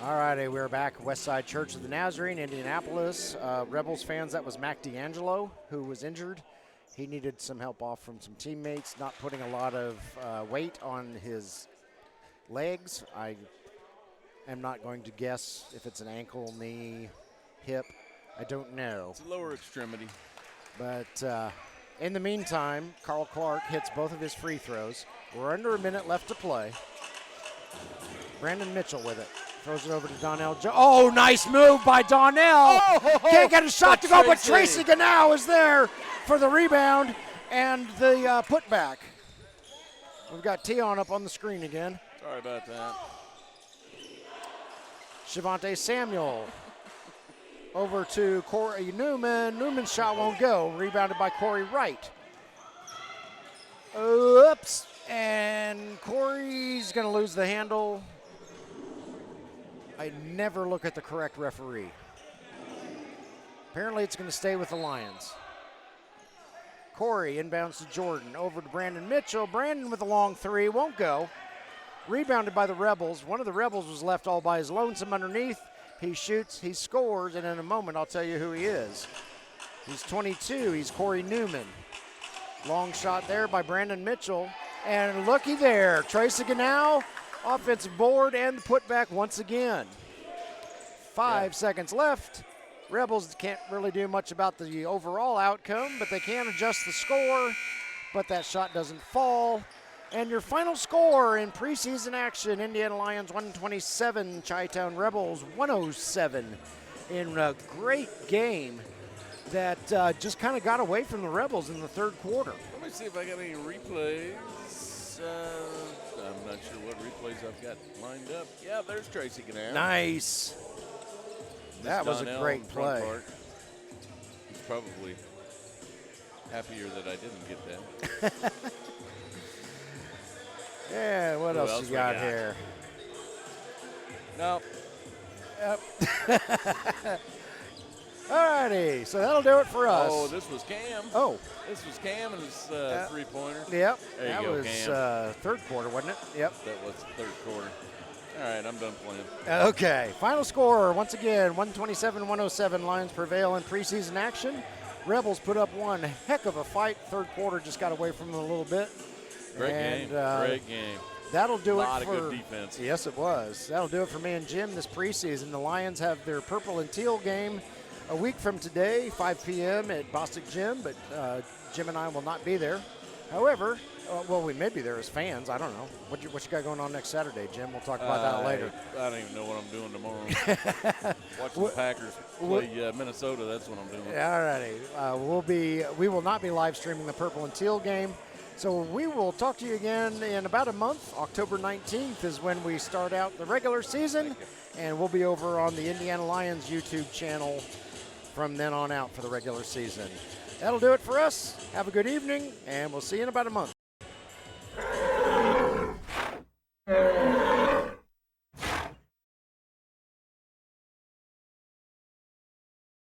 All righty, we're back. Westside Church of the Nazarene, Indianapolis. Rebels fans, that was Mac D'Angelo, who was injured. He needed some help off from some teammates, not putting a lot of weight on his legs. I am not going to guess if it's an ankle, knee, hip. I don't know. It's a lower extremity. But in the meantime, Carl Clark hits both of his free throws. We're under a minute left to play. Brandon Mitchell with it. Throws it over to Donnell. Oh, nice move by Donnell. Oh, can't get a shot to go, but Tracy. Tracy Ganau is there for the rebound and the putback. We've got Tion up on the screen again. Sorry about that. Shavonte Samuel over to Corey Newman. Newman's shot won't go. Rebounded by Corey Wright. Oops. And Corey's going to lose the handle. I never look at the correct referee. Apparently it's going to stay with the Lions. Corey inbounds to Jordan. Over to Brandon Mitchell. Brandon with a long three. Won't go. Rebounded by the Rebels. One of the Rebels was left all by his lonesome underneath. He shoots, he scores, and in a moment I'll tell you who he is. He's 22. He's Corey Newman. Long shot there by Brandon Mitchell. And looky there. Tracy Ganau. Offensive board and the putback once again. 5 seconds left. Rebels can't really do much about the overall outcome, but they can adjust the score. But that shot doesn't fall. And your final score in preseason action, Indiana Lions 127, Chi-Town Rebels 107. In a great game that just kind of got away from the Rebels in the third quarter. Let me see if I got any replays. I'm not sure what replays I've got lined up. Yeah, there's Tracy Ganau. Nice. That was a great play. He's probably happier that I didn't get that. Yeah, what else you got here? No. Yep. All righty, so that'll do it for us. Oh, this was Cam. Oh. This was Cam and his three-pointer. Yep. There you that go, was Cam. third quarter, wasn't it? Yep. That was third quarter. All right, I'm done playing. Okay, final score, once again, 127-107, Lions prevail in preseason action. Rebels put up one heck of a fight. Third quarter just got away from them a little bit. Great game. Great game. That'll do it for. A lot of good defense. Yes, it was. That'll do it for me and Jim this preseason. The Lions have their purple and teal game a week from today, 5 p.m. at Bostic Gym, but Jim and I will not be there. However, well, we may be there as fans. I don't know. What you got going on next Saturday, Jim? We'll talk about that later. I don't even know what I'm doing tomorrow. Watching the Packers play Minnesota, that's what I'm doing. All righty. We will not be live streaming the purple and teal game. So we will talk to you again in about a month. October 19th is when we start out the regular season, and we'll be over on the Indiana Lyons YouTube channel from then on out for the regular season. That'll do it for us. Have a good evening, and we'll see you in about a month.